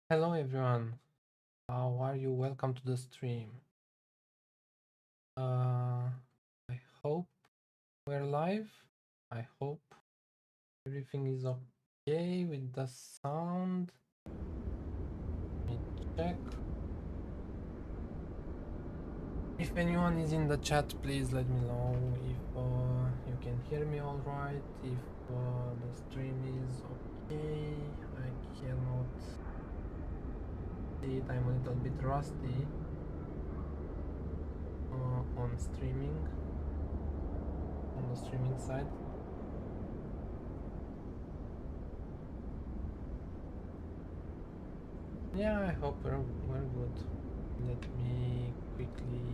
Hello everyone, how are you? Welcome to the stream. I hope we're live. I hope everything is okay with the sound. Let me check. If anyone is in the chat, please let me know if you can hear me all right, if the stream is okay. I cannot see it, I'm a little bit rusty on streaming, on the streaming side. Yeah, I hope we're good. Let me quickly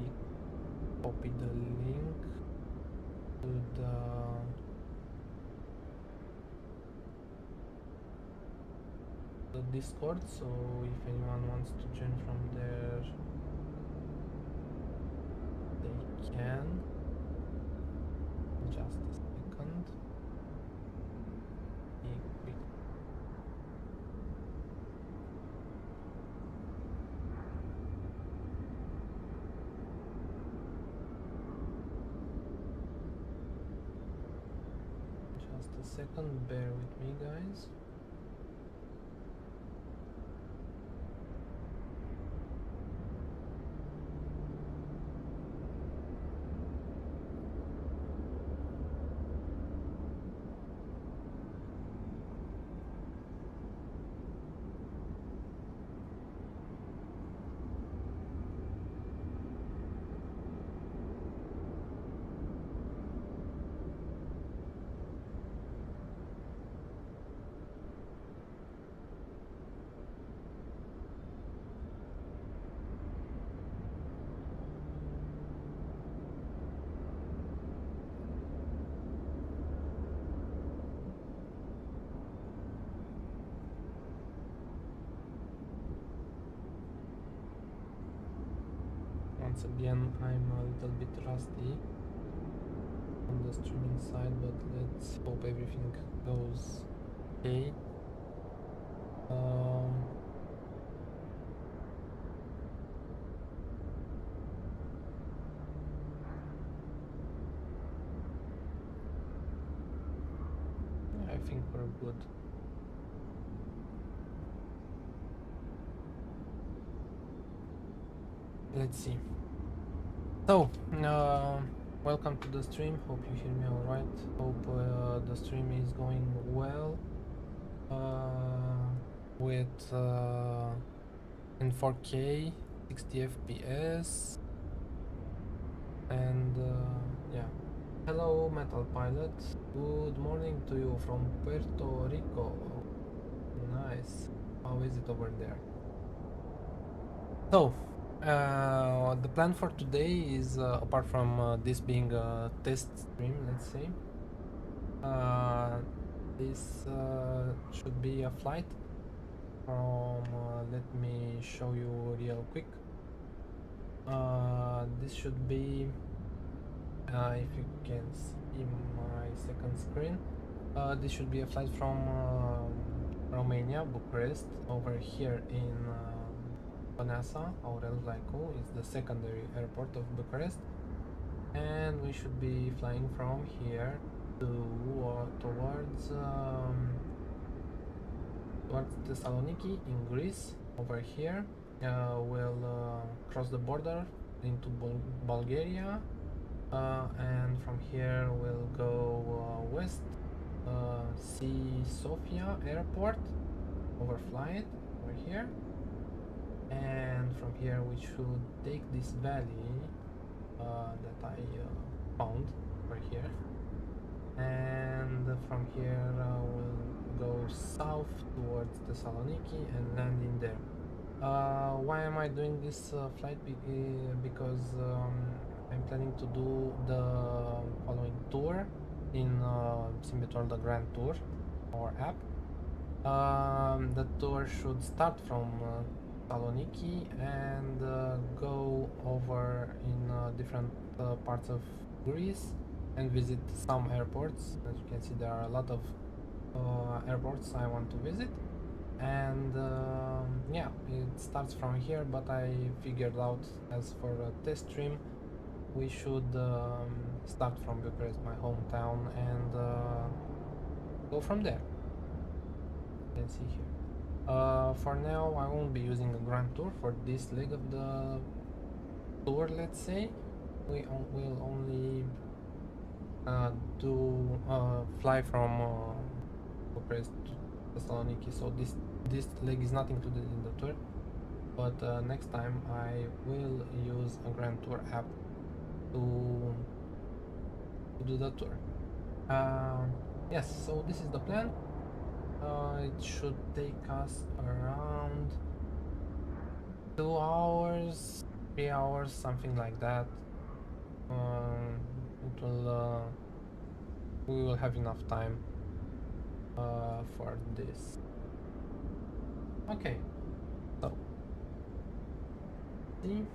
copy the link to the Discord, so if anyone wants to join from there, they can. Just a second. Just a second, bear with me, guys. Once again, I'm a little bit rusty on the streaming side, but let's hope everything goes okay. I think we're good. Let's see. So, welcome to the stream. Hope you hear me all right. Hope the stream is going well. With in 4K, 60 FPS, and yeah. Hello, Metal Pilot. Good morning to you from Puerto Rico. Nice. How is it over there? So, the plan for today is, apart from this being a test stream, let's say, this should be a flight from, let me show you real quick. This should be, if you can see my second screen, this should be a flight from Romania, Bucharest, over here in Baneasa, Aurel Vlaicu is the secondary airport of Bucharest, and we should be flying from here towards Thessaloniki in Greece. Over here, we'll cross the border into Bulgaria, and from here we'll go west, see Sofia airport, overfly it over here, and from here we should take this valley that I found right here, and from here we'll go south towards Thessaloniki and land in there. Why am I doing this flight? Because I'm planning to do the following tour in SIMBITWORLD, the Grand Tour, our app. The tour should start from Thessaloniki and go over in different parts of Greece and visit some airports. As you can see, there are a lot of airports I want to visit, and yeah, it starts from here, but I figured out, as for a test stream, we should start from Bucharest, my hometown, and go from there. Let's see here. For now, I won't be using a grand tour for this leg of the tour, let's say. We will only do fly from Bucharest to Thessaloniki, so this leg is not included in the tour, but next time I will use a grand tour app to do the tour. Yes, so this is the plan. It should take us around 2 hours, 3 hours, something like that. It will we will have enough time for this. Okay, so see,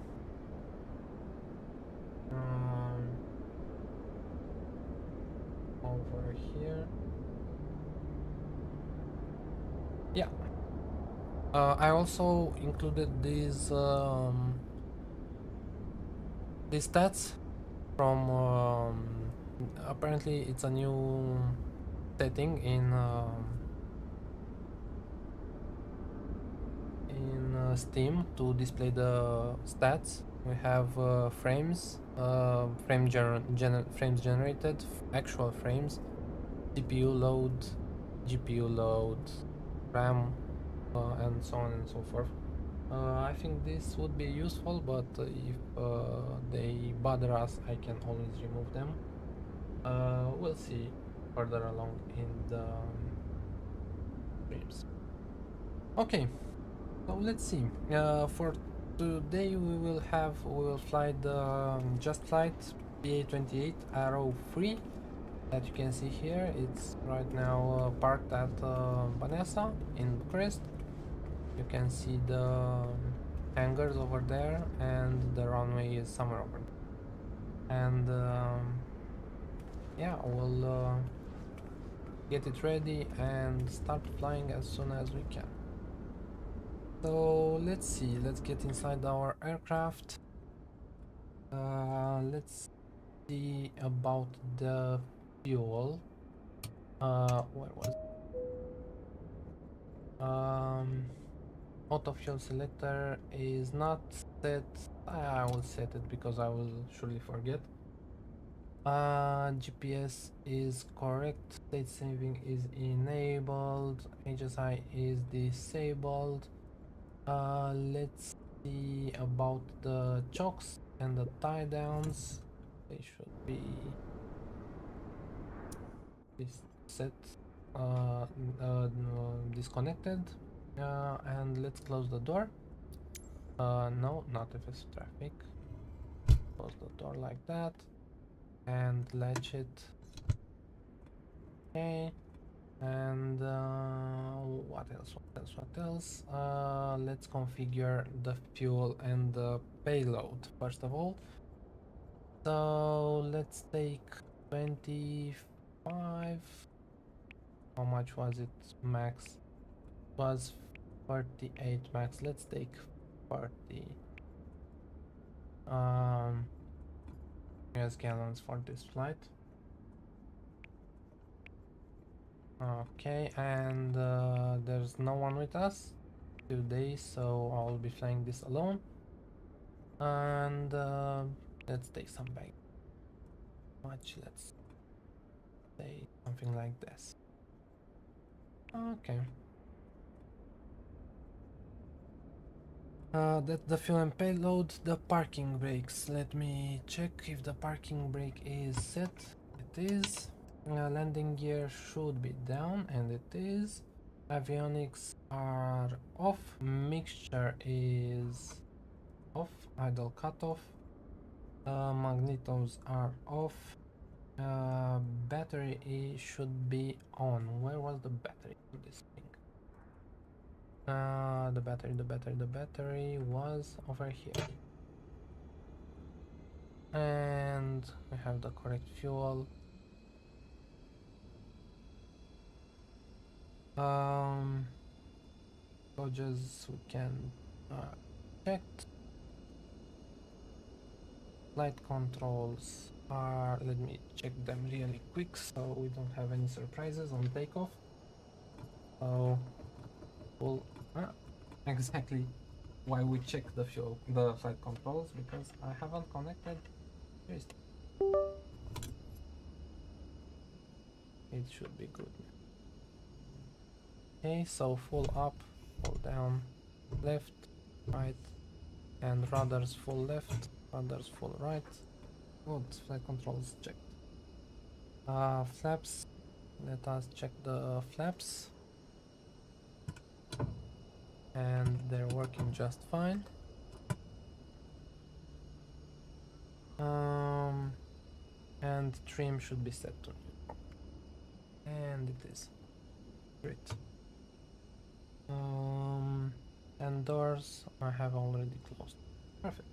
over here. Yeah, I also included these stats from apparently it's a new setting in Steam to display the stats. We have frames, frames generated, actual frames, CPU load, GPU load, RAM, and so on and so forth. I think this would be useful, but if they bother us, I can always remove them. We'll see further along in the streams. Okay, so let's see. For today, we will fly the JustFlight PA-28R 3 that you can see here. It's right now parked at Baneasa in Bucharest. You can see the hangars over there, and the runway is somewhere over there. And yeah, we'll get it ready and start flying as soon as we can. So let's see, let's get inside our aircraft. Let's see about the fuel. Where was auto fuel selector is not set. I will set it because I will surely forget. GPS is correct, state saving is enabled, HSI is disabled. Let's see about the chocks and the tie downs. They should be set disconnected, and let's close the door. No, not if it's traffic. Close the door like that and latch it. Okay, and what else? Let's configure the fuel and the payload first of all. So let's take 25. How much was it max? It was 48 max. Let's take 40 US gallons for this flight. Okay, and there's no one with us today, so I'll be flying this alone. And let's take some bag. Much, let's say something like this. Okay. That's the fuel and payload. The parking brakes. Let me check if the parking brake is set. It is. Landing gear should be down, and it is. Avionics are off. Mixture is off. Idle cutoff. Magnetos are off. Battery should be on. Where was the battery for this thing? The battery was over here. And we have the correct fuel. gauges we can check. Flight controls are, let me check them really quick so we don't have any surprises on takeoff. So we'll exactly why we check the flight controls, because I haven't connected. It should be good. Okay, so full up, full down, left, right, and rudders full left, rudders full right. Good, flight controls checked. Flaps, let us check the flaps. And they're working just fine. And trim should be set to neutral. And it is. Great. And doors I have already closed. Perfect.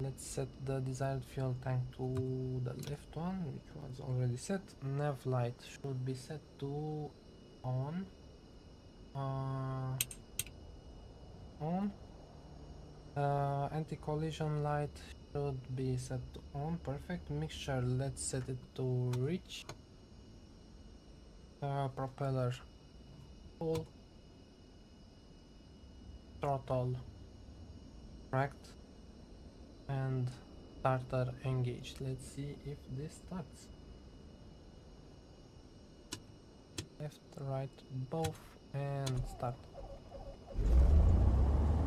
Let's set the desired fuel tank to the left one, which was already set. Nav light should be set to on. Anti-collision light should be set to on. Perfect. Mixture, let's set it to rich. Propeller full. Throttle cracked. And starter engaged. Let's see if this starts. Left, right, both, and start.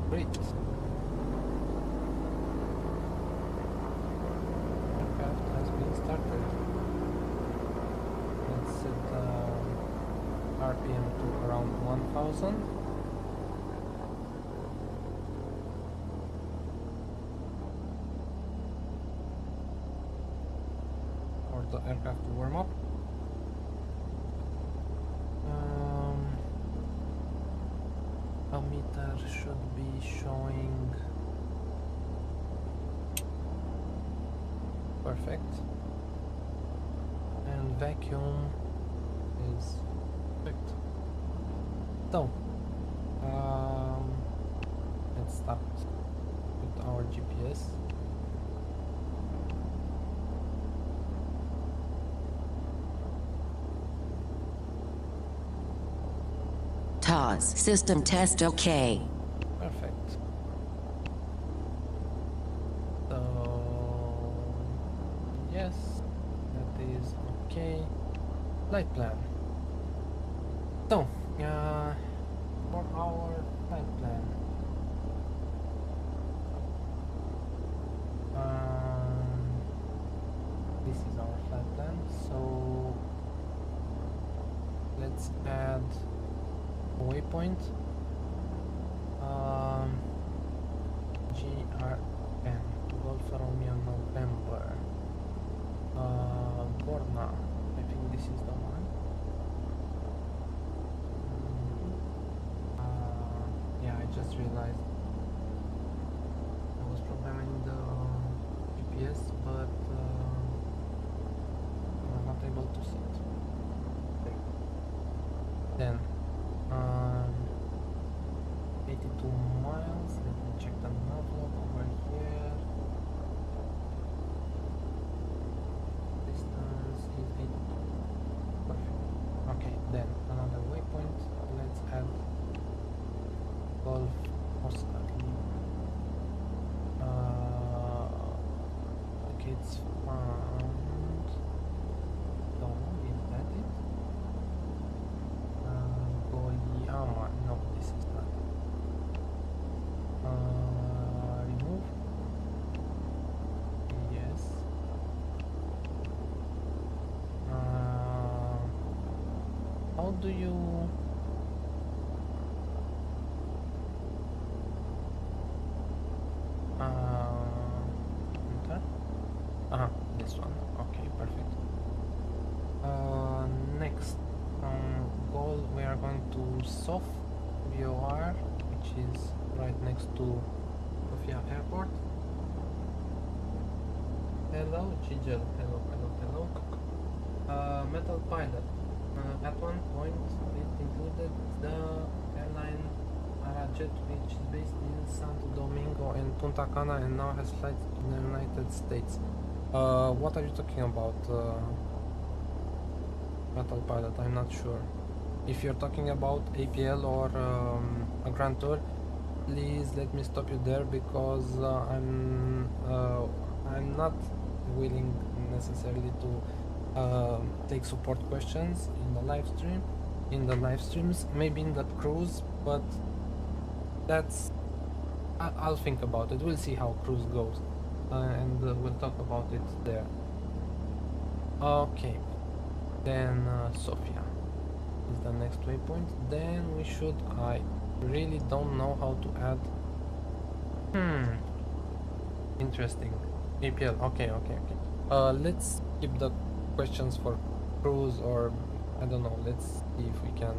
Great. Aircraft has been started. Let's set RPM to around 1000. For the aircraft to warm up. Meter should be showing perfect, and vacuum is perfect. So let's start with our GPS. TOS system test OK. Perfect. So yes, that is okay. Flight plan. So for our flight plan, this is our flight plan. So let's add waypoint. GRN, Golf Romeo November. Borna, I think this is the one. Yeah, I just realized I was programming the GPS, but I'm not able to see it. Then 82 miles. Let me check the navlog over here. Distance is 82. Perfect. Okay, then another waypoint. Let's add Golf Oscar. Okay, it's found. No, is that it? Goyama. No, this is not. Remove. Yes. How do you enter? This one. Okay, perfect. Next goal, we are going to SOF VOR, which is right next to Sofia Airport. Hello, Chijel. Hello. Metal Pilot. At one point, it included the airline Arajet, which is based in Santo Domingo and Punta Cana, and now has flights to the United States. What are you talking about, Metal Pilot? I'm not sure. If you're talking about APL or a Grand Tour, please let me stop you there, because I'm not willing necessarily to take support questions in the live streams, maybe in the cruise, but that's I'll think about it. We'll see how cruise goes, and we'll talk about it there. Okay, then Sofia is the next waypoint. Then we should, I really don't know how to add. Interesting. APL. Okay. Let's keep the questions for cruise, or I don't know. Let's see if we can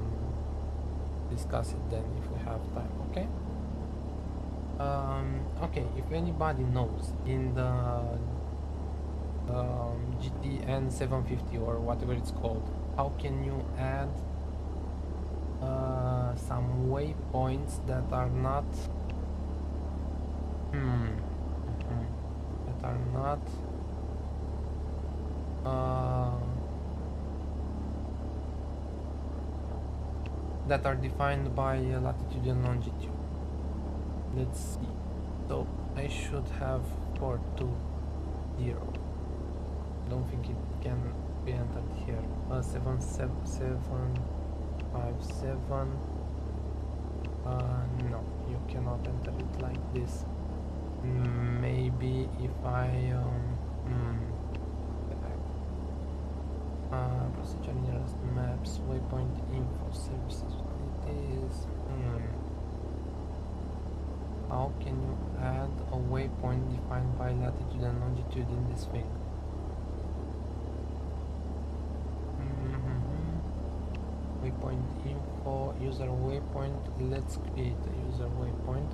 discuss it then if we have time. Okay. Okay. If anybody knows in the GTN 750 or whatever it's called, how can you add some waypoints that are not that are defined by latitude and longitude. Let's see. So I should have 420. Don't think it can be entered here. 757. No, you cannot enter it like this. Maybe if I procedure nearest maps, waypoint info, services, utilities. How can you add a waypoint defined by latitude and longitude in this thing? Waypoint info, user waypoint. Let's create a user waypoint.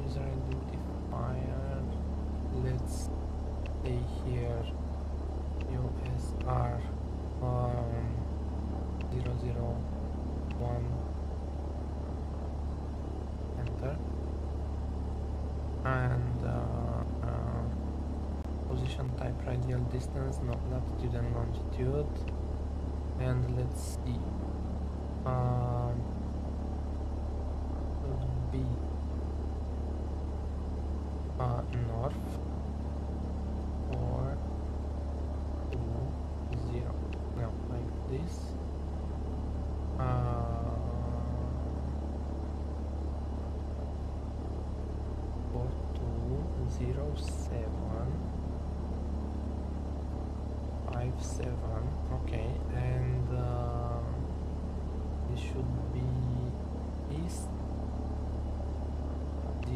User identifier. Let's say here USR 001. Enter. And position type, radial distance, no, latitude and longitude. And let's see, would be north 420, no, like this. 420757. Okay, and this should be east 02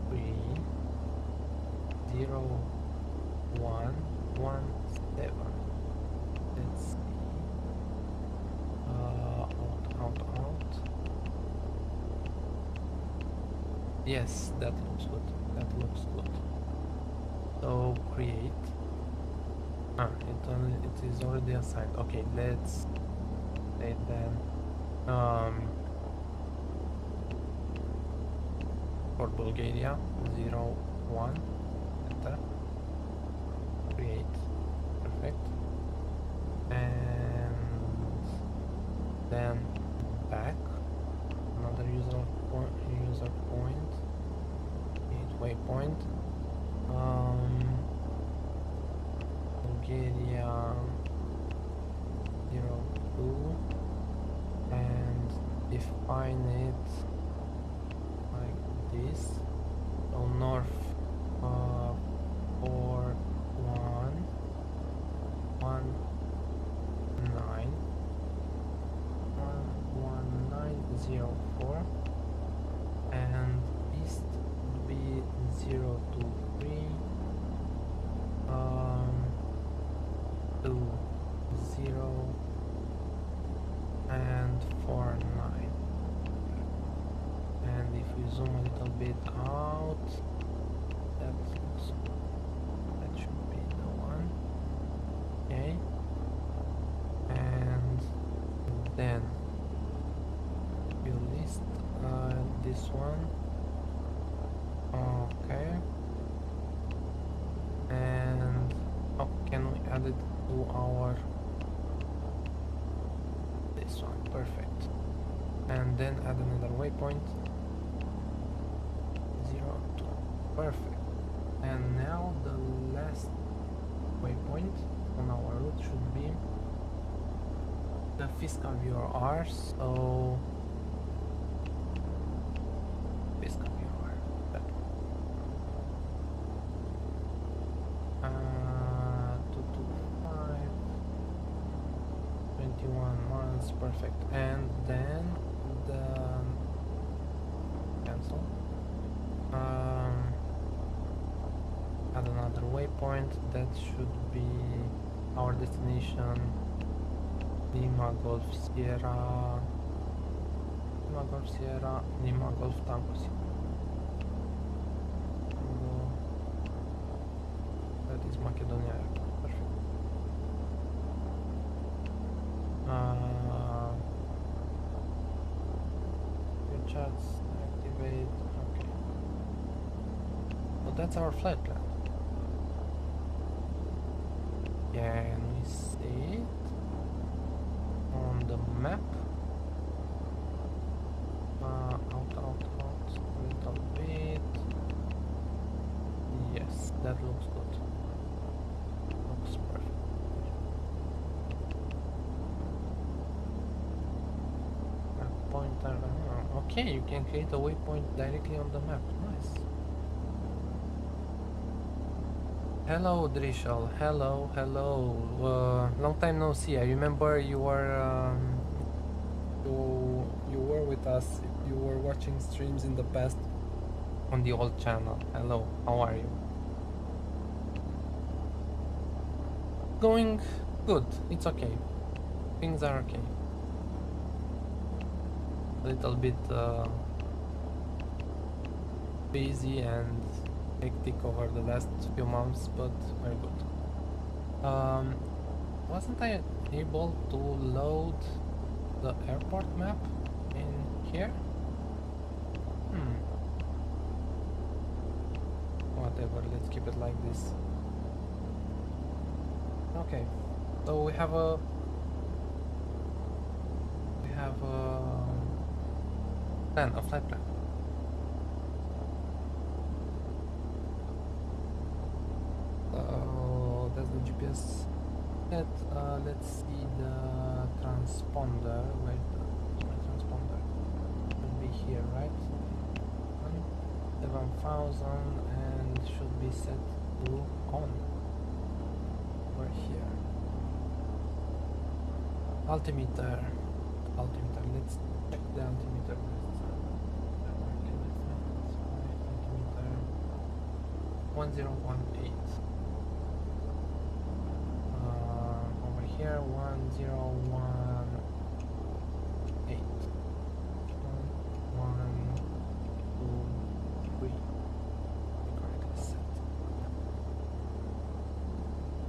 3 0117. Let's see. Out. Yes, that looks good. So create. It is already assigned. Okay, let's say then for Bulgaria 01. Enter. Create. Perfect. And then back. Another user point. Waypoint. Bulgaria 02, and define it like this. So north 11904, and east would be 023 20 and 49. to our this one. Perfect. And then add another waypoint. 0, 2. Perfect. And now the last waypoint on our route should be the fiscal viewer R. So fiscal viewer. 225, 21 months. Perfect. And then the cancel. Add another waypoint. That should be our destination. Lima Golf Sierra, Lima Golf Sierra, Lima Golf Tango Sierra. That is Makedonia. Perfect. Your charts activate. Okay. So that's our flight plan. Can we see it on the map? Out, a little bit. Yes, that looks good. Looks perfect. Map pointer. Okay, you can create a waypoint directly on the map. Nice. Hello Drishal, hello. Long time no see. I remember you were you were with us. You were watching streams in the past on the old channel. Hello, how are you? Going good. It's okay. Things are okay. A little bit busy and hectic over the last few months, but very good. Wasn't I able to load the airport map in here? Whatever, let's keep it like this. Okay, so we have a plan, a flight plan. That's the GPS set. Let's see the transponder. Wait, my transponder should be here, right? 7,000 and should be set to on. Over here. Altimeter. Let's check the altimeter. Altimeter 1018. Over here 1018. 1, 2, 3. Correctly set.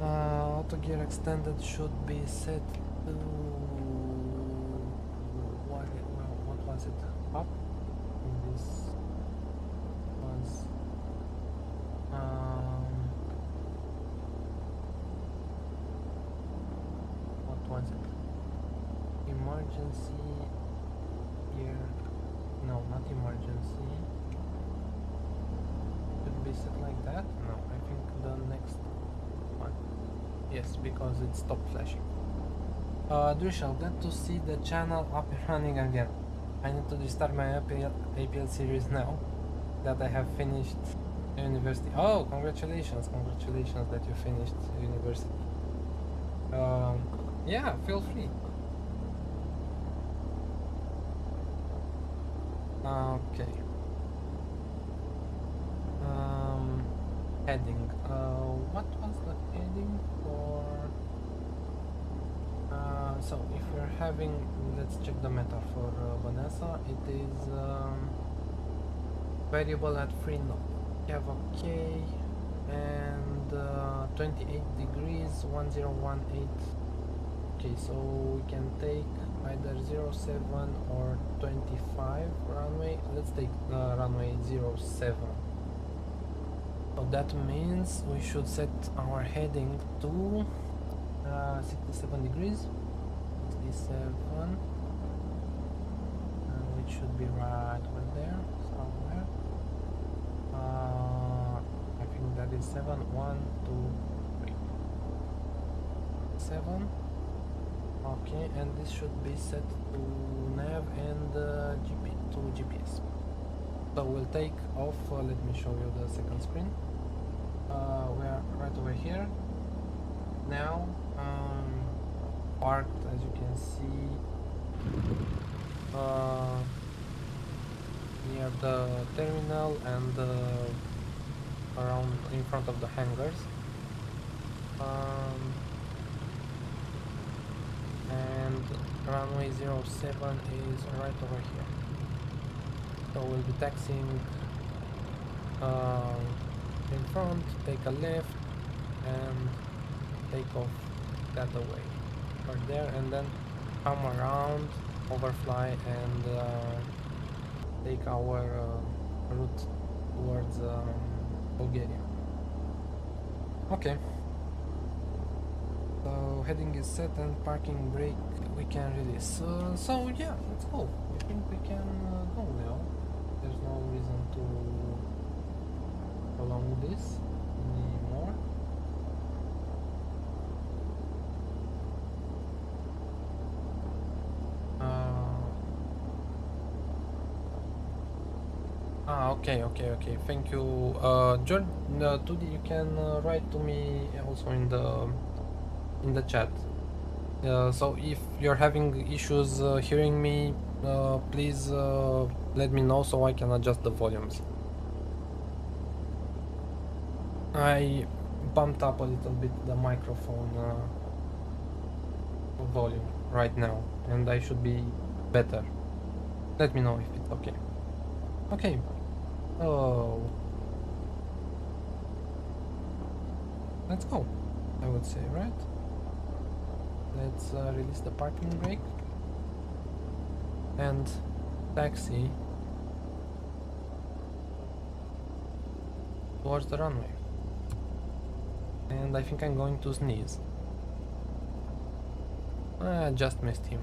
Auto gear extended should be set to what was it? Up? This was what was it? Emergency here. No, not emergency. Should be set like that? No, I think the next one. Yes, because it stopped flashing. Drishal, glad to see the channel up and running again. I need to restart my APL series now that I have finished university. Oh, congratulations that you finished university. Yeah, feel free. Okay. Heading. What was the heading for? So if you're having, let's check the meta for Baneasa. It is variable at 3 knots. You have a K and 28 degrees 1018. Okay, so we can take either 07 or 25 runway. Let's take runway 07. So that means we should set our heading to 67 degrees. 67. Which should be right over there somewhere. I think that is 7. 1, 2, 3. 7. Okay, and this should be set to nav and GPS. So we'll take off. Let me show you the second screen. We are right over here now, parked, as you can see, near the terminal and around in front of the hangars. And runway 07 is right over here. So we'll be taxiing in front, take a left and take off that way over there, and then come around, overfly and take our route towards Bulgaria. Okay, so heading is set and parking brake we can release. So yeah, let's go. I think we can go now. There's no reason to prolong this anymore. Okay. Thank you, George. Tudi, you can write to me also in the chat. So if you're having issues hearing me, please let me know so I can adjust the volumes. I bumped up a little bit the microphone volume right now, and I should be better. Let me know if it's okay. Okay. Oh, let's go, I would say, right? Let's release the parking brake and taxi towards the runway. And I think I'm going to sneeze. I just missed him.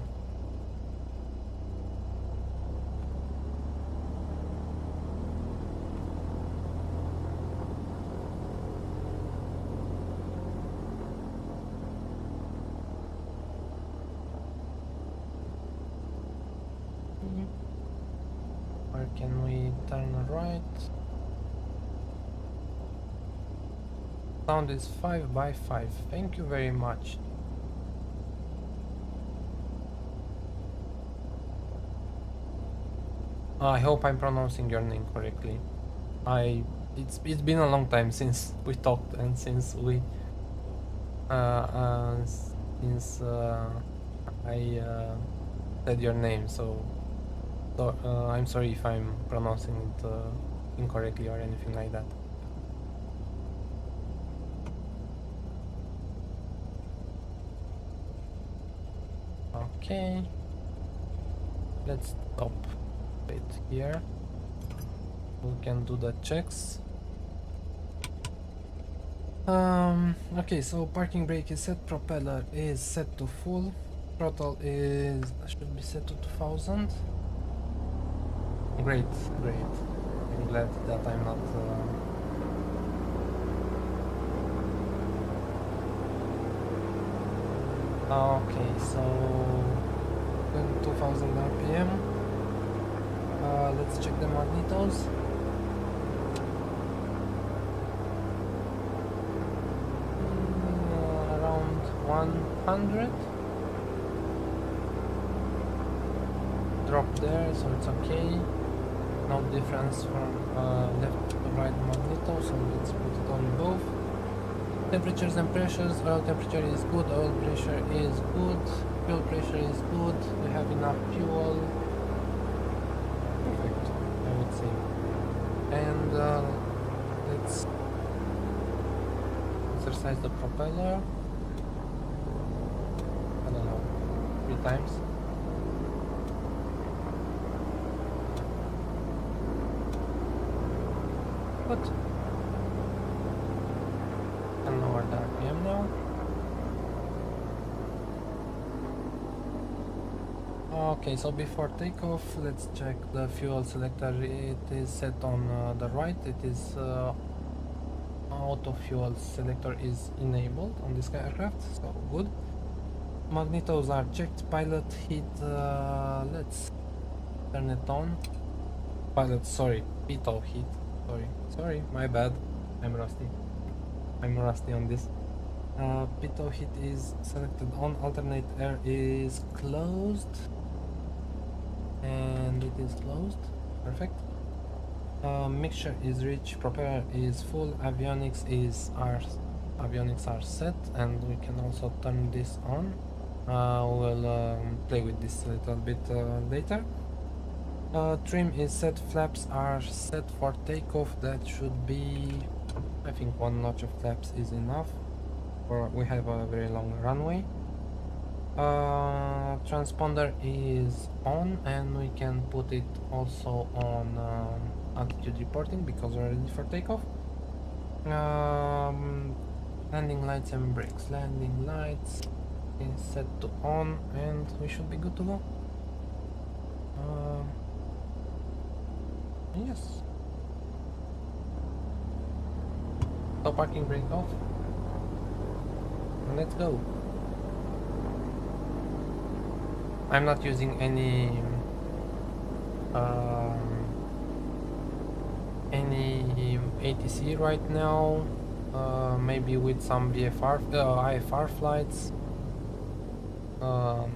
Where can we turn right? Sound is 5x5. Thank you very much. I hope I'm pronouncing your name correctly. It's been a long time since we talked and since we I said your name, so I'm sorry if I'm pronouncing it incorrectly or anything like that. Okay, let's stop it here. We can do the checks. Okay, so parking brake is set, propeller is set to full, throttle should be set to 2000. Great. I'm glad that I'm not okay, so 2000 RPM. Let's check the magnetos. Around 100. Drop there, so it's okay. No difference from left to right magneto, so let's put it on both. Temperatures and pressures. Oil temperature is good, oil pressure is good, fuel pressure is good, we have enough fuel. Perfect, I would say. And let's exercise the propeller. I don't know, 3 times. Good. And lower the RPM now. Okay, so before takeoff, let's check the fuel selector. It is set on the right. It is auto fuel selector is enabled on this aircraft, so good. Magnetos are checked. Pilot heat, let's turn it on. Pilot, sorry, pitot heat. Sorry, my bad. I'm rusty on this. Pitot heat is selected on. Alternate air is closed, and it is closed. Perfect. Mixture is rich. Propeller is full. Avionics are set, and we can also turn this on. We'll play with this a little bit later. Trim is set. Flaps are set for takeoff. That should be, I think, one notch of flaps is enough, or we have a very long runway. Transponder is on, and we can put it also on altitude reporting because we're ready for takeoff. Landing lights and brakes. Landing lights is set to on, and we should be good to go. Yes. So parking brake off. Let's go. I'm not using any ATC right now. Maybe with some VFR, IFR flights.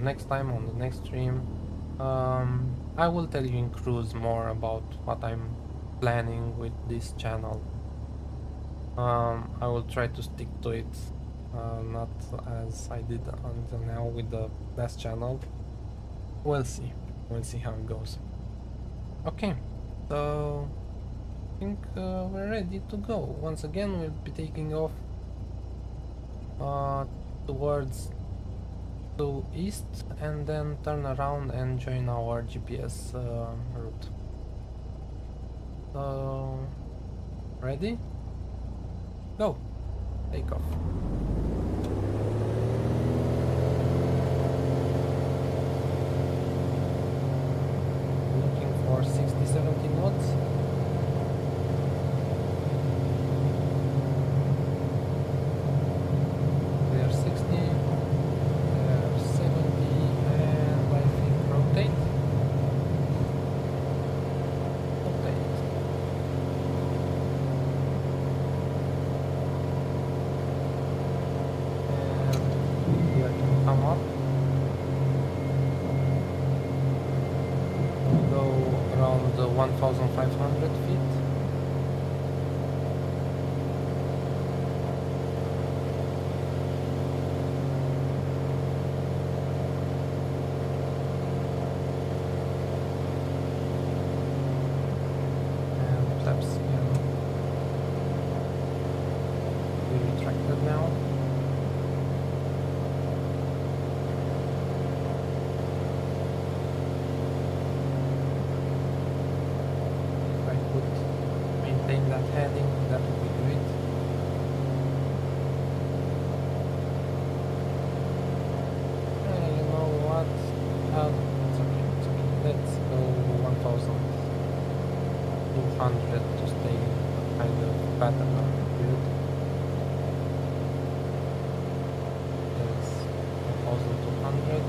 Next time on the next stream. I will tell you in cruise more about what I'm planning with this channel. I will try to stick to it, not as I did until now with the last channel. We'll see how it goes. Okay, so I think we're ready to go. Once again, we'll be taking off towards to east, and then turn around and join our GPS route. So, ready? Go! Take off. Looking for 60-70 knots. Clear 60. Go around 1,500 feet. And flaps can be retracted now. Maintain that heading, that would be great. You know what? It's okay. Let's go 1,200 to stay kind of pattern altitude. That's 1,200.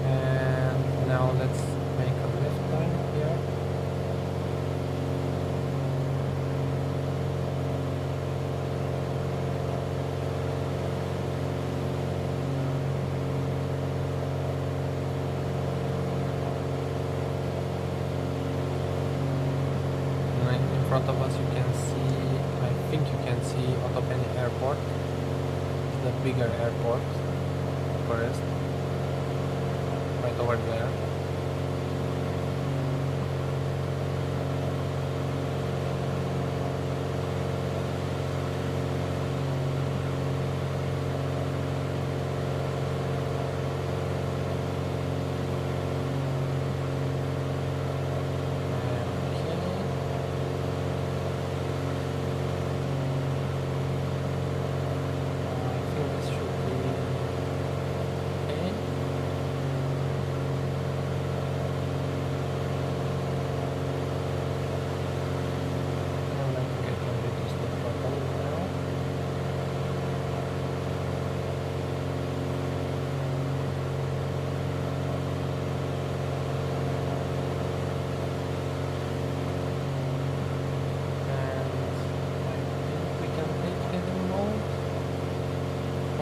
And now let's make a left turn here. In front of us you can see, I think you can see Otopeni Airport, the bigger airport, Bucharest, right over there.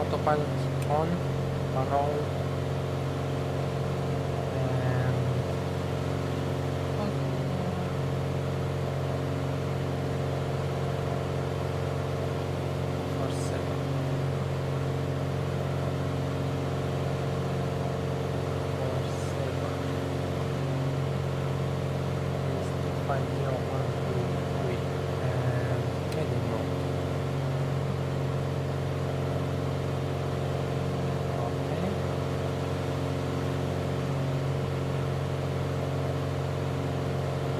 autopilot on all, and for 7. Is 25013 and heading mode. Okay.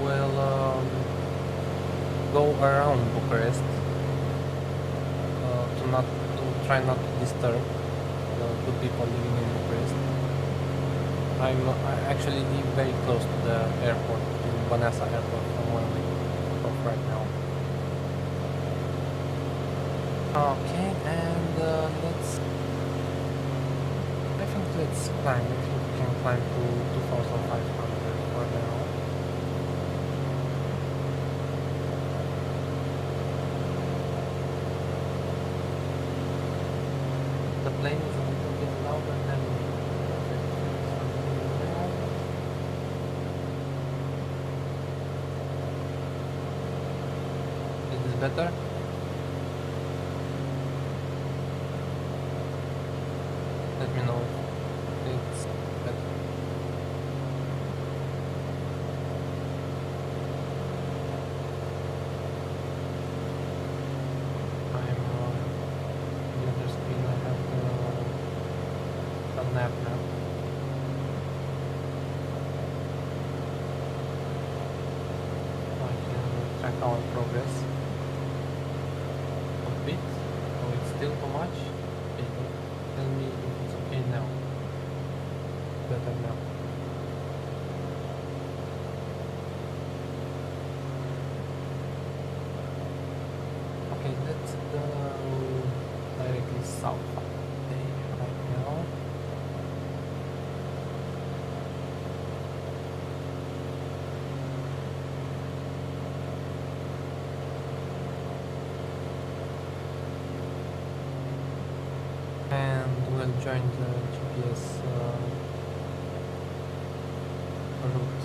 We'll go around Bucharest to try not to disturb the people living in Bucharest. I actually live very close to the airport, to Baneasa airport, from where we off right now. Okay, and I think let's climb. I think we can climb to 2,500 for now. The plane is a little bit louder than it is better. Let me know if it's better. I'm on the other screen. I have a nav now. I can track our progress a bit. Oh, it's still too much. Okay, tell me if it's okay now. Better now. Okay, let's go directly south. Okay, right now. And we'll join the GPS route.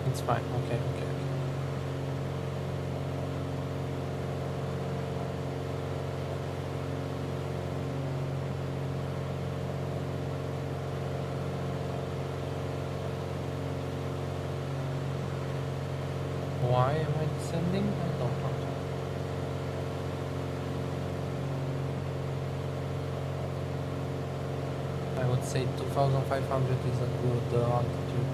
It's fine. Okay, okay, okay. Why am I descending? I don't know. I would say 2,500 is a good altitude.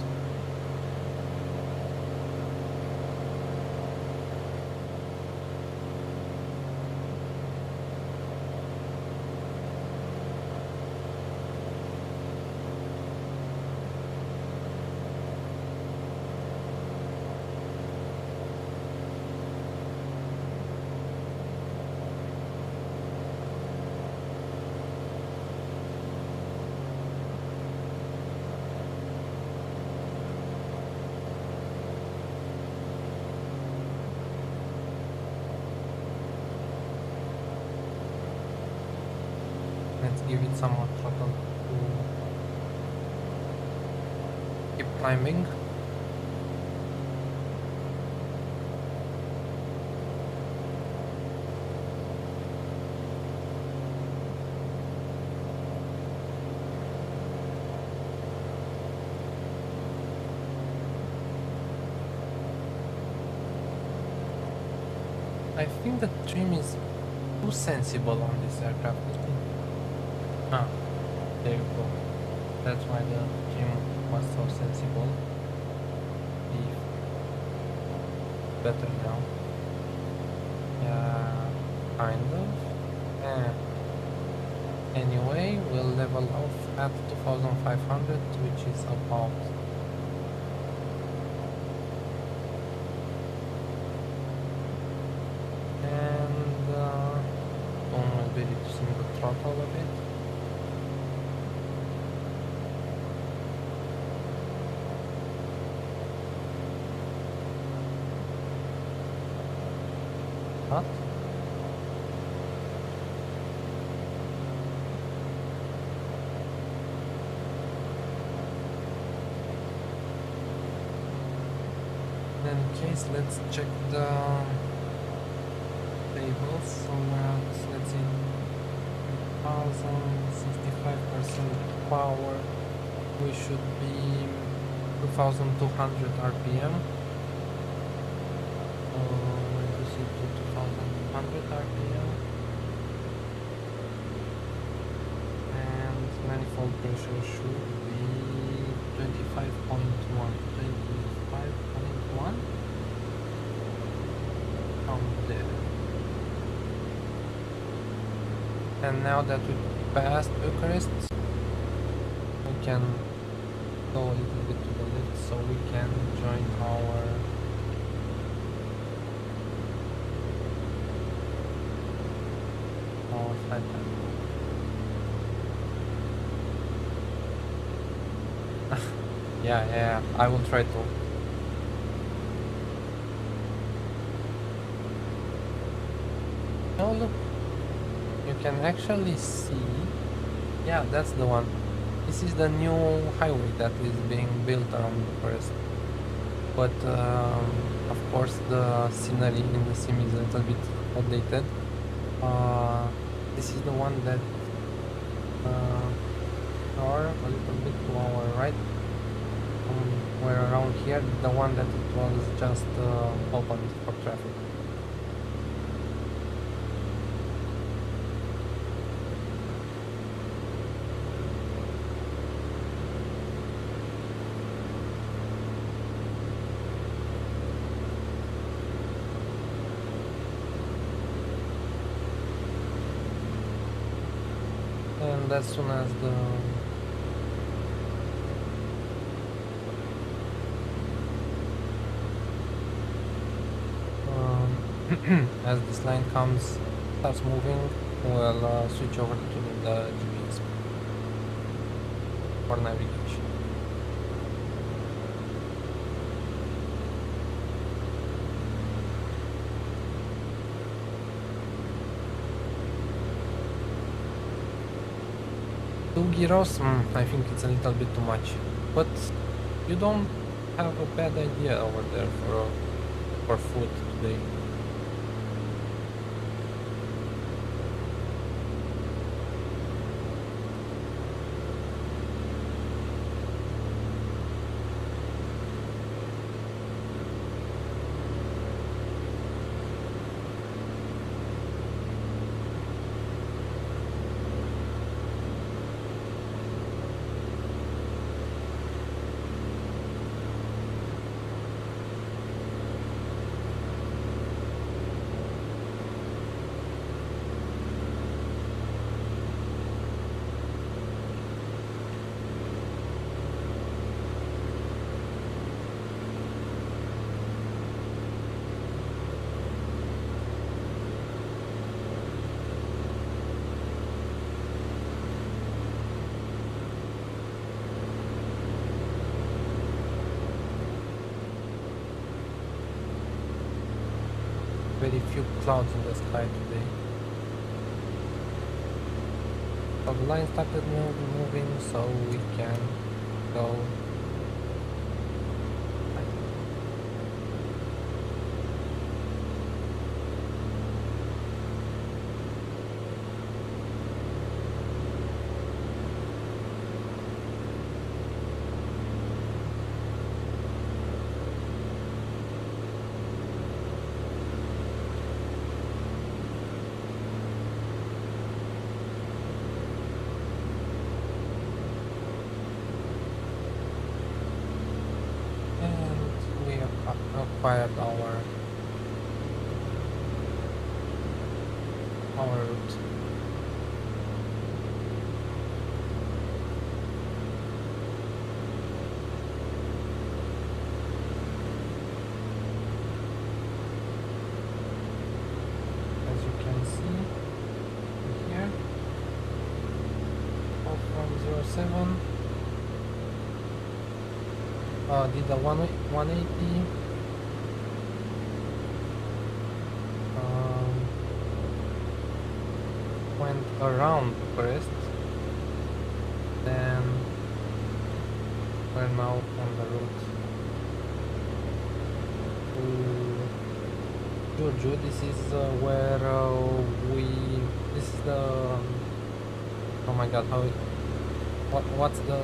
Let's give it some more throttle to keep climbing. I think the trim is too sensible on this aircraft. Ah, there you go. That's why the trim was so sensible. If better now. Yeah, kind of. Anyway, we'll level off at 2,500, which is about reducing the throttle a bit. not. In any case, let's check the tables. So let's see, 65% power. We should be 2200 RPM. Reduce it to 2200 RPM. And manifold pressure should be 25.1. 25.1 from there. And now that we passed Bucharest, we can go a little bit to the left so we can join our flight time. Yeah, I will try to. Oh look, you can actually see, yeah, that's the one. This is the new highway that is being built around Bucharest. But of course the scenery in the sim is a little bit outdated. This is the one that or a little bit to our right, where around here, the one that it was just opened for traffic. And as soon as the as this line starts moving, we'll switch over to the GPS for navigation. €2, I think it's a little bit too much, but you don't have a bad idea over there for food today. Very few clouds in the sky today. So the line started moving, so we can go. Acquired our route. As you can see here, off from 07, did a 180. went around Bucharest, then we're now on the route to Giurgiu. This is where this is the oh my god, what's the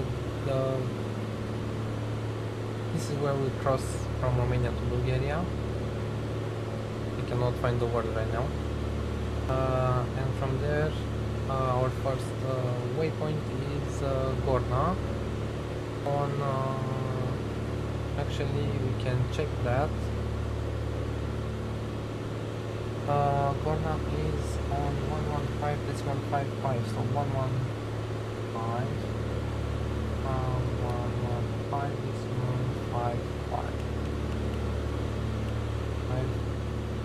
this is where we cross from Romania to Bulgaria. We cannot find the word right now. And from there, our first waypoint is Gorna. Actually, we can check that. Gorna is on 115.155, so 115.155.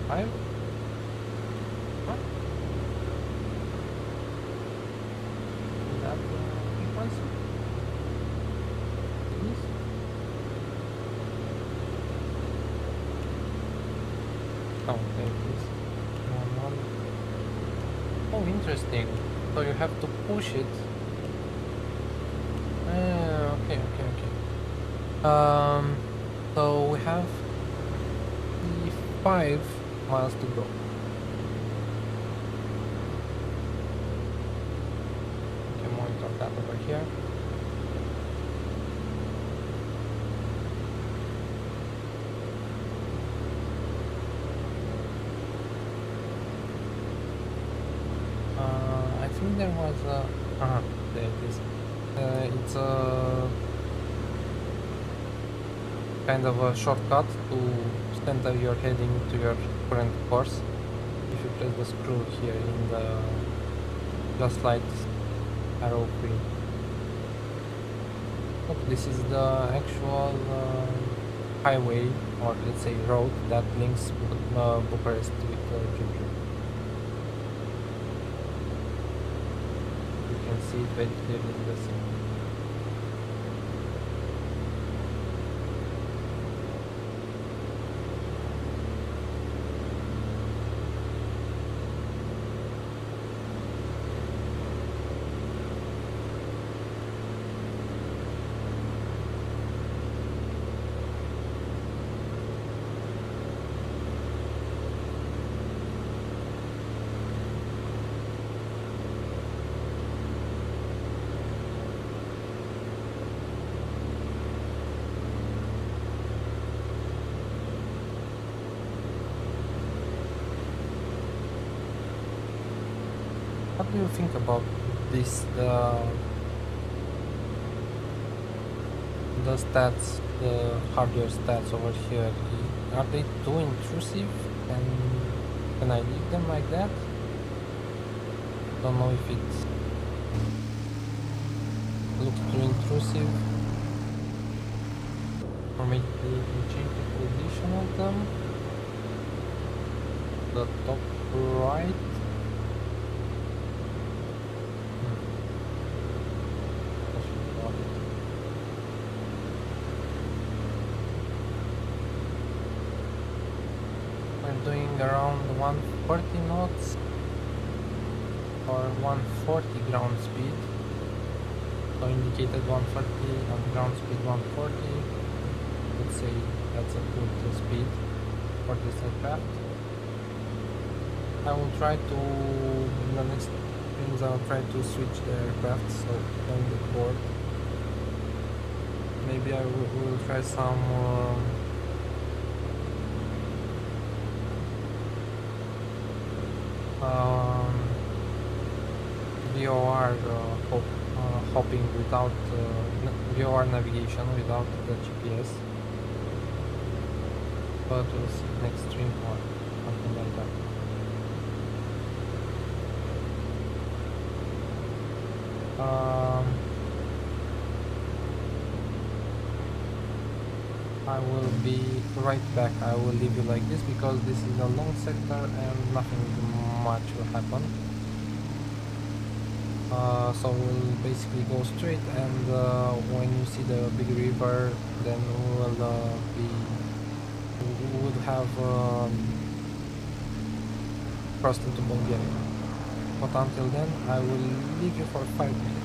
Five? What? Is that the frequency? Please? Oh, there it is. One. Oh, interesting. So you have to push it. Okay. So we have 5 miles to go. We can monitor that over here. I think there was a there it is. It's a kind of a shortcut to center your heading to your current course. If you press the screw here in the JustFlight arrow key. Look, this is the actual highway, or let's say road, that links Bucharest with Giurgiu. You can see it very clearly in the scene. What do you think about this? The stats, the hardware stats over here, are they too intrusive? And can I leave them like that? Don't know if it looks too intrusive, or maybe we change the position of them. The top right. Doing around 140 knots or 140 ground speed. So indicated 140 and ground speed 140. Let's say that's a good speed for this aircraft. I will try to, in the next things, I'll try to switch the aircraft so don't get bored. Maybe I will try some VOR hopping without VOR navigation without the GPS, but we'll see next stream or something like that. I will be right back. I will leave you like this because this is a long sector and nothing much will happen. So we'll basically go straight, and when you see the big river, then we would have crossed into Bulgaria. But until then, I will leave you for 5 minutes.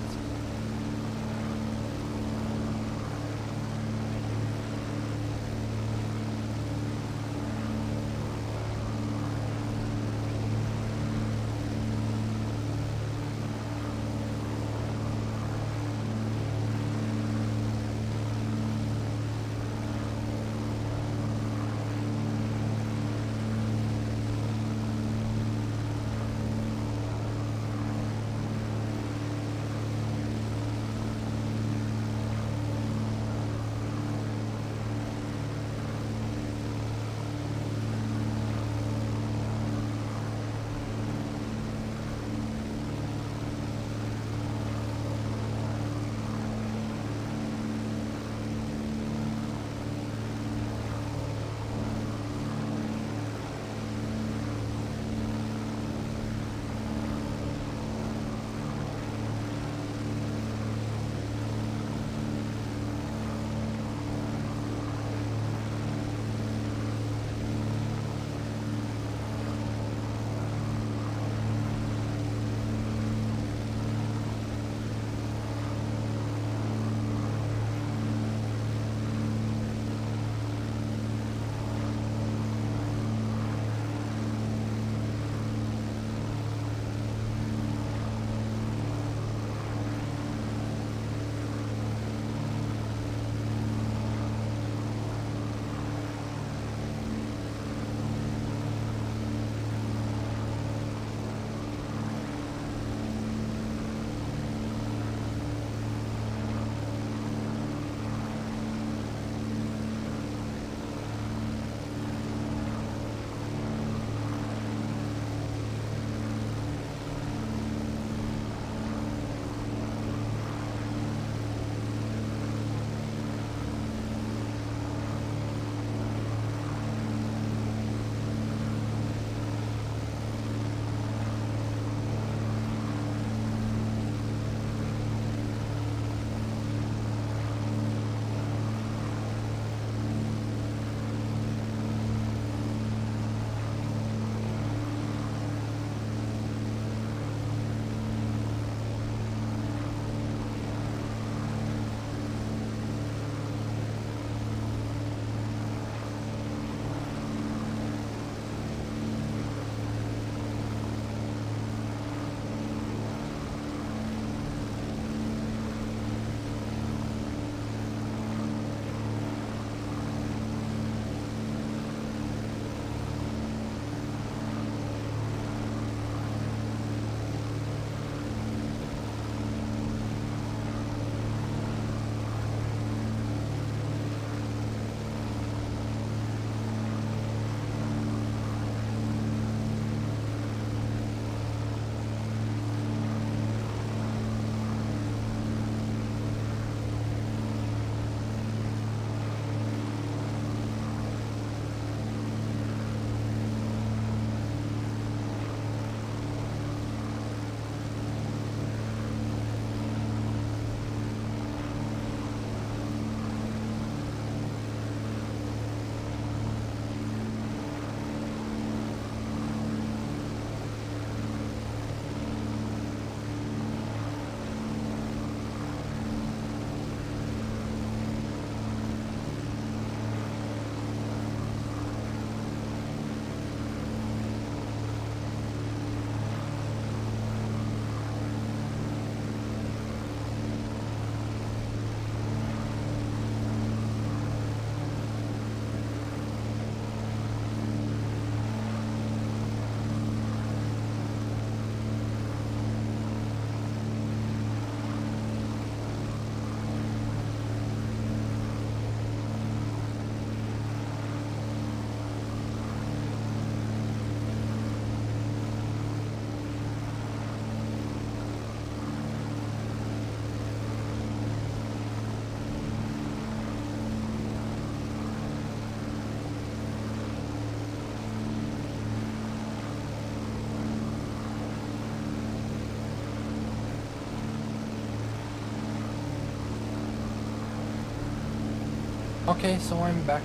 Okay, so I'm back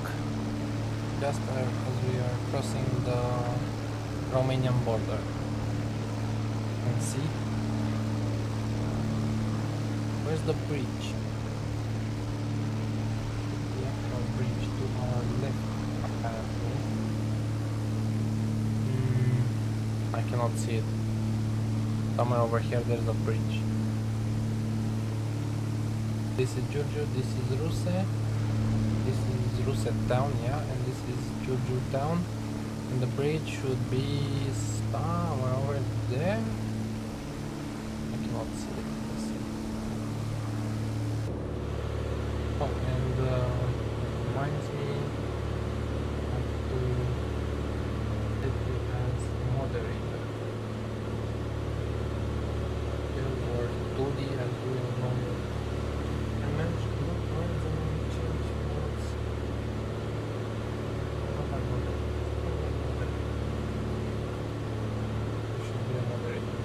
just as we are crossing the Romanian border. can see. Where's the bridge? The actual bridge to our left, apparently. I cannot see it. Somewhere over here there's a bridge. This is Giurgiu, this is Ruse. This is Ruse town, yeah, and this is Giurgiu town. And the bridge should be somewhere over there. I cannot see it. Let's see. Oh, and reminds me I have to set you as moderator. Or 2D as we all know. And manage to look words and change words. What are moderator? You should be a moderator.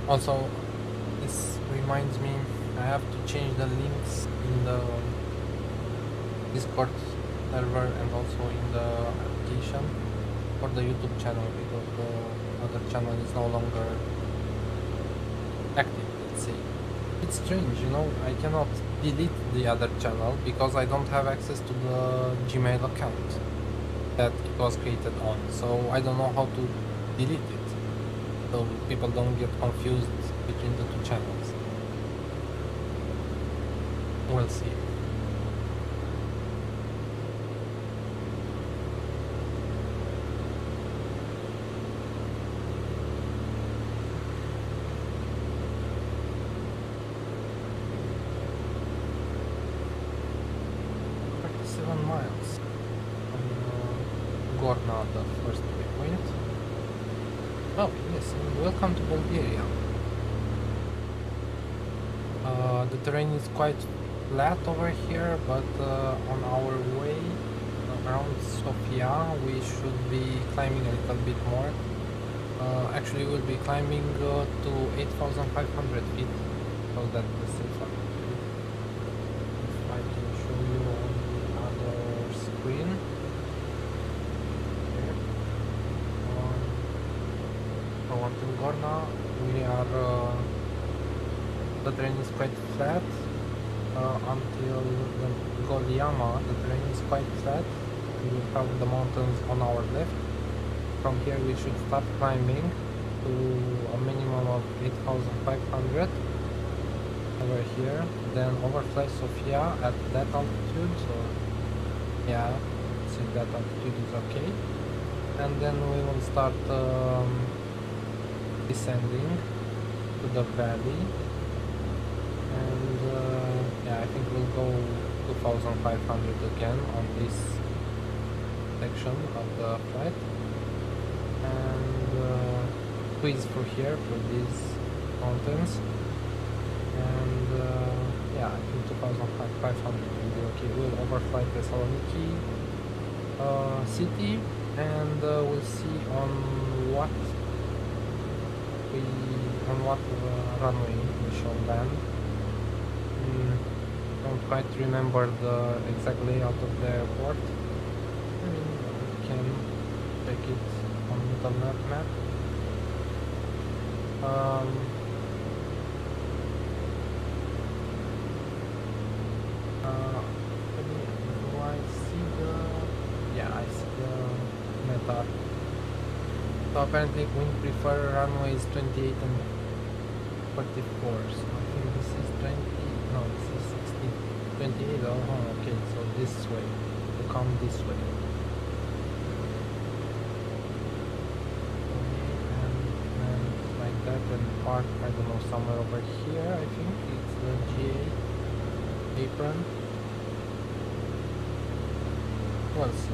Also, this reminds me, I have to change the links in the Discord server and also in the application for the YouTube channel, because the other channel is no longer active, let's say. It's strange, you know, I cannot delete the other channel because I don't have access to the Gmail account that it was created on, so I don't know how to delete it. So people don't get confused between the two channels. We'll see. Miles from Gorna, the first waypoint. Oh yes, and welcome to Bulgaria. The terrain is quite flat over here, but on our way around Sofia we should be climbing a little bit more. Actually we'll be climbing to 8,500 feet, so that's the safer. If I can show you on the other screen. In Gorna, we are the terrain is quite flat until the Goliama. The terrain is quite flat. We will have the mountains on our left. From here we should start climbing to a minimum of 8,500 over here, then overfly Sofia at that altitude. So yeah, since that altitude is okay, and then we will start descending to the valley, and yeah, I think we'll go 2,500 again on this section of the flight, and squeeze through here for these mountains, and yeah, I think 2,500 will be okay. We'll overfly Thessaloniki city, and we'll see on what runway we shall land. Don't quite remember the exact layout of the airport. I mean, we can check it on the map. Do I see the... yeah, I see the meta. So apparently wind prefer runways 28 and 44, so I think this is 20, no, this is 16, 28, oh okay, so this way, to come this way. And like that, and park, I don't know, somewhere over here, I think, it's the GA apron. We'll see.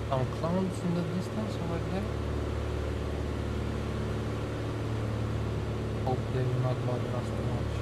Some clouds in the distance over there. Hope they will not bother us too much.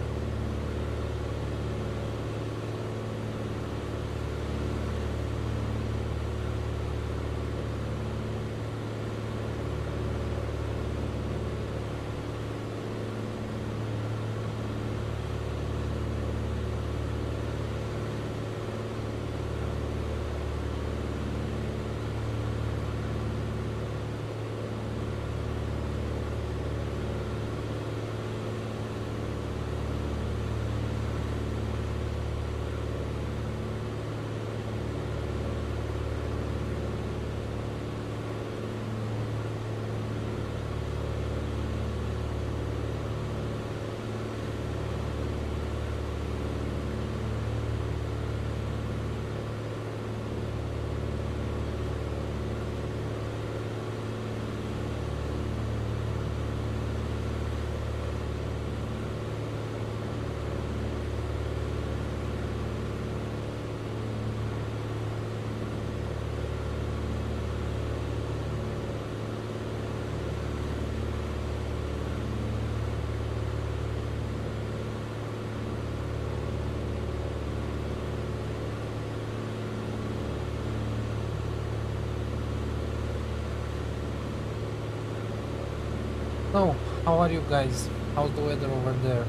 So, how are you guys? How's the weather over there?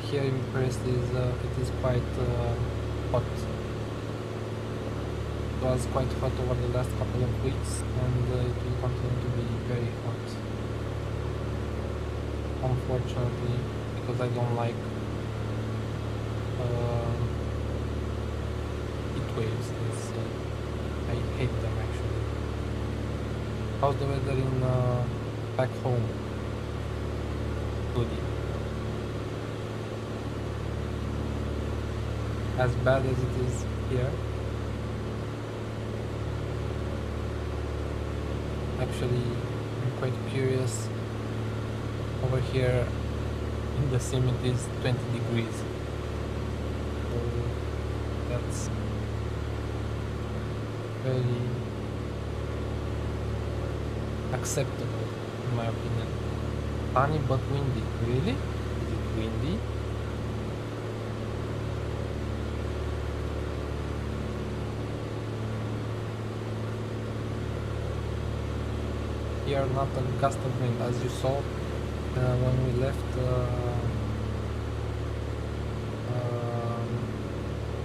Here in Bucharest it is quite hot. It was quite hot over the last couple of weeks, and it will continue to be very hot. Unfortunately, because I don't like heat waves. I hate them actually. How's the weather in back home? Goody. As bad as it is here. Actually, I'm quite curious. Over here in the sim it is 20 degrees. So that's very acceptable in my opinion. Sunny but windy. Really? Is it windy? Here not a gust of wind, as you saw when we left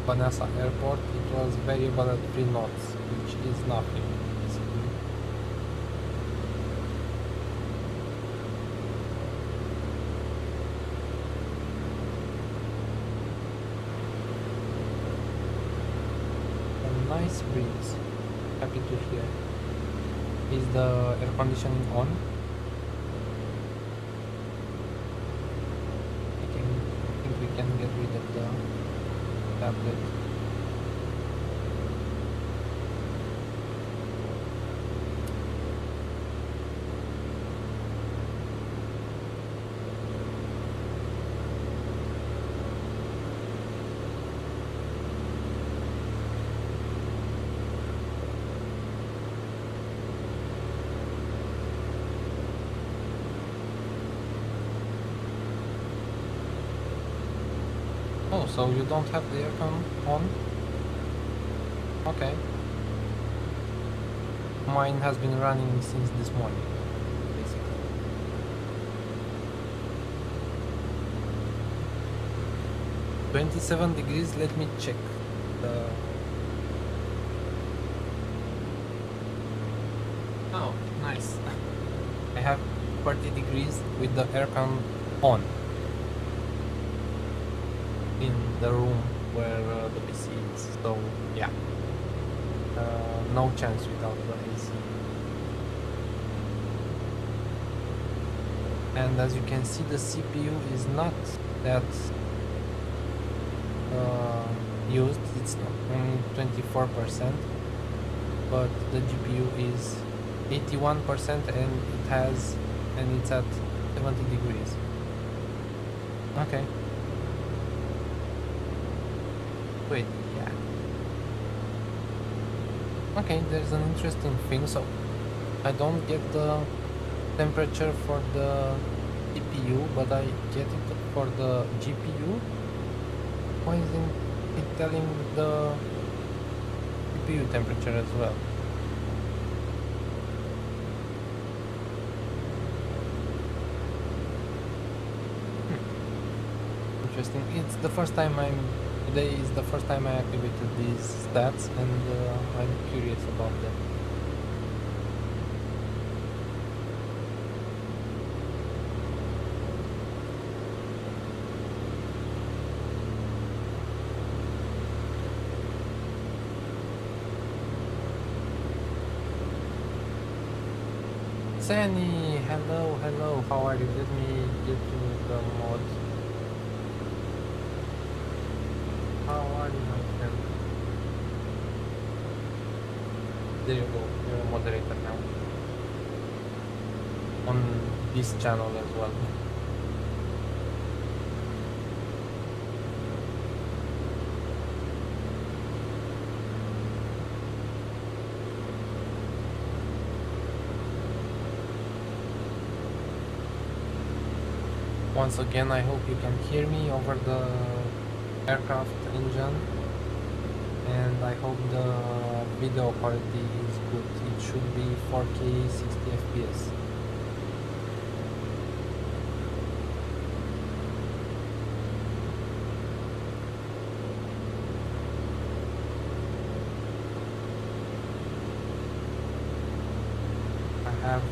Baneasa airport. It was variable at 3 knots, which is nothing basically. A nice breeze, happy to hear. Is the air conditioning on? I think we can get rid of the tablet. Oh, so you don't have the aircon on? Okay. Mine has been running since this morning, basically. 27 degrees. Let me check the... Oh, nice. I have 40 degrees with the aircon on in the room where the PC is, so yeah, no chance without the AC. And as you can see, the CPU is not that used, it's only 24%, but the GPU is 81% and it's at 70 degrees. Okay. Wait, yeah. Okay, there's an interesting thing. So I don't get the temperature for the CPU, but I get it for the GPU. Why isn't it telling the GPU temperature as well? Interesting. It's the first time today is the first time I activated these stats, and I'm curious about them. Sani, hello, how are you? Let me get you the mod. How are you, my friend? There you go, you're a moderator now. On this channel as well. Once again, I hope you can hear me over the aircraft engine, and I hope the video quality is good. It should be 4K 60 FPS. I have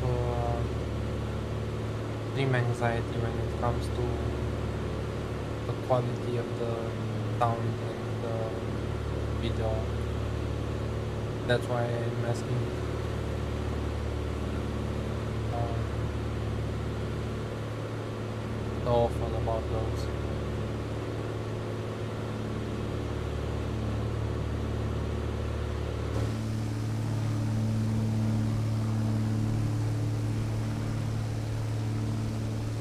dream anxiety when it comes to the quality of the sound and the video. That's why I'm asking so often about those.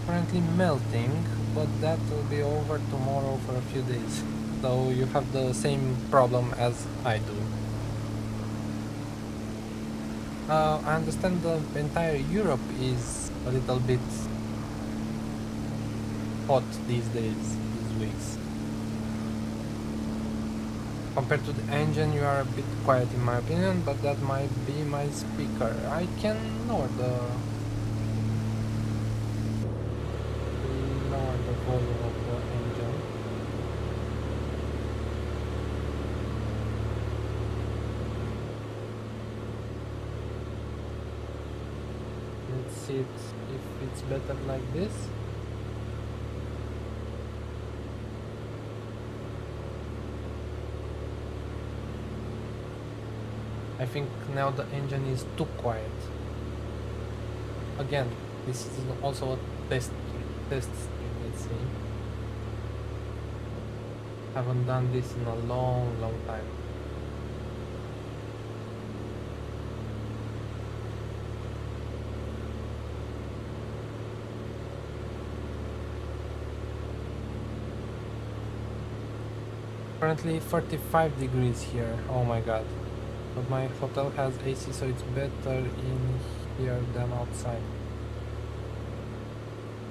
Currently melting, but that will be over tomorrow for a few days. So you have the same problem as I do. I understand the entire Europe is a little bit hot these days, these weeks. Compared to the engine, you are a bit quiet in my opinion, but that might be my speaker. I can lower the volume of the engine. Let's see if it's better like this. I think now the engine is too quiet. Again, this is also a test stream, let's see. Haven't done this in a long time. Currently 45 degrees here, oh my god. But my hotel has AC, so it's better in here than outside.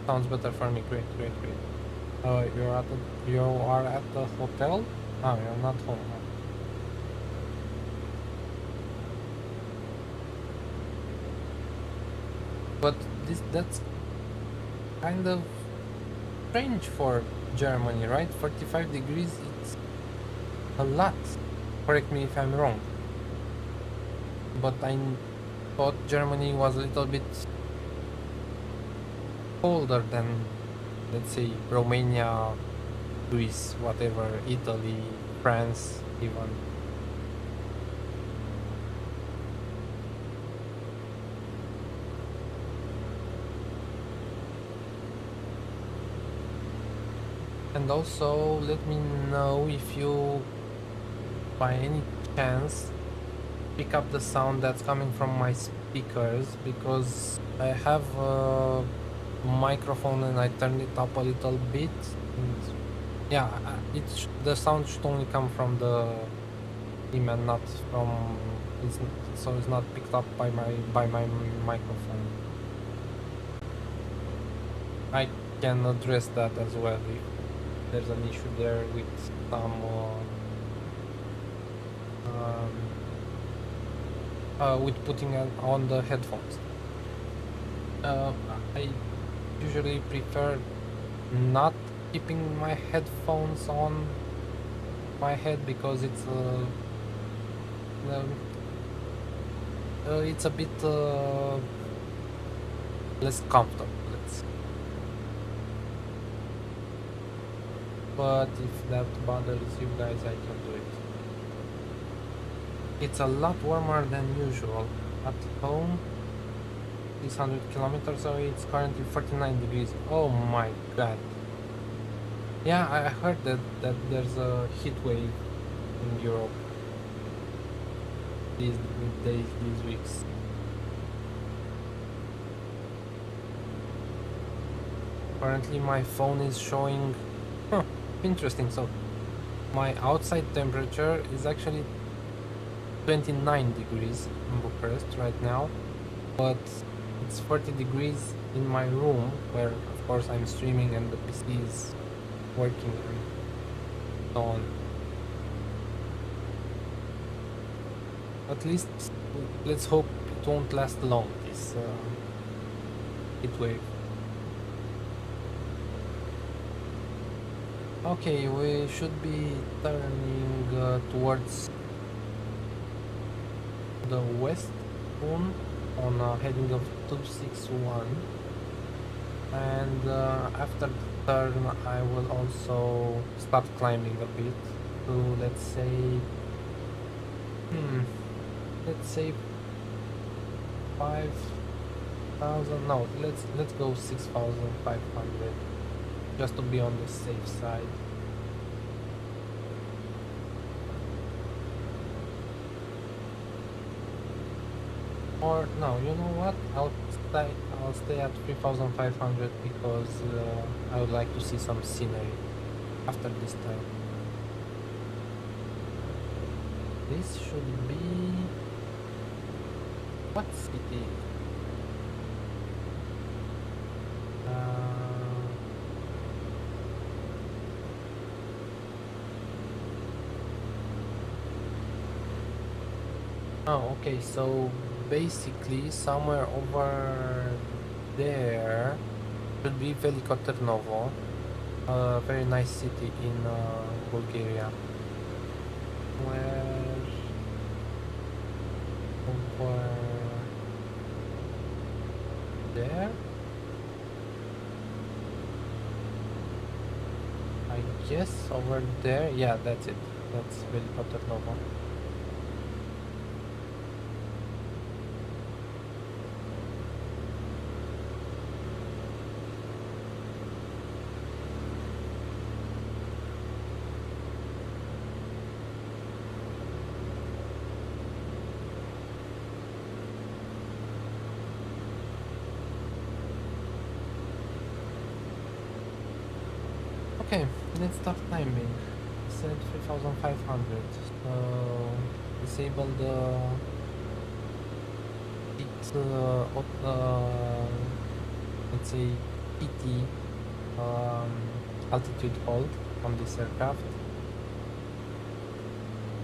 Sounds better for me, great. You are at the hotel? Oh, you're not home. But that's kind of strange for Germany, right? 45 degrees, it's a lot. Correct me if I'm wrong. But I thought Germany was a little bit colder than, let's say, Romania, Greece, whatever, Italy, France, even. And also, let me know if you, by any chance, pick up the sound that's coming from my speakers, because I have a microphone and I turned it up a little bit. And yeah, the sound should only come from the team and not from, so it's not picked up by my microphone. I can address that as well if there's an issue there with some with putting on the headphones. I usually prefer not keeping my headphones on my head because it's a bit less comfortable, let's say. But if that bothers you guys, I can do it. It's a lot warmer than usual. At home, 600 kilometers away, it's currently 49 degrees. Oh my god. Yeah, I heard that there's a heat wave in Europe these days, these weeks. Currently my phone is showing, interesting, so my outside temperature is actually 29 degrees in Bucharest right now, but it's 40 degrees in my room, where of course I'm streaming and the PC is working and so on. At least let's hope it won't last long, this heat wave. Okay, we should be turning towards the west soon on heading of 261, and after the turn I will also start climbing a bit to, let's say 5,000, no, let's go 6,500, just to be on the safe side. Or no, you know what? I'll stay at 3,500 because I would like to see some scenery after this time. This should be what city? Oh, okay, so basically somewhere over there should be Veliko Trnovo, a very nice city in Bulgaria. Where over there? I guess over there. Yeah, that's it. That's Veliko Trnovo. Okay, let's start timing. Set 3,500. Disable the let's say PT altitude hold on this aircraft.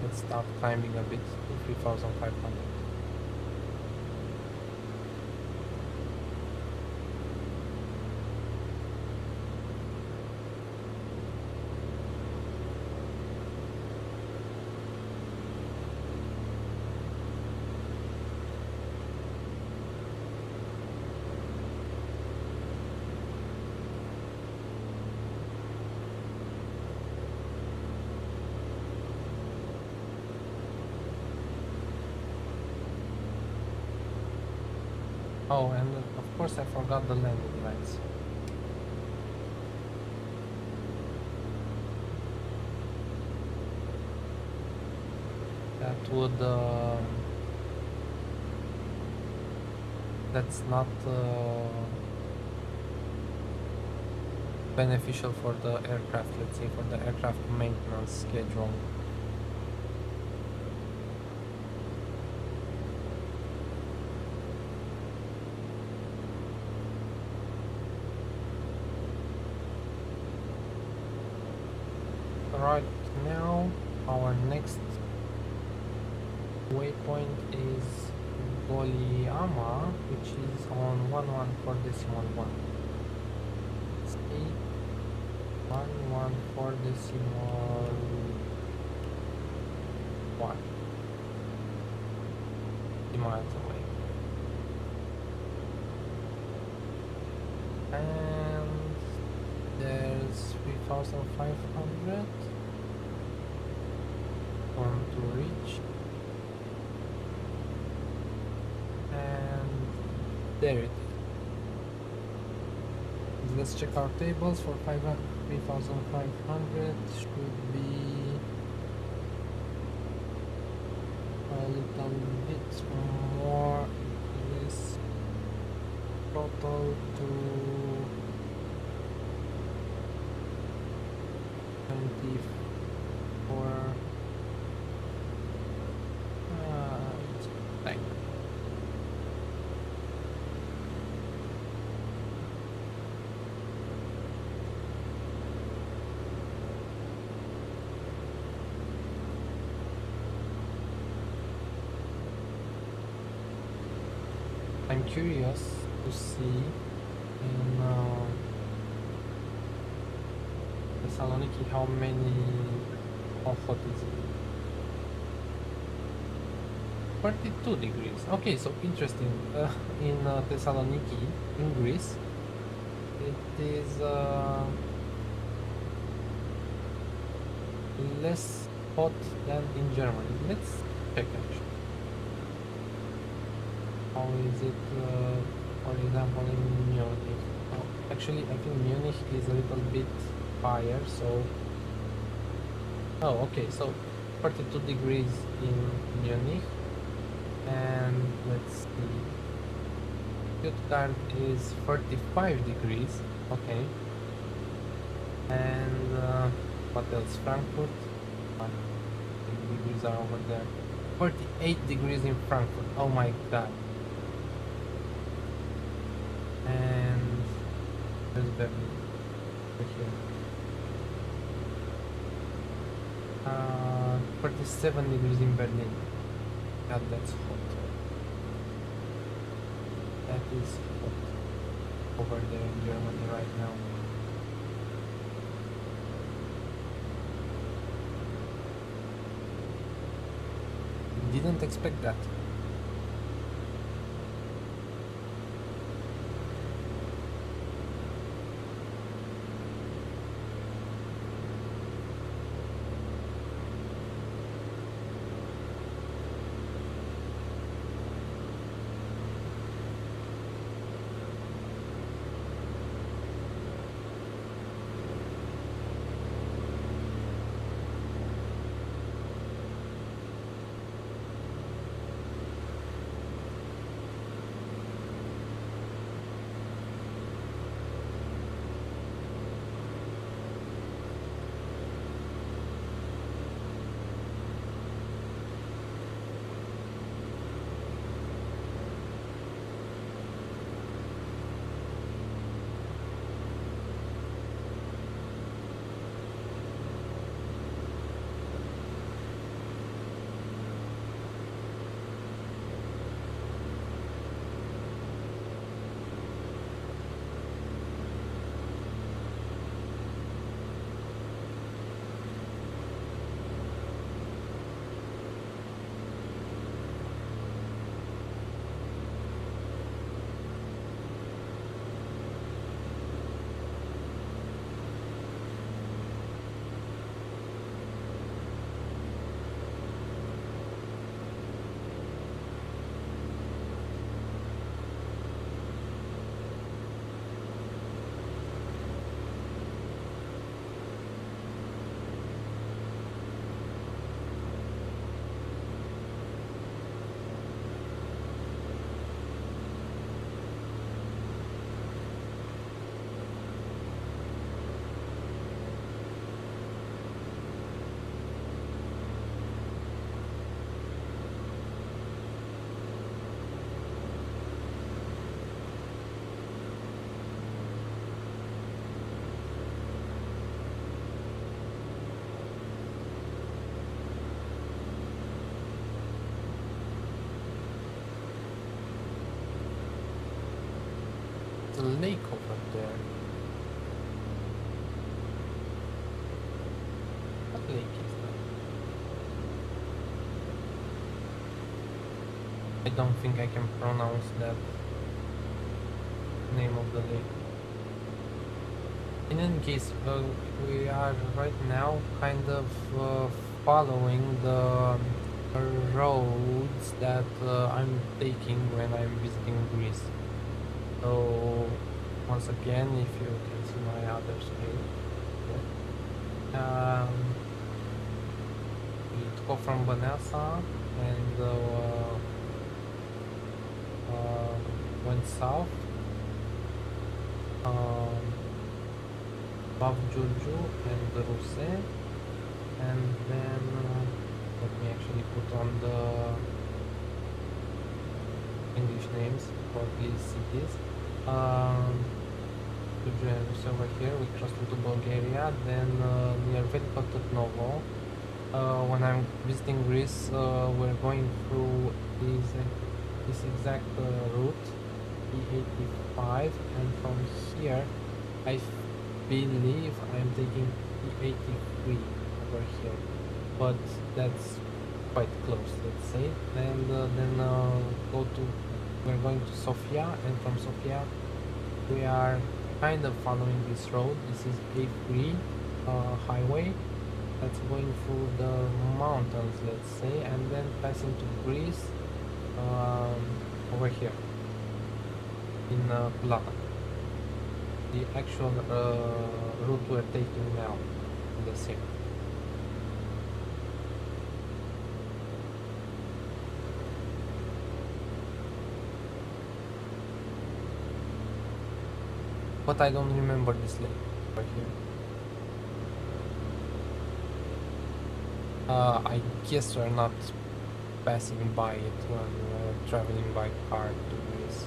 Let's start climbing a bit to 3,500. Oh, and of course I forgot the landing lights. That would that's not beneficial for the aircraft, let's say for the aircraft maintenance schedule. Right now our next waypoint is Goliama, which is on 114.1. See, 114.1 miles away, and there's 3,500 one to reach, and there it is. Let's check our tables for 3,500 should be a little bit more less total to 24. It's like I'm curious to see in Thessaloniki how hot is it? 42 degrees. Okay, so interesting. In Thessaloniki, in Greece, it is less hot than in Germany. Let's check actually. How is it, for example, in Munich? Oh, actually, I think Munich is a little bit higher, so... Oh, okay, so 42 degrees in Munich, and let's see, Stuttgart is 45 degrees, okay, and what else? Frankfurt, 8 degrees are over there, 48 degrees in Frankfurt, oh my god. And there's Berlin over here. 47 degrees in Berlin. God, that's hot. That is hot over there in Germany right now. Didn't expect that. lake over there. What lake is that? I don't think I can pronounce that name of the lake. In any case, we are right now kind of following the roads that I'm taking when I'm visiting Greece. So once again, if you can see my other screen, we go from Baneasa and went south. Above Giurgiu and Ruse, and then let me actually put on the English names for these cities. Giurgiu and Ruse over here, we crossed into Bulgaria, then near Velika Târnovo. When I'm visiting Greece, we're going through this exact route, PA-28R, and from here I believe I'm taking PA-28R over here, but that's quite close, let's say. And then we're going to Sofia, and from Sofia we are kind of following this road. This is A3 highway that's going through the mountains, let's say, and then passing to Greece over here in Plata. The actual route we're taking now in the same. But I don't remember this lake right here. I guess we're not passing by it when we're traveling by car to Greece.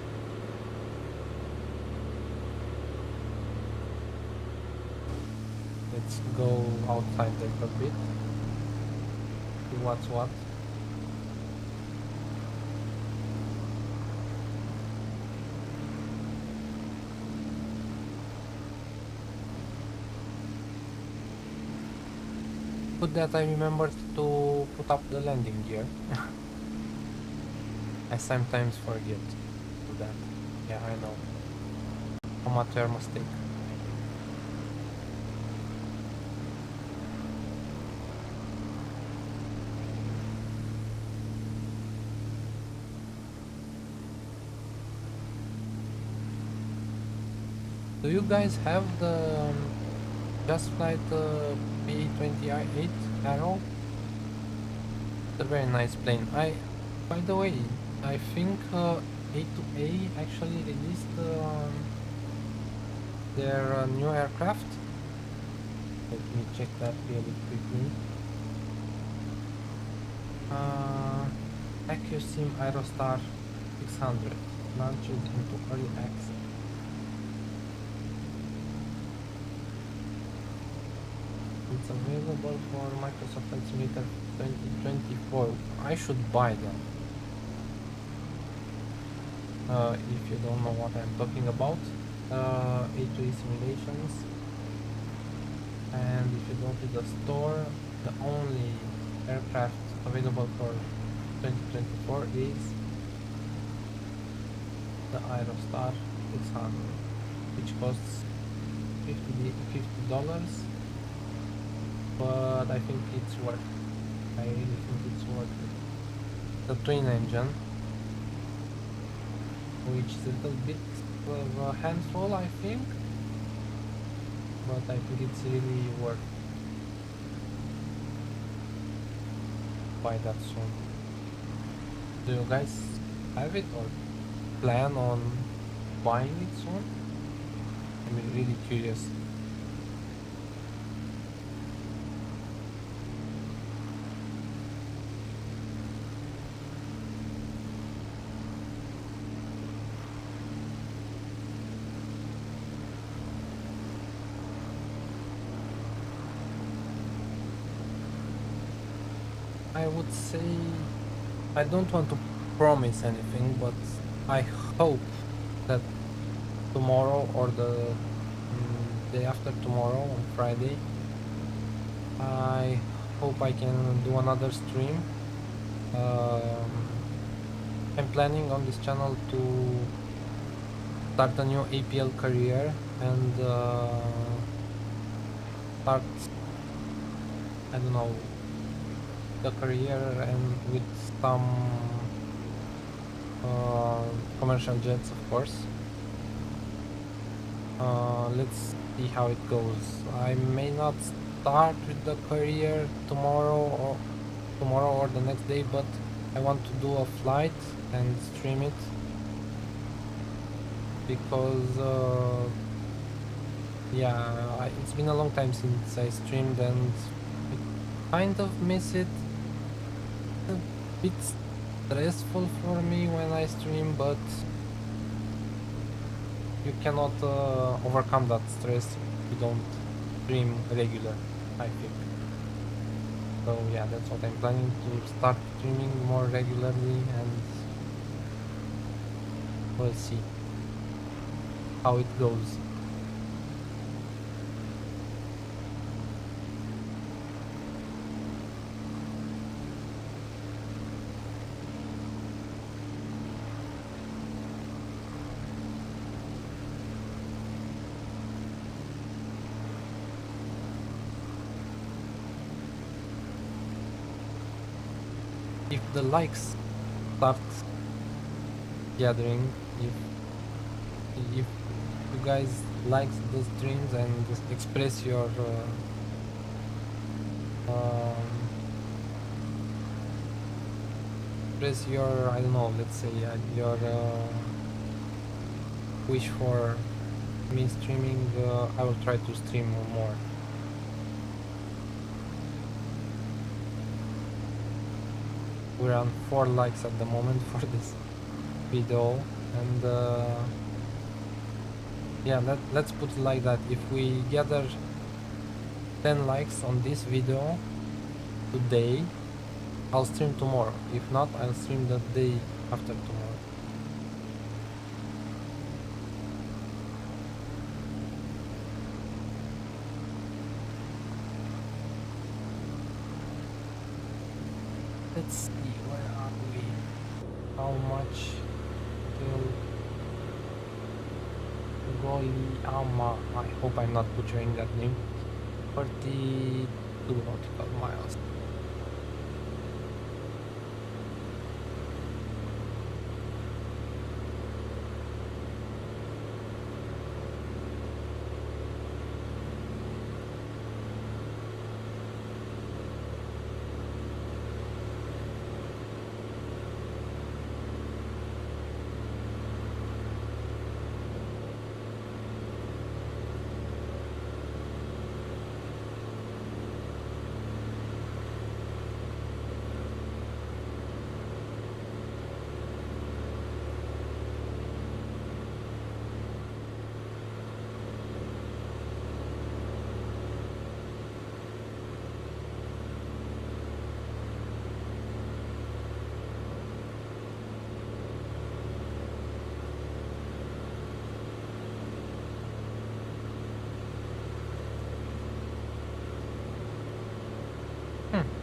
Let's go outside there a bit. See what's what. Good that I remembered to put up the landing gear. I sometimes forget to do that. Yeah, I know. Amateur mistake. Do you guys have the JustFlight PA-28R Arrow? It's a very nice plane. By the way, I think A2A actually released their new aircraft. Let me check that really quickly. AccuSim Aerostar 600 launched into early access. It's available for Microsoft Flight Simulator 2024. I should buy them. If you don't know what I'm talking about, A2A simulations. And if you go to the store, the only aircraft available for 2024 is the Aerostar 600, which costs $50. But I think it's worth it. I really think it's worth it. The twin engine, which is a little bit of a handful, I think, but I think it's really worth it. Buy that soon. Do you guys have it or plan on buying it soon? I'm really curious. I would say I don't want to promise anything, but I hope that tomorrow or the day after tomorrow on Friday. I hope I can do another stream. I'm planning on this channel to start a new APL career and start, I don't know, the career and with some commercial jets, of course. Let's see how it goes. I may not start with the career tomorrow or the next day, but I want to do a flight and stream it because yeah, it's been a long time since I streamed and I kind of miss it. A bit stressful for me when I stream, but you cannot overcome that stress if you don't stream regular, I think. So yeah, that's what I'm planning, to start streaming more regularly, and we'll see how it goes. If the likes start gathering, if you guys like the streams and just express your I don't know, let's say your wish for me streaming, I will try to stream more. We're on 4 likes at the moment for this video, and yeah, let's put it like that. If we gather 10 likes on this video today, I'll stream tomorrow. If not, I'll stream the day after tomorrow. Let's see, where are we? How much will Goliama, I hope I'm not butchering that name, 42 nautical miles.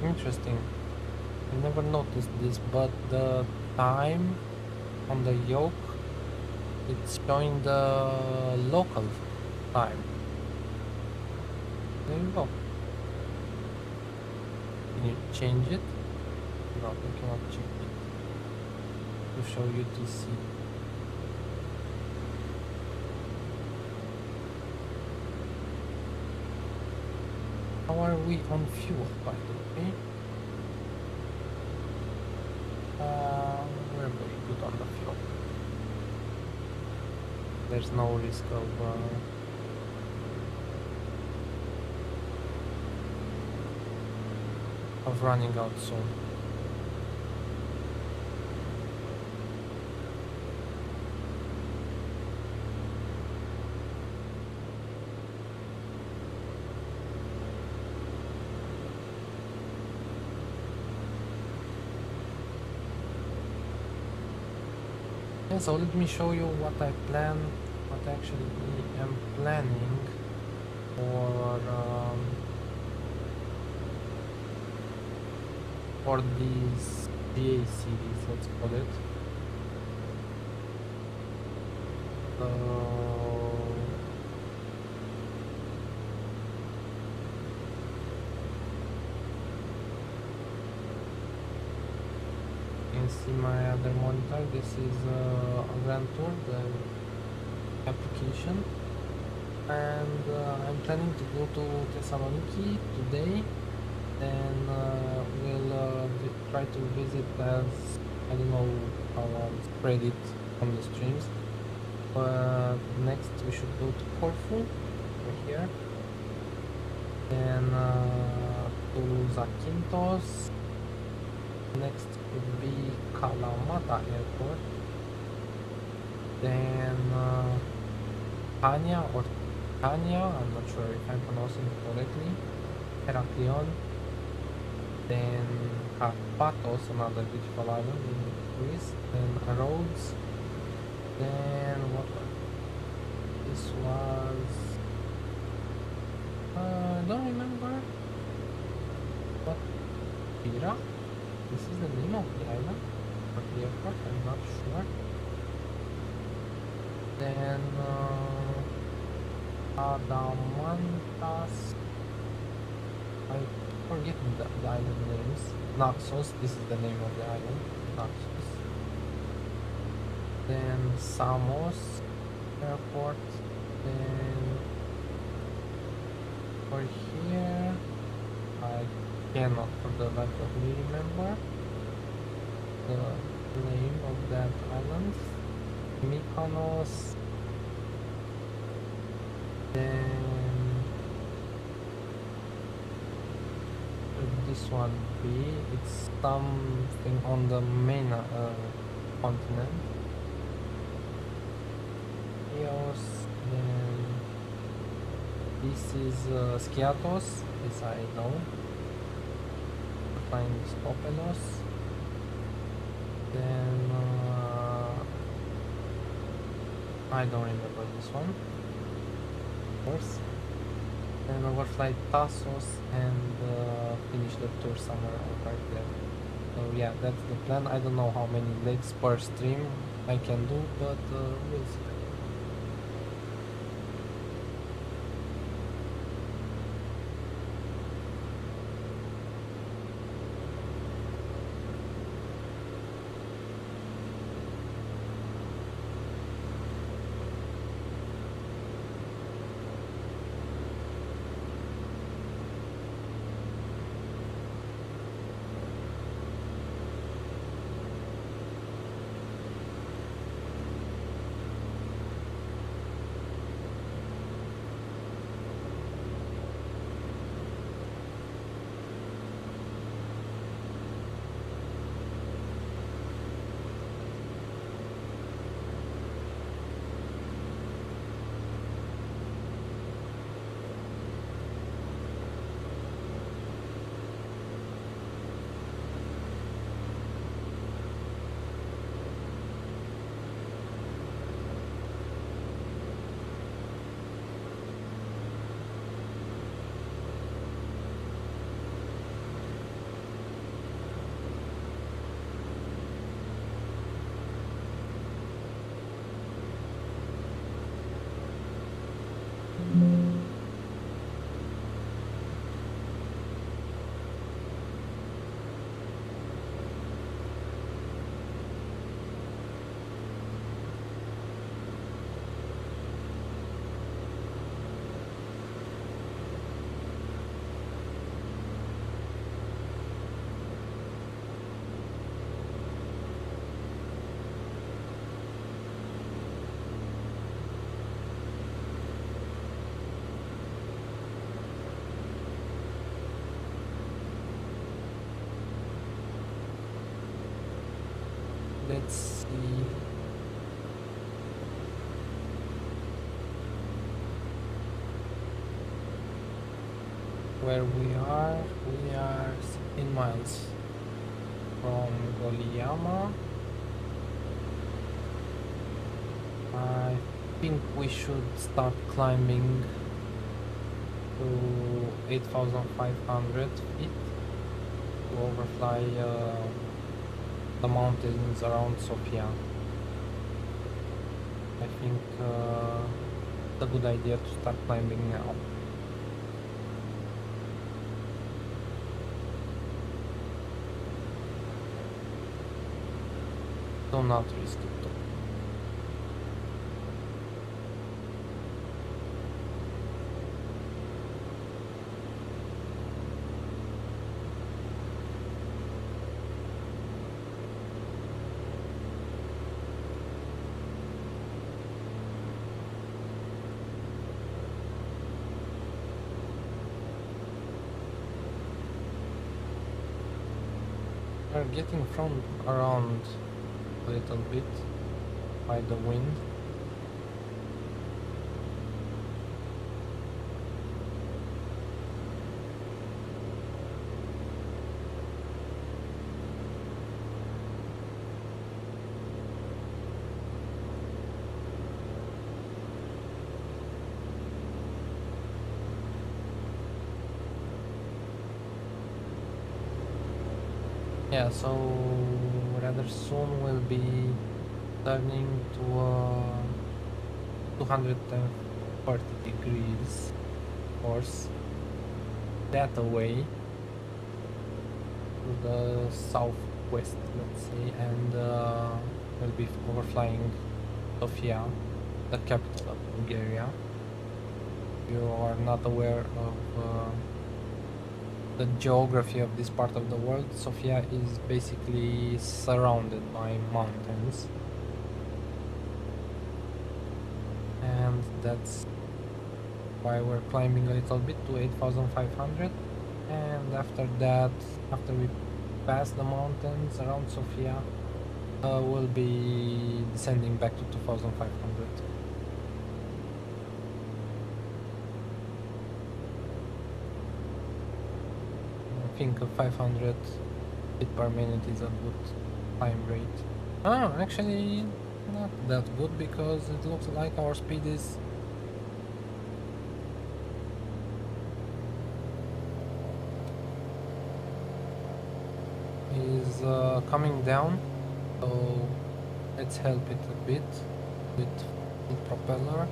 Interesting. I never noticed this, but the time on the yoke, it's showing the local time. There you go. Can you change it? No, you cannot change it. To show UTC. How are we on fuel, by the way? We're very good on the fuel. There's no risk of running out soon. So let me show you what I plan but actually I am planning for these GA series, let's call it. So you can see my other monitor. This is a Grand Tour, the application, and I'm planning to go to Thessaloniki today. Then we'll try to visit as, I don't know how I'll spread it on the streams, but next we should go to Corfu over here, then to Zakynthos, next would be Kalamata airport, then Tanya or Tanya, I'm not sure if I'm pronouncing it correctly, Heraklion, then Karpathos, another beautiful island in Greece, then Rhodes, then what was this? Was I don't remember what, Pira? This is the name of the island or the airport, I'm not sure. Then Adamantas, I forget the island names. Naxos, this is the name of the island, Naxos. Then Samos airport, then for here I cannot for the life of me remember the name of that island. Mykonos, then this one be, it's something on the main continent. Chios, then this is Skiathos, this I know. Flying Stopelos, then I don't remember this one, of course. Then overfly Tassos and finish the tour somewhere right there. So yeah, that's the plan. I don't know how many legs per stream I can do, but we'll see. Let's see. Where we are 16 miles from Goliama. think we should start climbing to 8,500 feet to overfly the mountains around Sofia. I think it's a good idea to start climbing now. Do not risk it though. We're getting thrown around a little bit by the wind. Yeah, so rather soon we'll be turning to 240 degrees course that away to the southwest, let's say, and we'll be overflying Sofia, the capital of Bulgaria. If you are not aware of the geography of this part of the world, Sofia is basically surrounded by mountains, and that's why we're climbing a little bit to 8,500, and after that, after we pass the mountains around Sofia, we'll be descending back to 2,500. I think 500 feet per minute is a good climb rate. Actually not that good, because it looks like our speed is coming down, so let's help it a bit with full propeller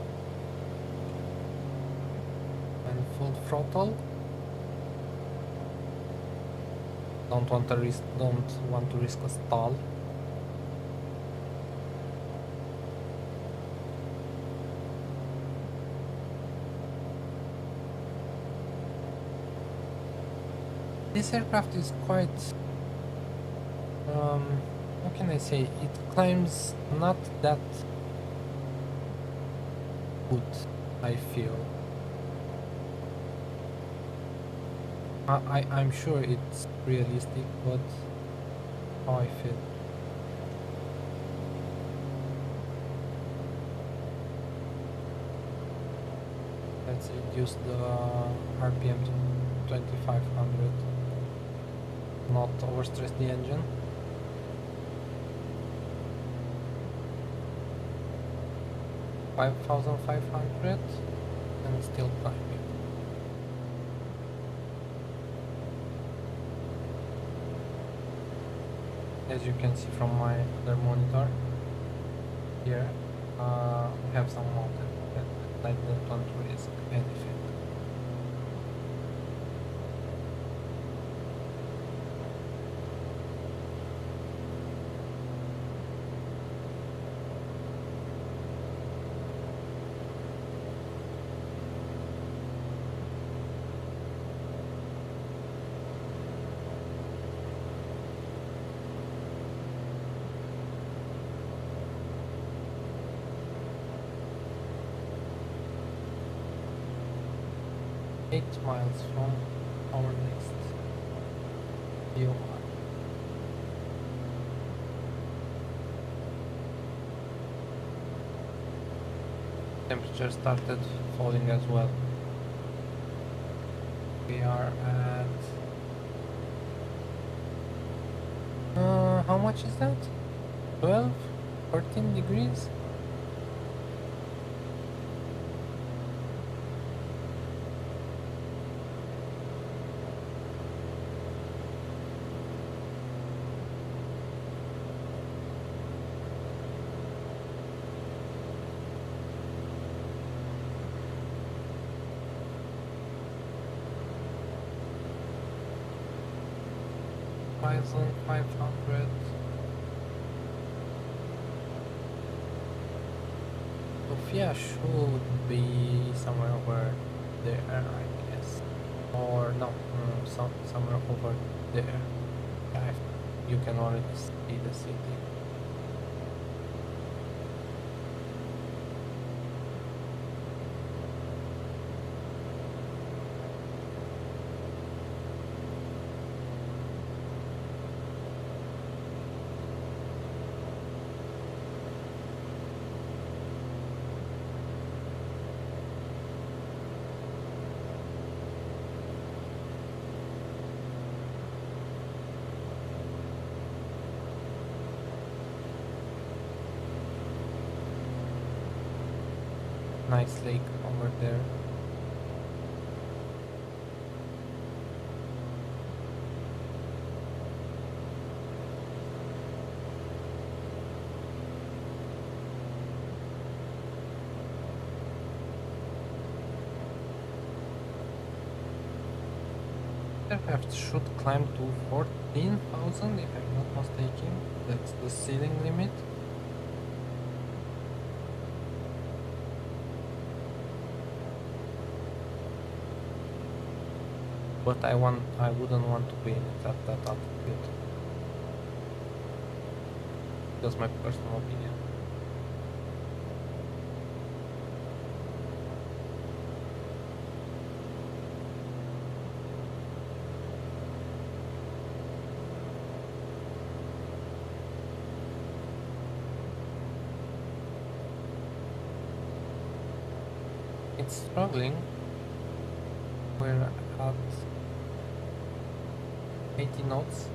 and full throttle. Don't want to risk a stall. This aircraft is quite how can I say, it climbs not that good, I feel. I'm sure it's realistic, but how I feel. Let's reduce the RPM to 2500. Not overstress the engine. $5,500 and still climbing. As you can see from my other monitor here, we have some mountain that I don't want to risk anything. Eight miles from our next VOR. Temperature started falling as well. We are at how much is that? 12, 14 degrees? 2500. Sofia should be somewhere over there, I guess. Or no, somewhere over there. Yeah, you can already see the city. Nice lake over there. Aircraft should climb to 14,000 if I'm not mistaken. That's the ceiling limit. But I wouldn't want to be at that altitude. That's my personal opinion. It's struggling. We're at 80 knots.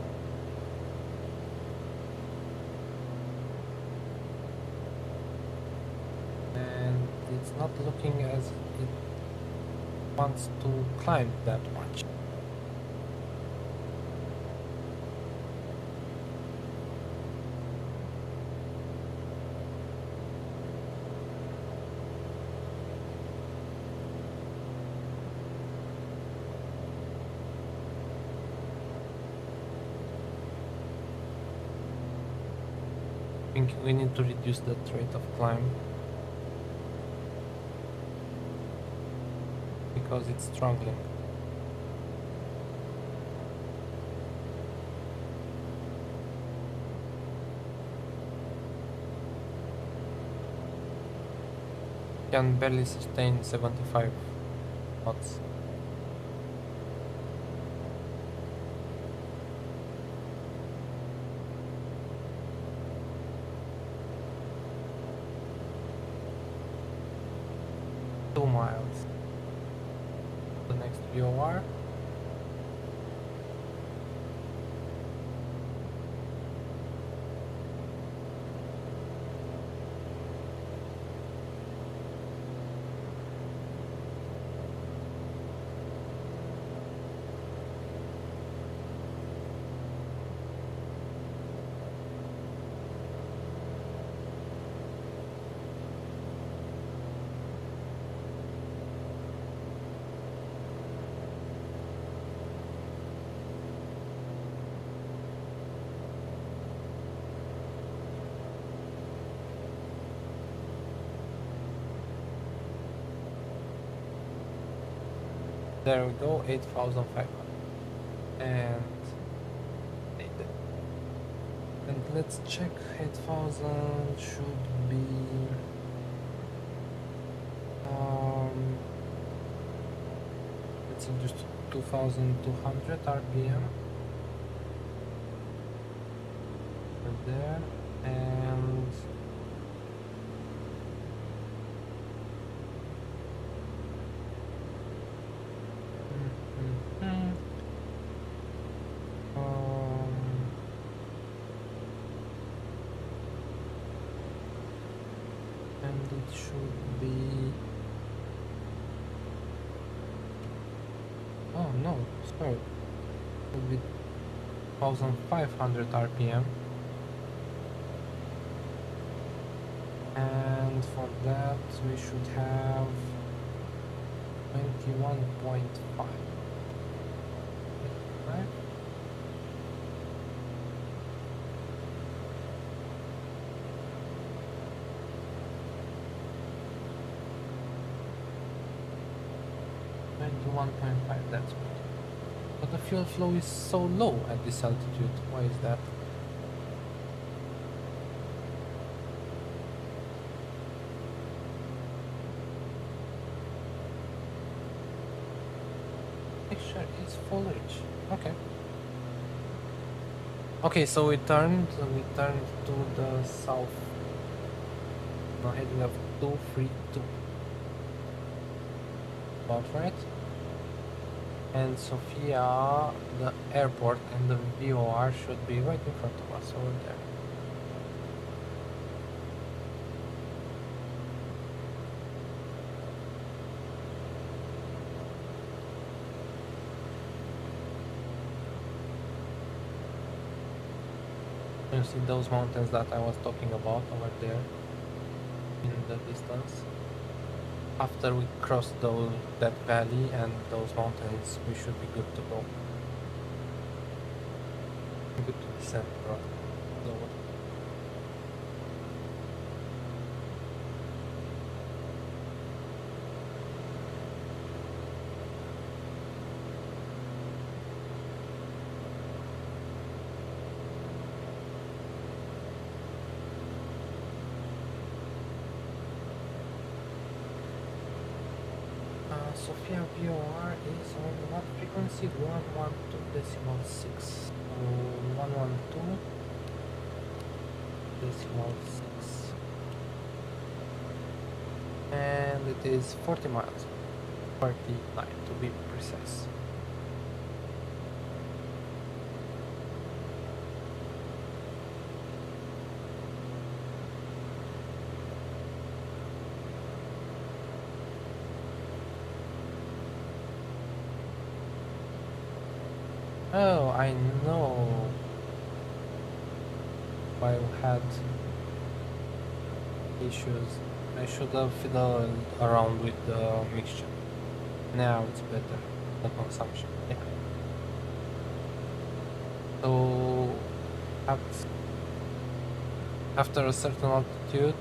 And it's not looking as it wants to climb that much. I think we need to reduce that rate of climb because it's struggling. Can barely sustain 75 knots. Miles. The next VOR. There we go, 8,500. And let's check. 8,000 should be let's just 2,200 RPM there, and it should be, oh no, sorry, it should be 1,500 RPM, and for that we should have 21.5. 1.5, that's good. But the fuel flow is so low at this altitude. Why is that? Picture is foliage. Okay. Okay, so we turned to the south. Now heading up 232. About right. And Sofia, the airport and the VOR should be right in front of us over there. You see those mountains that I was talking about over there in the distance. After we cross that valley and those mountains, we should be good to go. Good to descend, bro. Lower. Sofia VOR is on what frequency? 112.6. 112.6. And it is 40 miles. 49 to be precise. Oh, I know. I had issues. I should have fiddled around with the mixture. Now it's better, the consumption. Yeah. So after a certain altitude,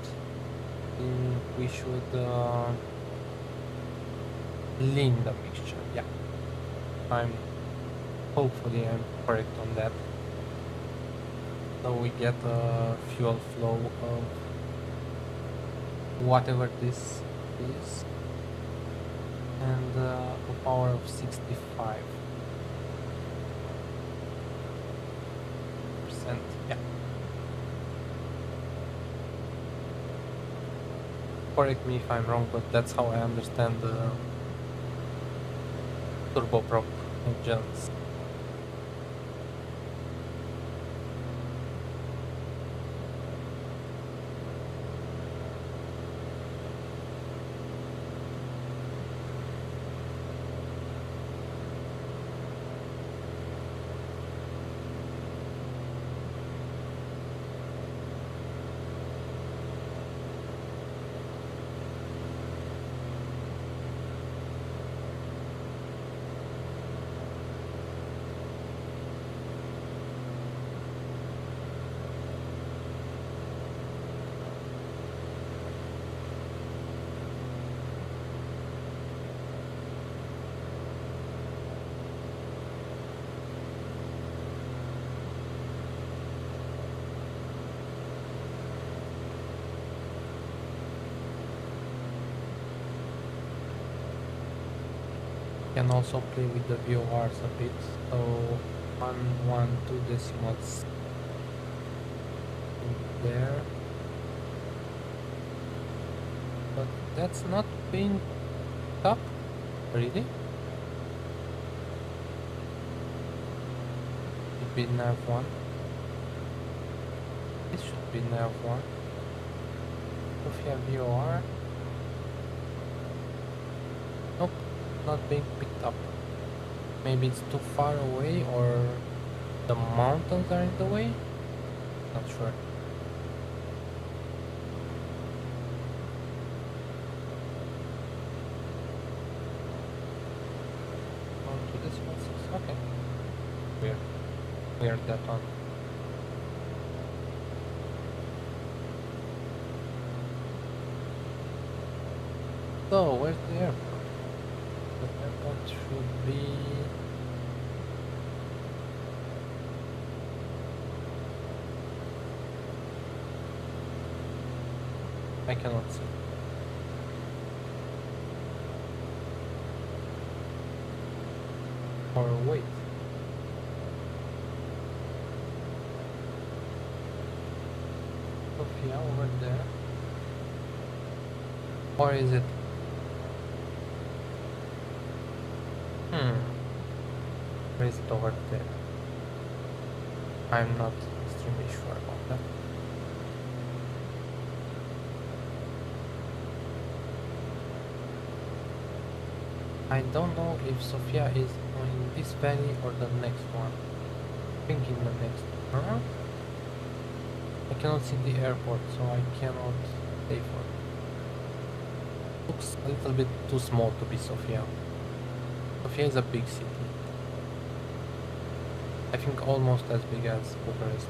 we should lean the mixture. Yeah. Hopefully I'm correct on that. So we get a fuel flow of whatever this is, and a power of 65%. Yeah. Correct me if I'm wrong, but that's how I understand the turboprop engines. Can also play with the VORs a bit, so 112 decimals there, but that's not being up, really. Should be nav1. This should be nav1. Sofia VOR. Nope. Not being picked up. Maybe it's too far away, or the mountains are in the way? Not sure. On to this one. Okay. Weird that one. So where's the airport? The airport should be... I cannot see. Or wait. Sofia over there. Or is it? Where is it over there? I'm not extremely sure about that. I don't know if Sofia is in this valley or the next one. I think in the next one. I cannot see the airport, so I cannot say for it. Looks a little bit too small to be Sofia. Sofia is a big city. I think almost as big as Bucharest.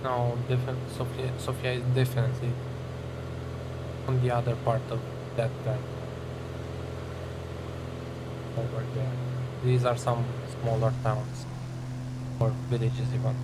No, Sofia is definitely on the other part of that valley. Over there. These are some smaller towns or villages even.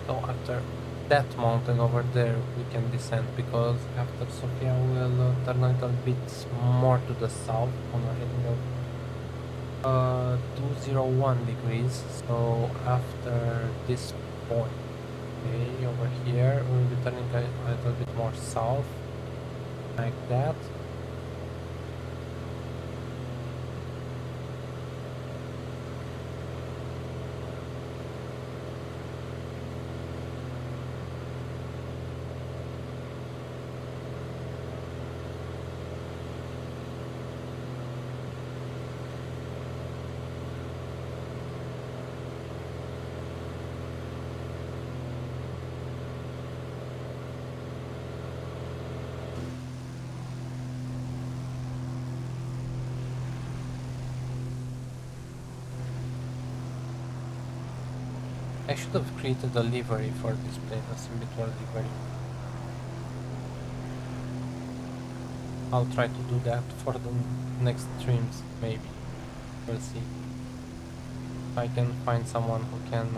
So after that mountain over there we can descend, because after Sofia we'll turn a little bit more to the south on a heading of 201 degrees. So after this point, okay, over here we'll be turning a little bit more south, like that. I should have created a livery for this plane, a SIMBITWORLD livery. I'll try to do that for the next streams, maybe. We'll see. If I can find someone who can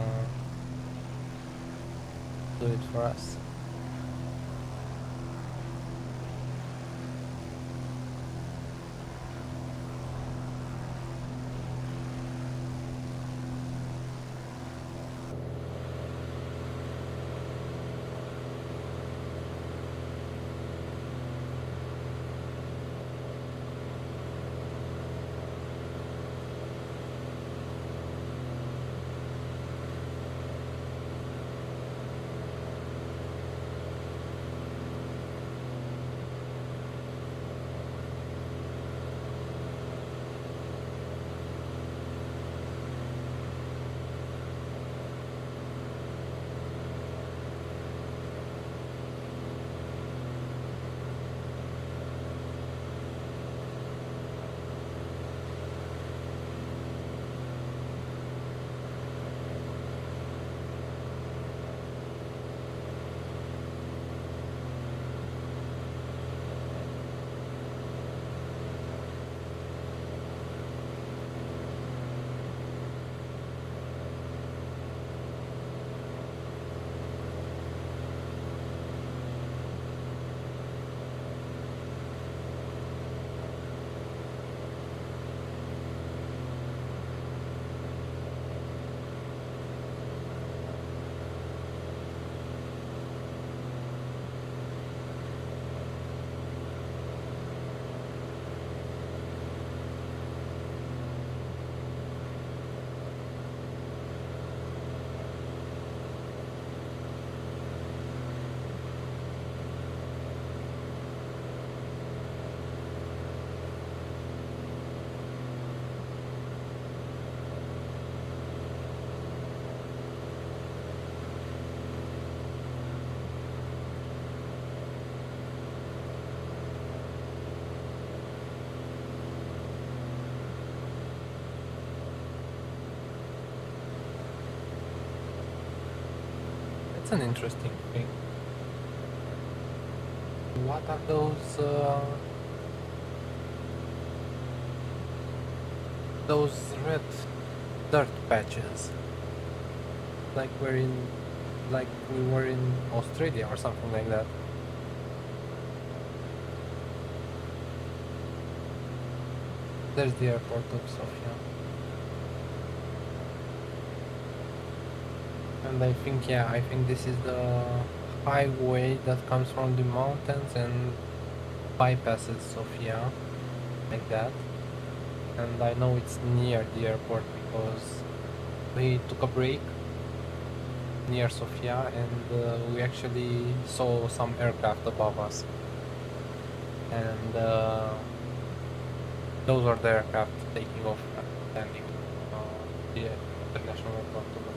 do it for us. an interesting thing. What are those red dirt patches? Like we were in Australia or something like that. There's the airport of Sofia. And I think this is the highway that comes from the mountains and bypasses Sofia, like that. And I know it's near the airport because we took a break near Sofia and we actually saw some aircraft above us. And those are the aircraft taking off and landing the international airport of Baku.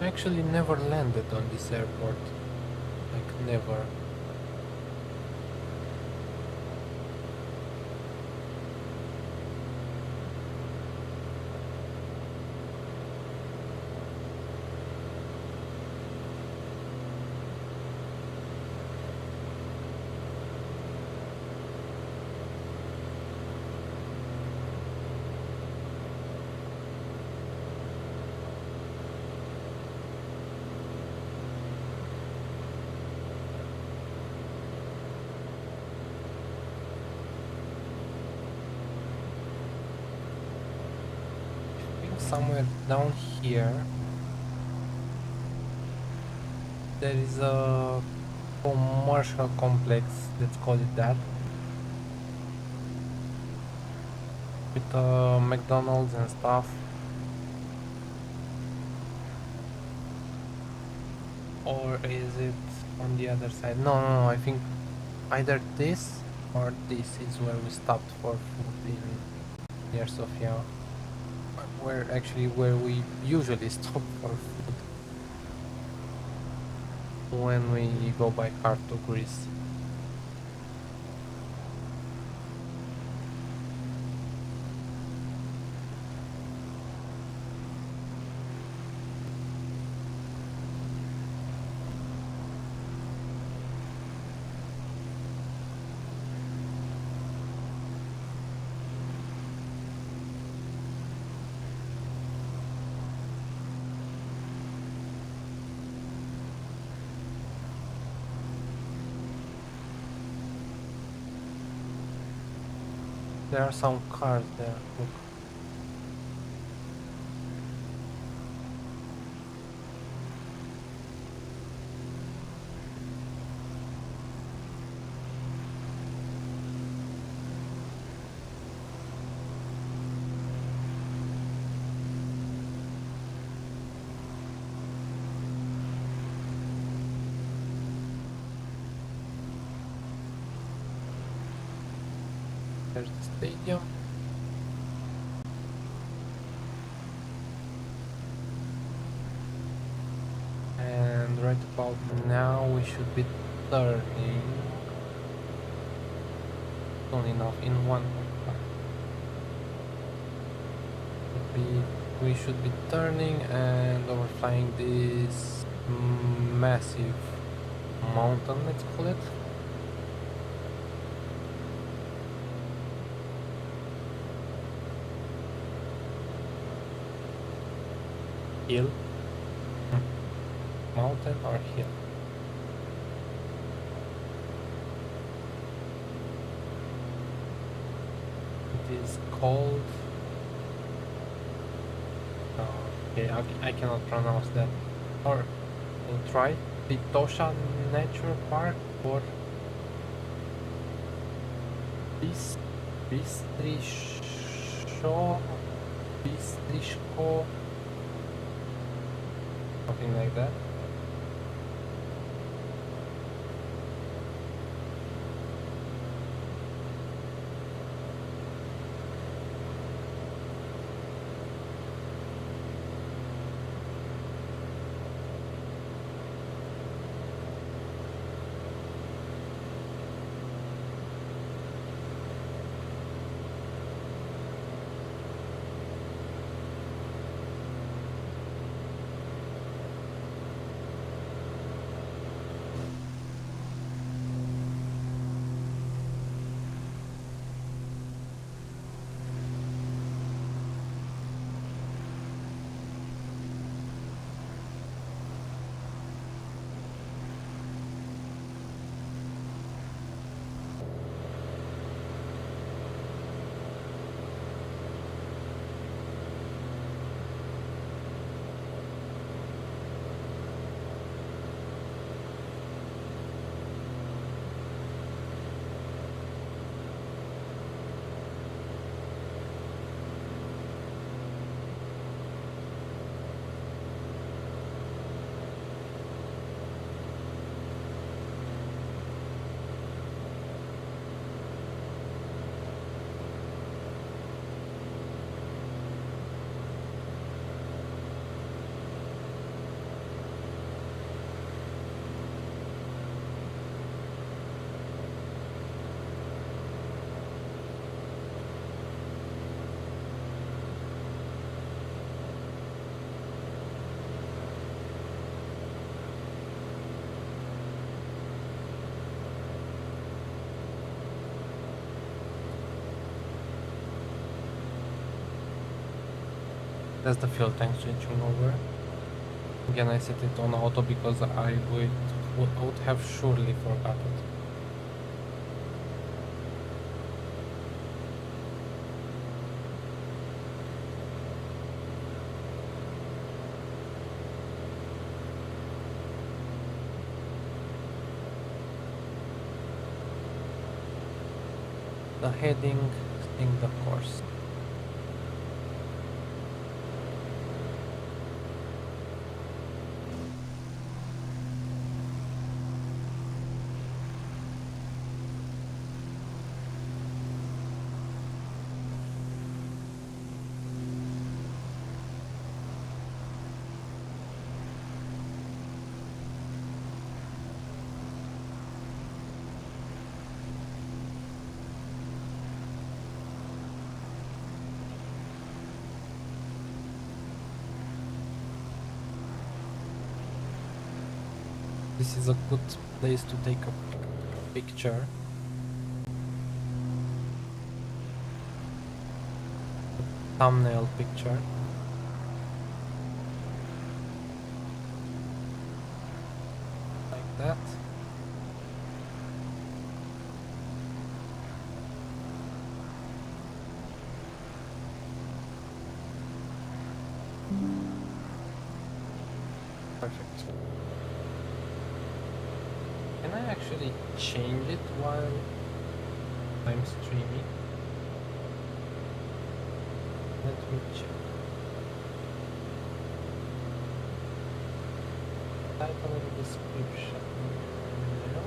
I actually never landed on this airport. Like, never. Somewhere down here there is a commercial complex, let's call it that, with McDonald's and stuff. Or is it on the other side? No, I think either this or this is where we stopped for food in near Sofia. Where we usually stop for food when we go by car to Greece. There are some cars there. Look. There's the stadium. And right about now we should be turning soon enough in 1.5. We should be turning and overflying this massive mountain, let's call it. Hill. Mountain or hill? It is called... okay, I cannot pronounce that. Or we'll try Pitosha Nature Park or Bistrishko, something like that. That's the fuel tank switching over. Again, I set it on auto because I would have surely forgot it. The heading in the course. This is a good place to take a picture. Thumbnail picture. Like that. Perfect. Can I actually change it while I'm streaming? Let me check. Title and description. No.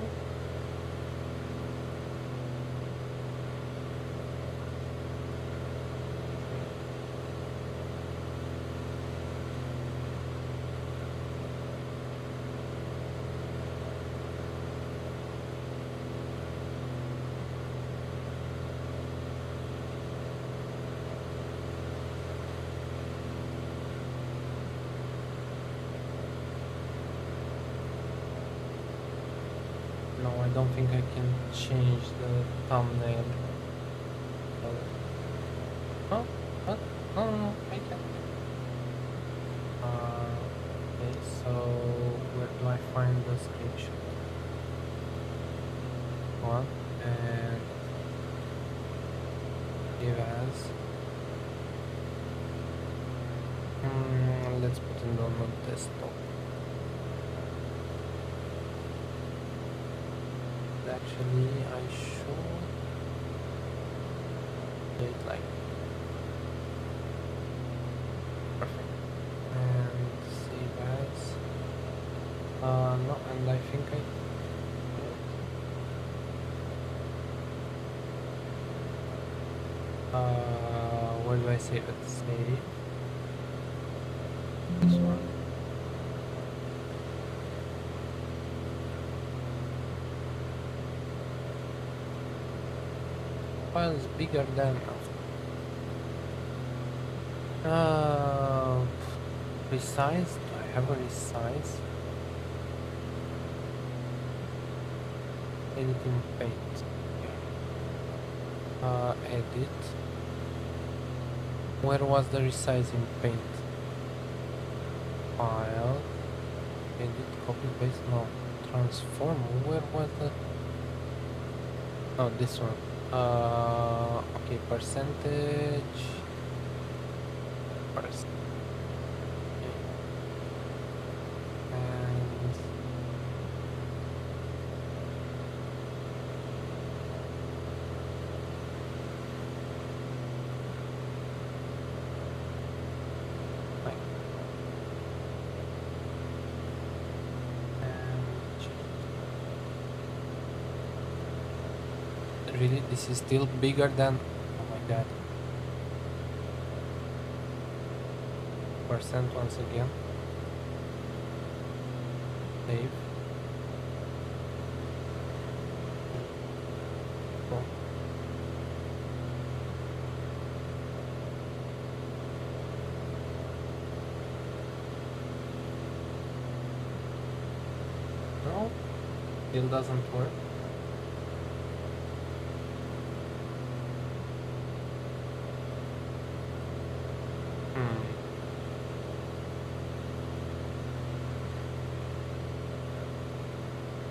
No, I don't think I can change the thumbnail. Oh, what? No, I can. Okay, so where do I find the screenshot? One and give as. Let's put it on the desktop. Actually, I should do it like perfect and save as. No, and I think where do I save it? Save this one. Files bigger than resize. Do I have a resize? Editing paint. Edit. Where was the resize in paint? File. Edit. Copy paste. No. Transform. Where was the? Oh, this one. Okay, percentage. First. Okay. And fine. Really, this is still bigger than. Oh my god. Percent once again. Save. Cool. No, still doesn't work. Hmm.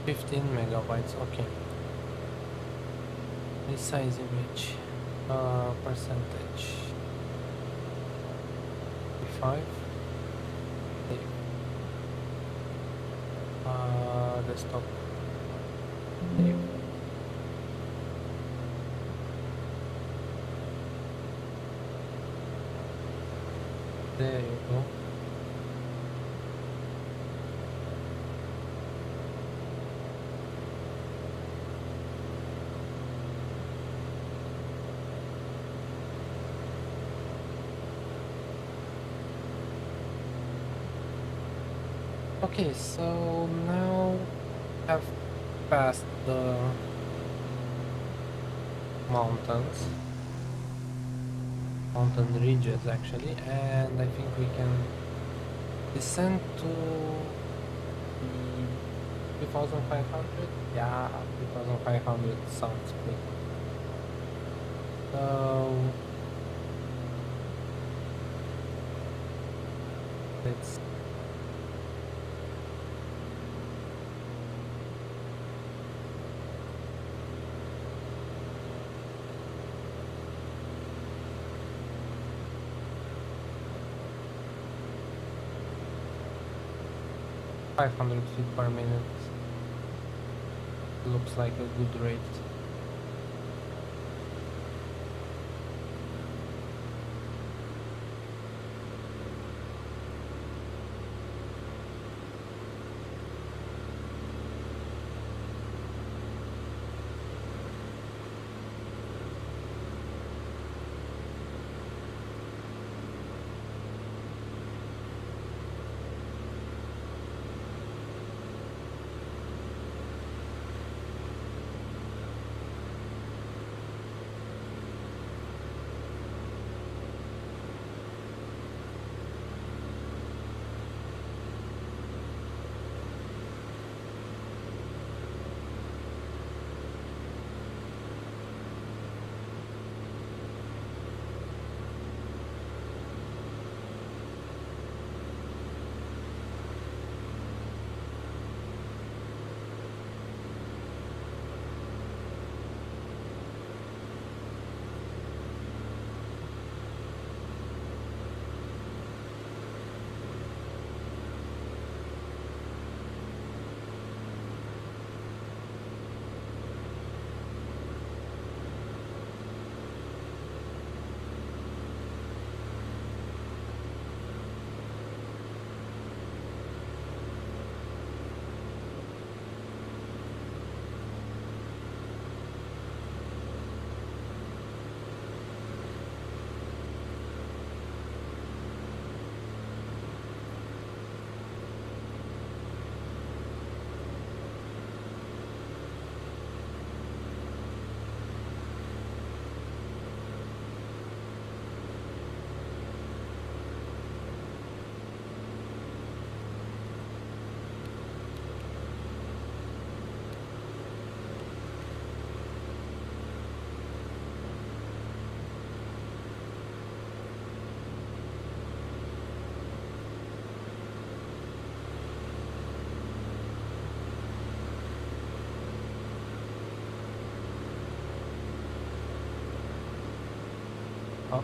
$15 megabytes. Okay. Resize image. Percentage. 5. Save. Desktop. Save. There you go. Okay, so now I've passed the mountain ridges actually, and I think we can descend to 2500. Yeah, 2500 sounds good. So let's 500 feet per minute looks like a good rate.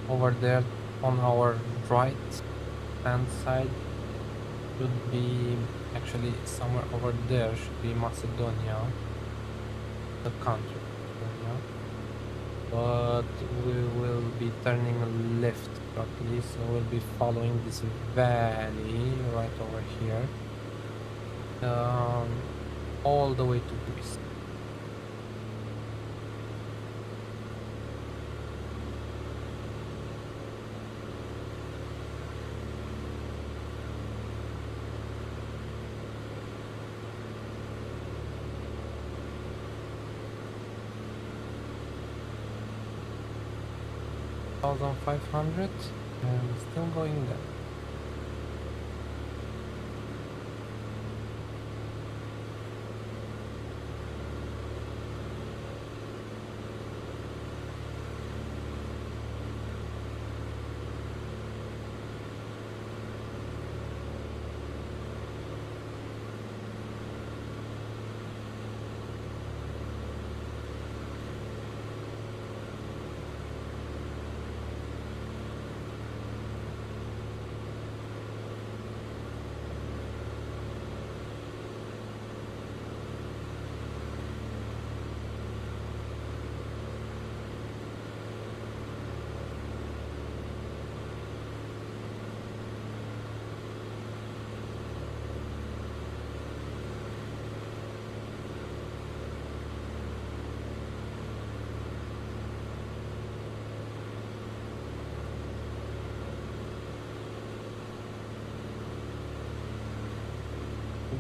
Over there on our right hand side should be, actually somewhere over there should be Macedonia, the country Macedonia, but we will be turning left shortly, so we'll be following this valley right over here, all the way to Greece. $1,500 and still going there.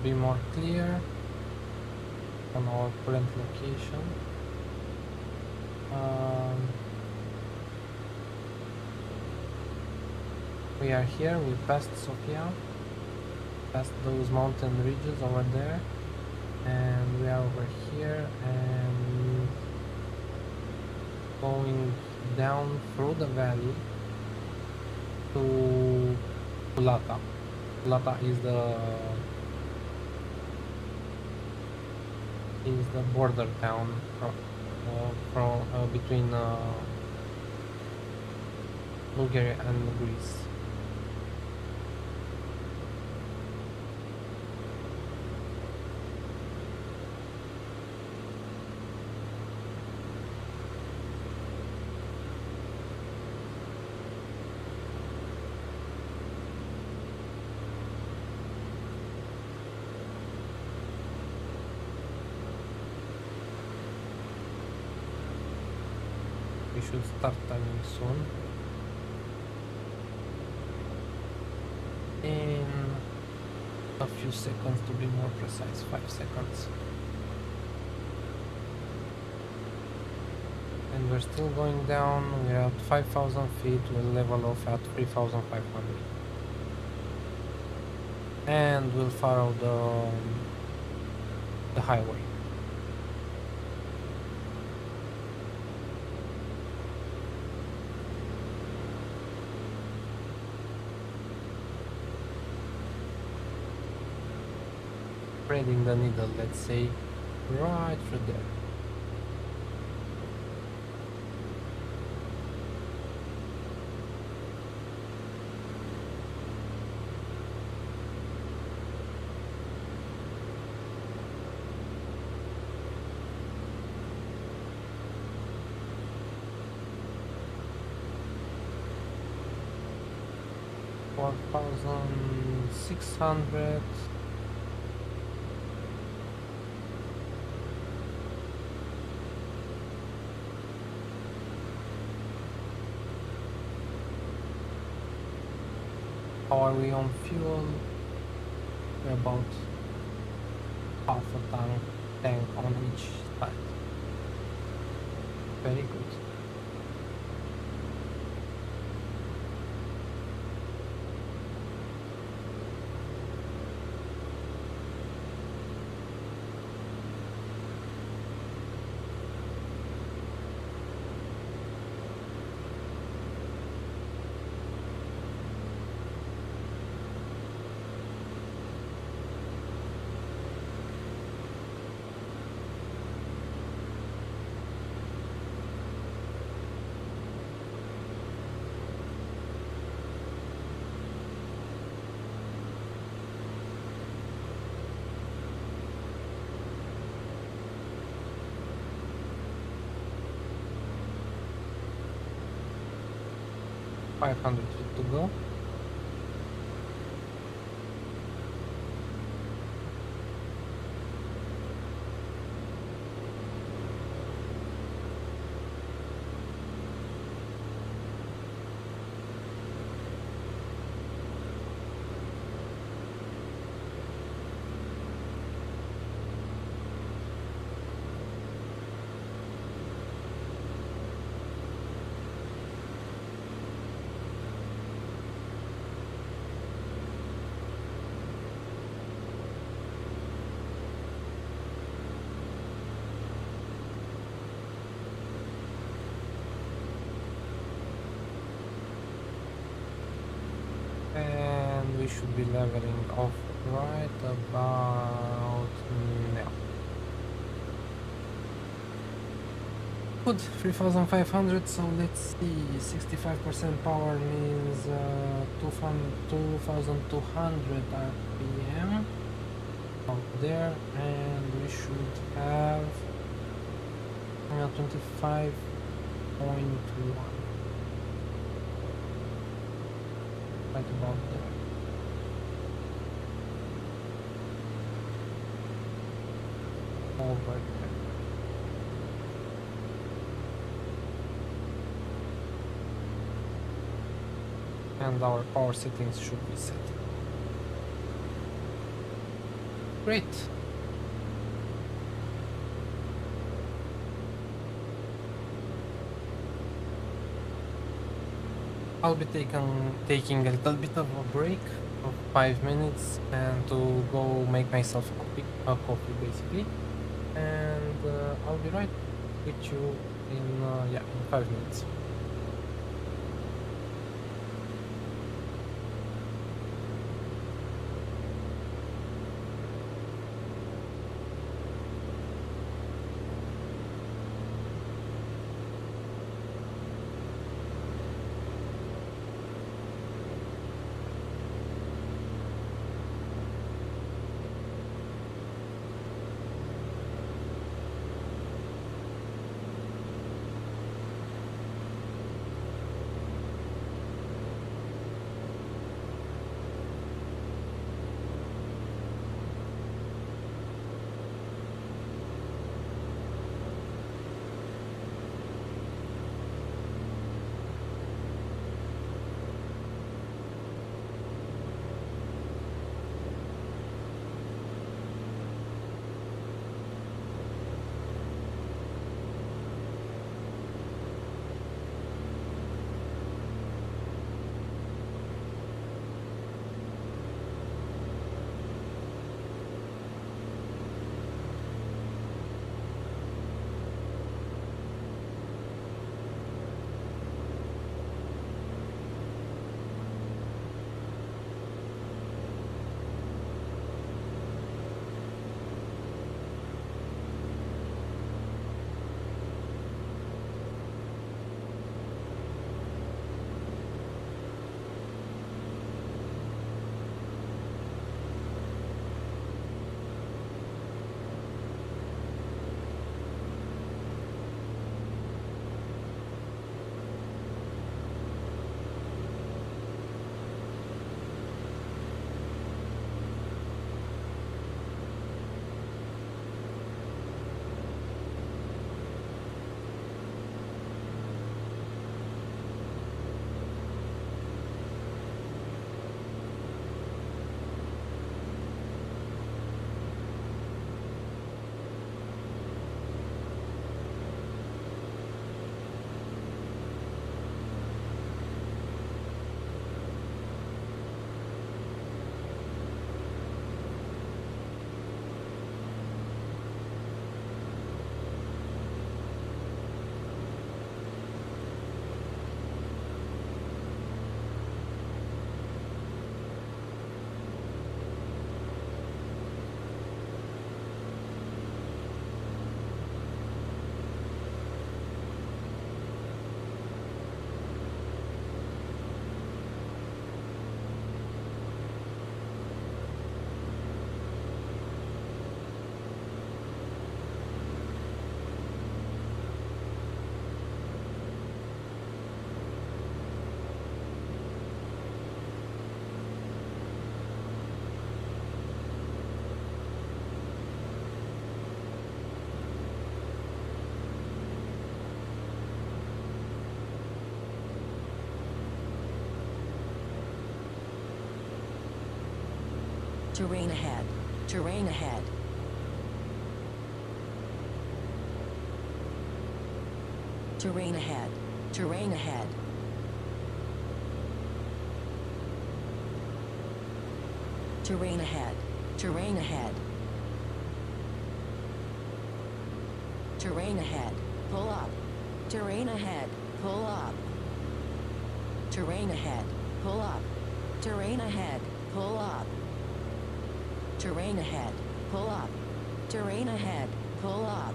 Be more clear on our current location. We are here, we passed Sofia, past those mountain ridges over there, and we are over here and going down through the valley to Lata. Lata is the border town between Bulgaria and Greece. should start timing soon. In a few seconds, to be more precise, 5 seconds. And we're still going down. We're at 5,000 feet. We'll level off at 3,500. And we'll follow the highway. Threading the needle, let's say, right through there. $1,600. How are we on fuel? We're about half a tank on each side. Very good. $500 feet to go. And we should be leveling off right about now. Good, 3,500, so let's see, 65% power means 2,200 RPM out there, and we should have 25.1. Right about there. Over there. And our power settings should be set. Great. I'll be taking a little bit of a break of 5 minutes and to go make myself a coffee basically, and I'll be right with you in in 5 minutes. Terrain ahead. Terrain ahead. Terrain ahead. Terrain ahead. Terrain ahead. Terrain ahead. Terrain ahead. Pull up. Terrain ahead. Pull up. Terrain ahead. Pull up. Terrain ahead. Pull up. Terrain ahead. Pull up. Terrain ahead. Pull up.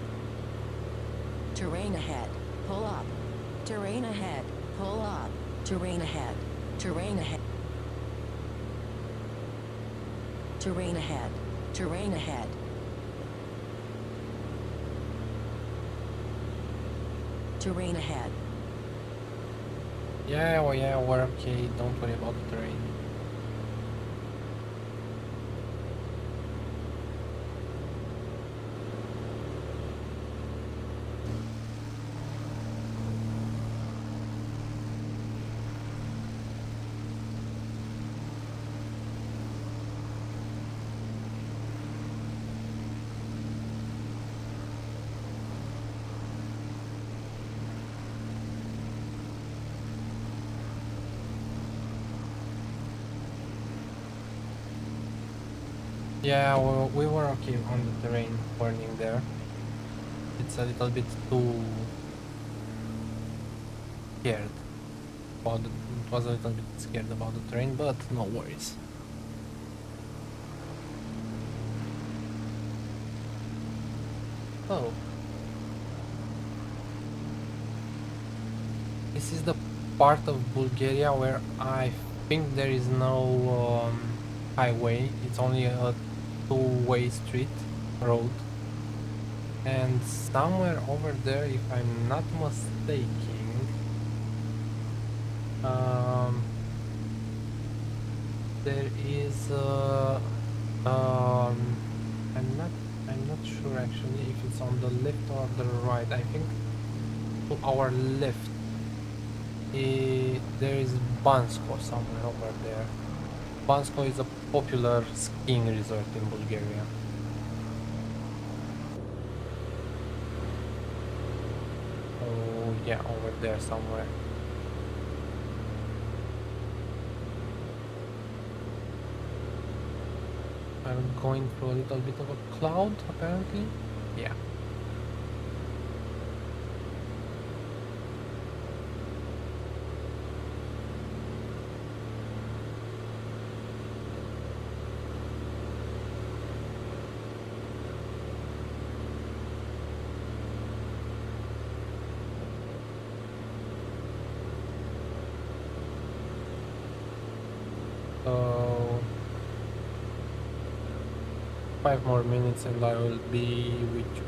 Terrain ahead. Pull up. Terrain ahead. Pull up. Terrain ahead. Terrain ahead. Terrain ahead. Terrain ahead. Terrain ahead. Yeah, well, yeah, we're okay. Don't worry about the terrain. Yeah, well, we were okay on the terrain warning there. It's a little bit too scared. It was a little bit scared about the terrain, but no worries. Oh. This is the part of Bulgaria where I think there is no highway. It's only a two-way street road. And somewhere over there, if I'm not mistaken, there is I'm not sure actually if it's on the left or the right. I think to our left there is Bansko somewhere over there. Bansko is a popular skiing resort in Bulgaria. Oh yeah, over there somewhere. I'm going through a little bit of a cloud apparently. Yeah. So 5 more minutes and I will be with you.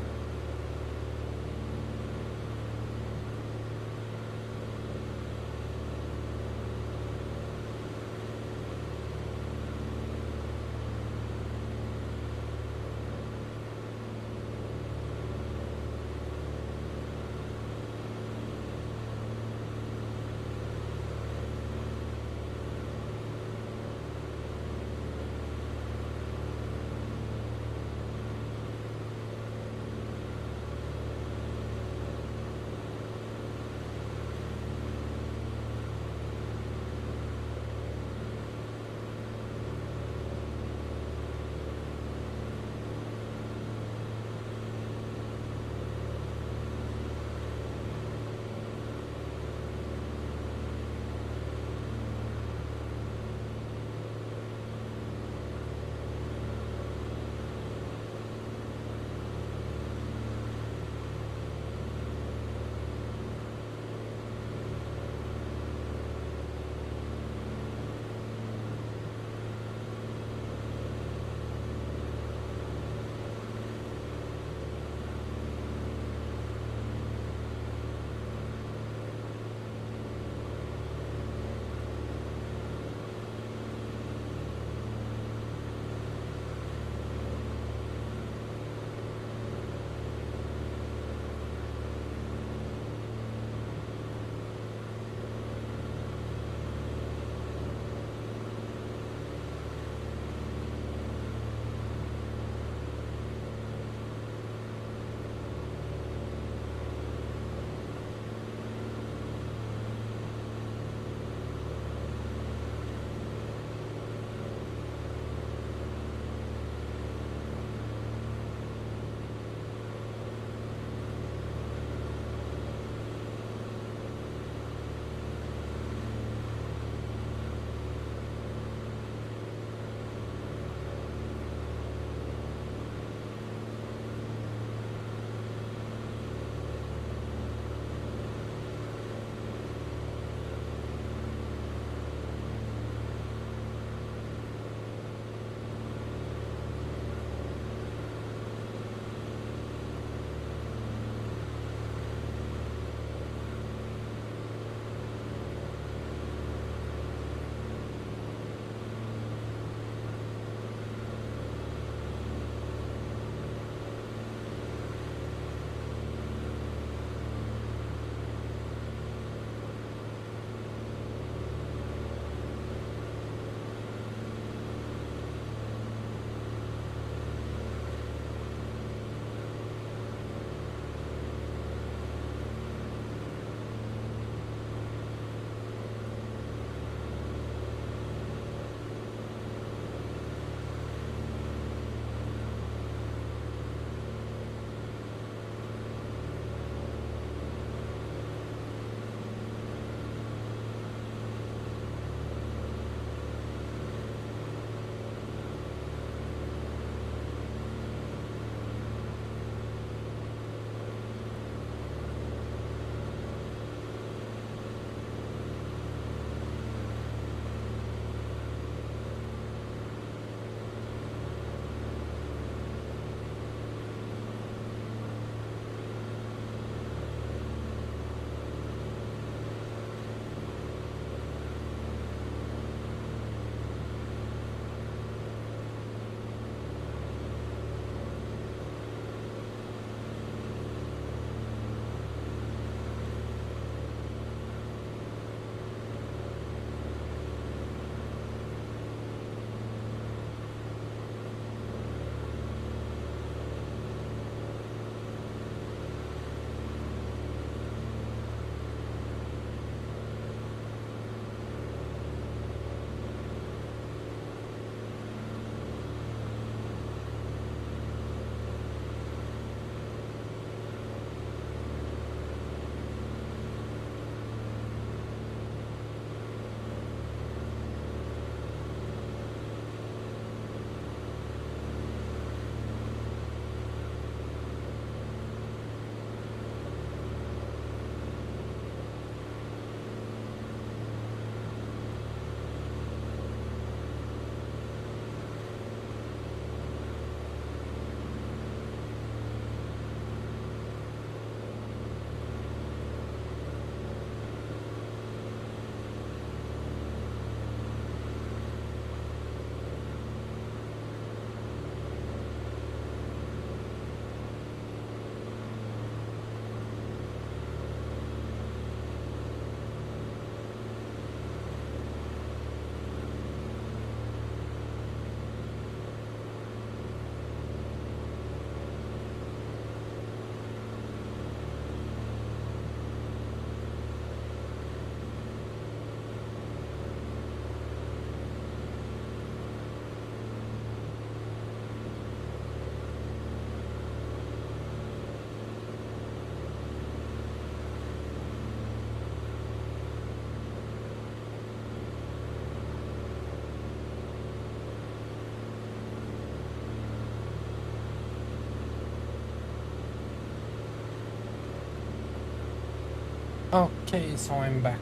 Okay, so I'm back.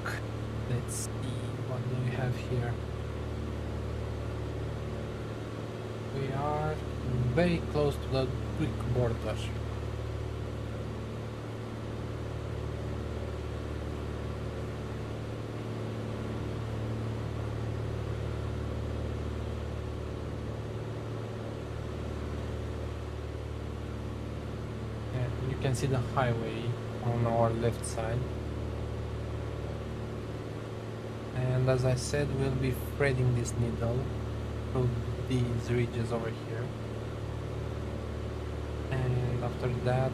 Let's see what do we have here. We are very close to the Greek border. And you can see the highway on our left side. And as I said, we'll be threading this needle through these ridges over here. And after that,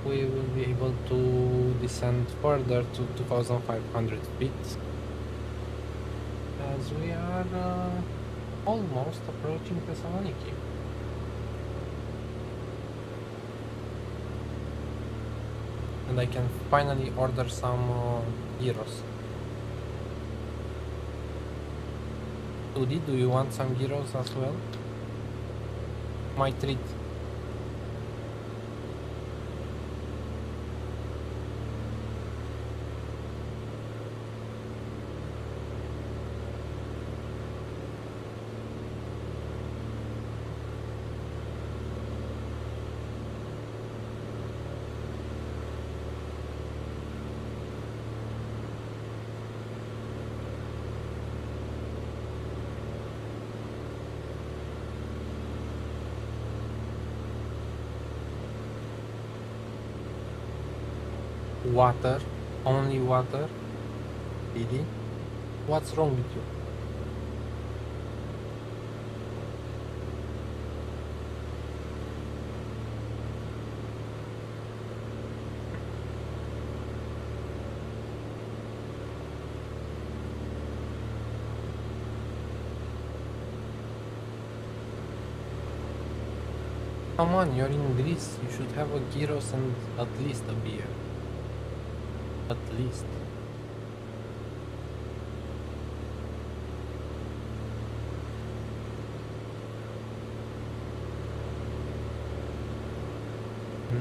we will be able to descend further to 2500 feet, as we are almost approaching Thessaloniki. And I can finally order some gyros. Udi, do you want some gyros as well? My treat. Water, only water. Didi, what's wrong with you? Come on, you're in Greece. You should have a gyros and at least a beer. At least.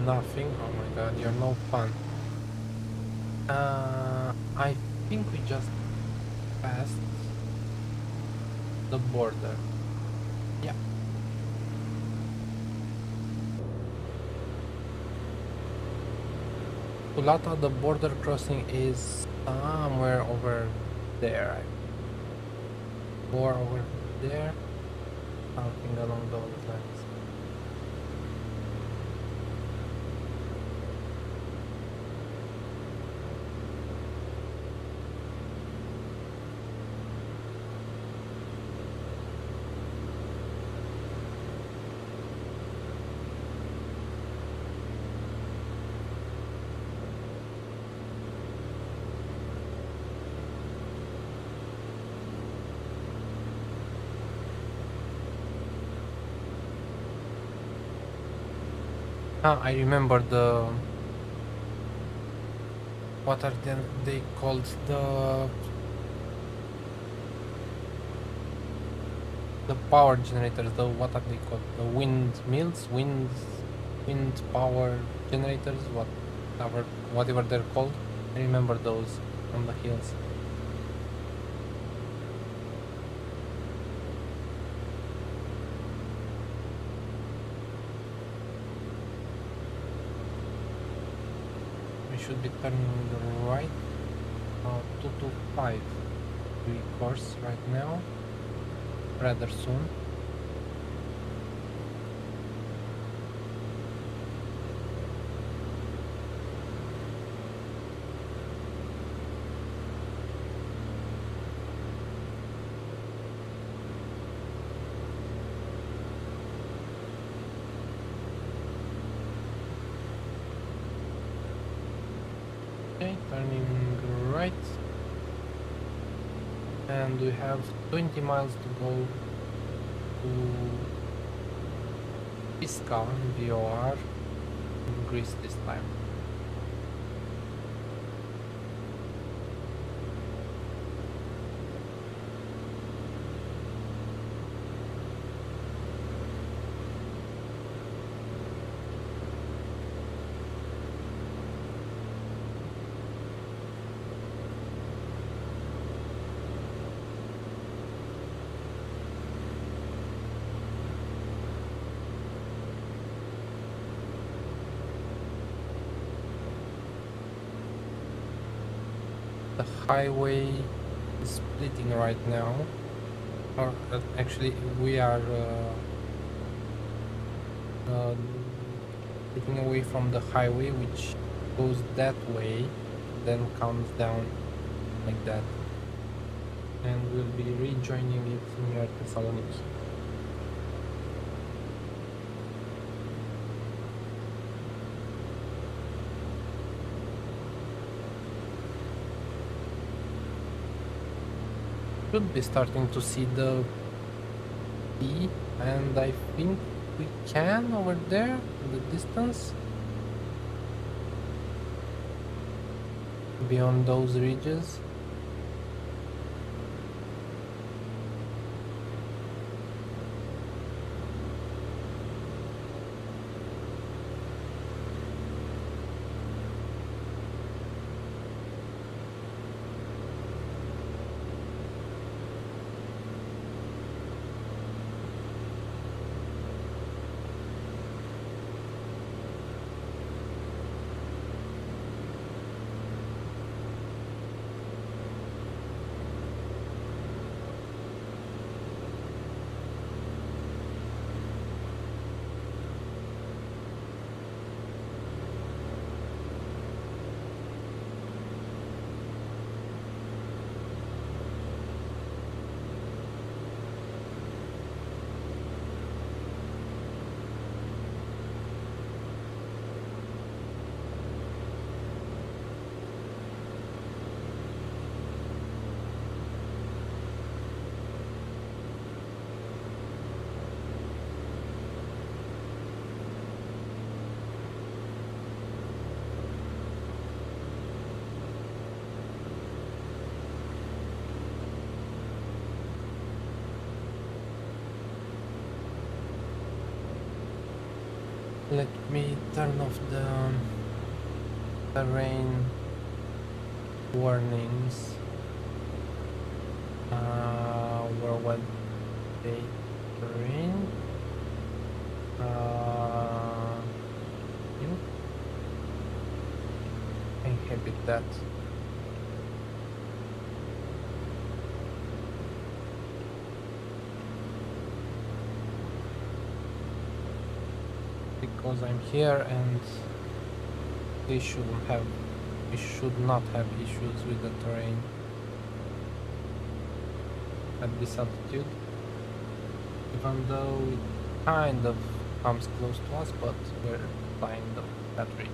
Nothing? Oh my god, you're no fun. I think we just passed the border. Yeah. Kulata, the border crossing is somewhere over there. Or over there. Something along those lines. Ah, I remember what are they called, the power generators, what are they called, the windmills, wind power generators, whatever they're called. I remember those on the hills. We should be turning right, 225 course right now, rather soon. Okay, turning right, and we have 20 miles to go to Pisca, VOR, in Greece this time. The highway is splitting right now, or actually we are splitting away from the highway, which goes that way, then comes down like that, and we'll be rejoining it near Thessaloniki. Should be starting to see the sea, and I think we can over there in the distance, beyond those ridges. Let me turn off the rain warnings. Worldwide day rain. You inhibit that. Because I'm here and we should not have issues with the terrain at this altitude, even though it kind of comes close to us, but we're flying that rate.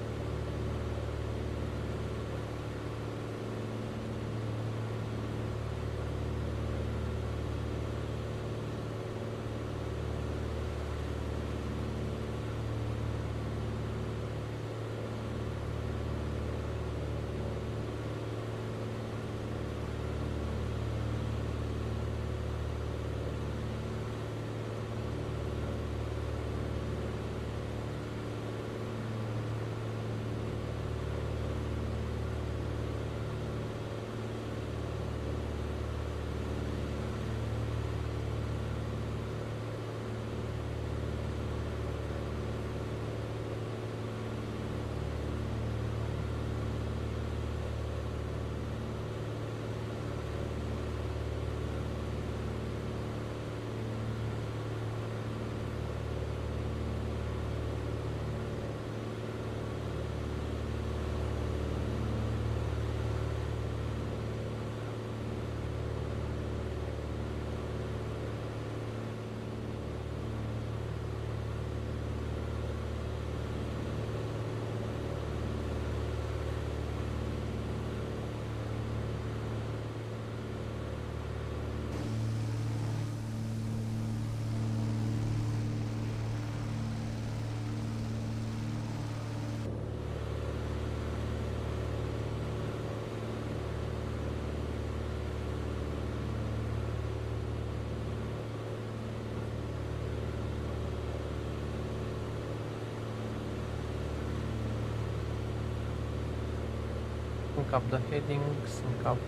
Sync up the heading, sync up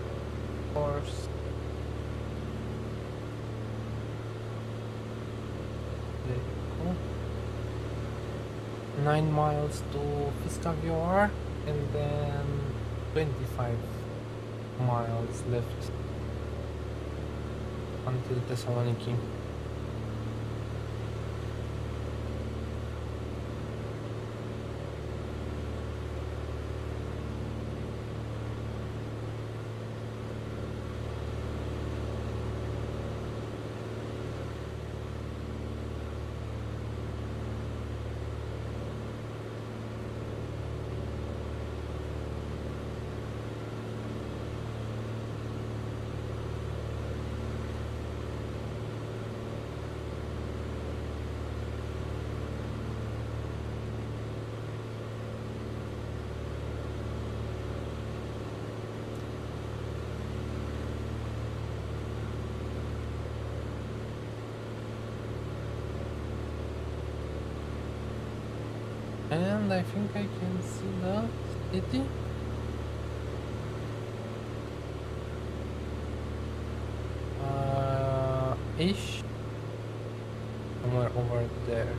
course. There you go. 9 miles to Fiscavioar and then 25 miles left until Thessaloniki. And I think I can see the city. Ish. Somewhere over there.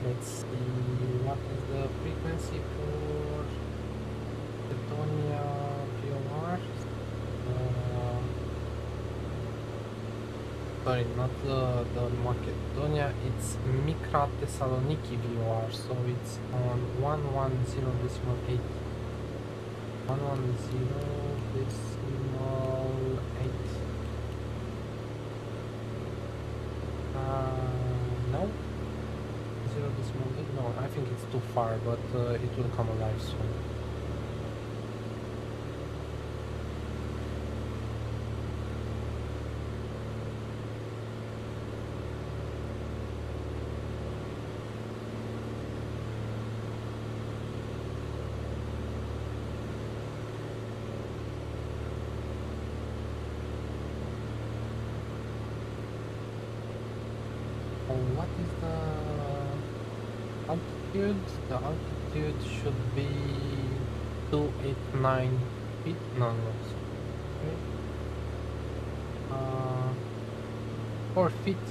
Let's see what is the frequency for Makedonia POR. Sorry, not the Makedonia, it's Micra Thessaloniki VOR, so it's on 110.8. 110.8. No? 0.8? No, I think it's too far, but it will come alive soon. What is the altitude? The altitude should be 289 feet. No, sorry. 4 feet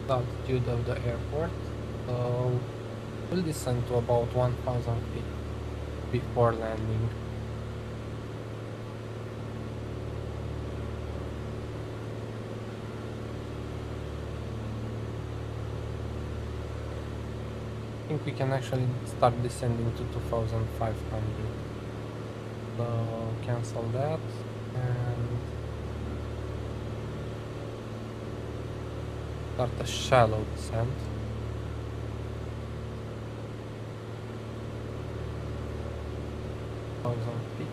the altitude of the airport. So we'll descend to about 1,000 feet before landing. I think we can actually start descending to 2,500. So cancel that and start a shallow descent. Thousand feet.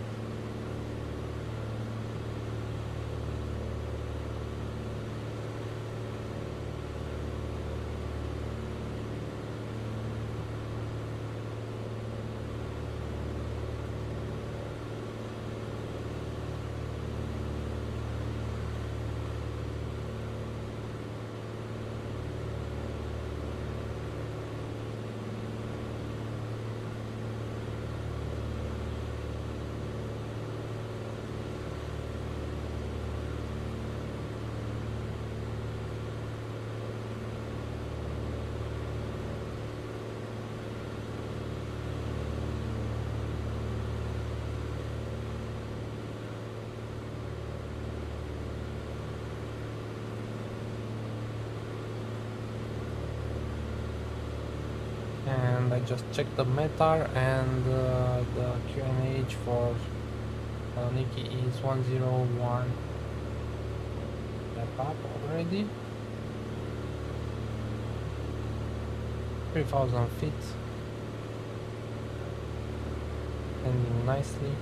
And I just checked the METAR and the QNH for Thessaloniki is 101. Step up already. 3,000 feet. Ending nicely.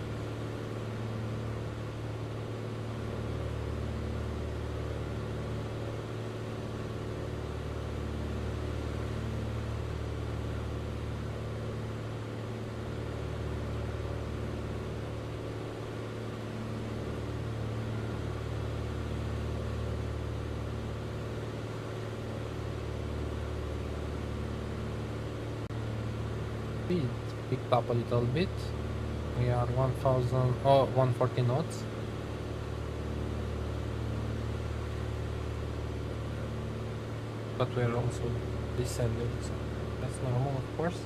Speed picked up a little bit. We are 140 knots. But we are also descending, so that's normal. course.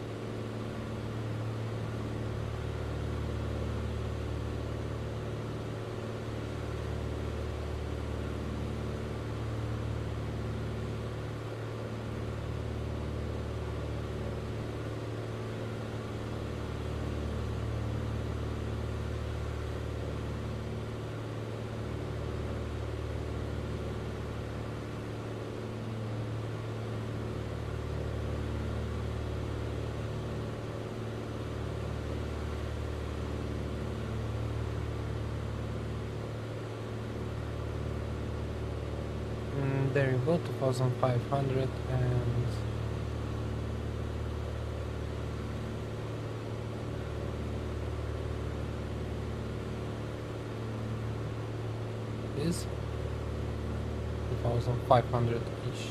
There you go, 2500, and is 2500 ish.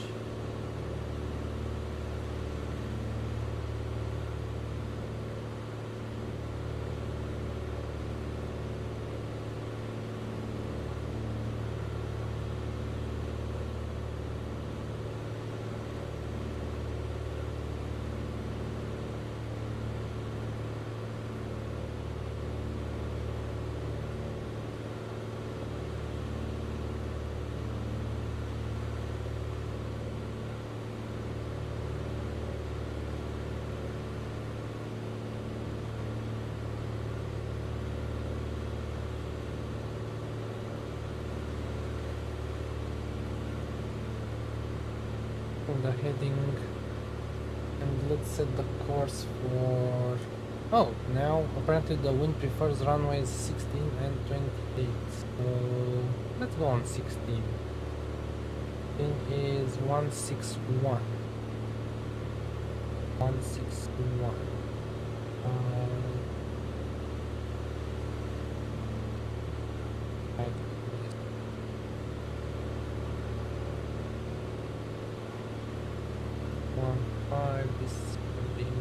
The heading, and let's set the course for, oh, now apparently the wind prefers runways 16 and 28, so let's go on 16. Wind is 161. 161. Right. 1.5, this will be 1.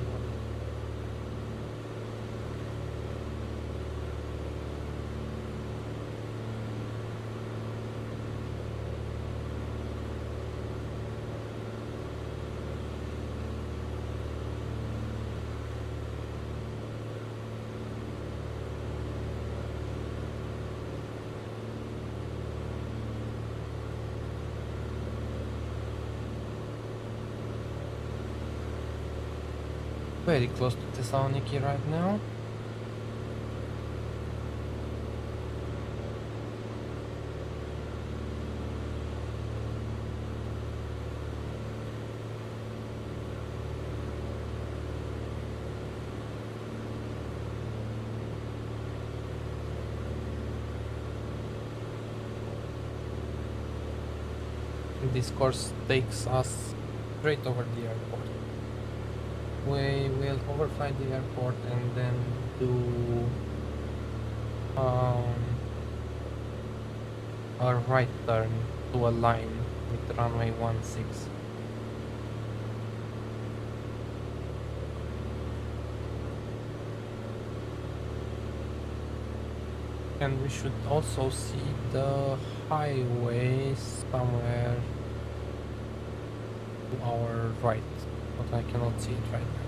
Very close to Thessaloniki right now. This course takes us straight over the airport. We will overfly the airport and then do a right turn to align with runway 16. And we should also see the highway somewhere to our right, but I cannot see it right now.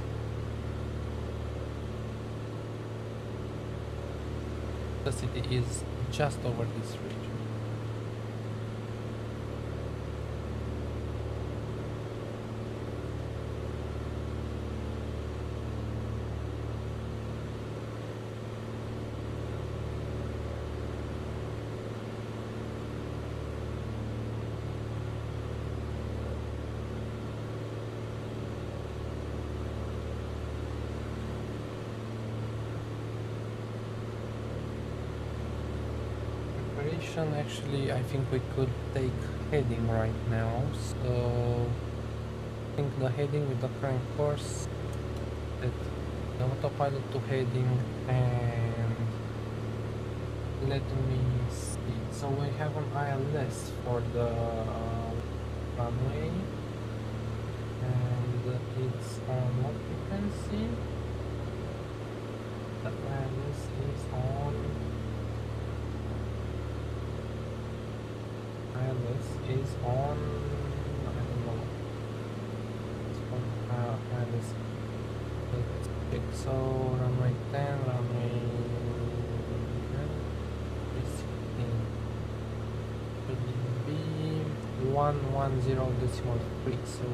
The city is just over this region. Actually, I think we could take heading right now, so I think the heading with the current course, set the autopilot to heading, and let me see. So we have an ILS for the runway, and it's on what frequency? The ILS is on is on, I don't know, it's on ILS So runway 10, runway 16 should be 110.3. So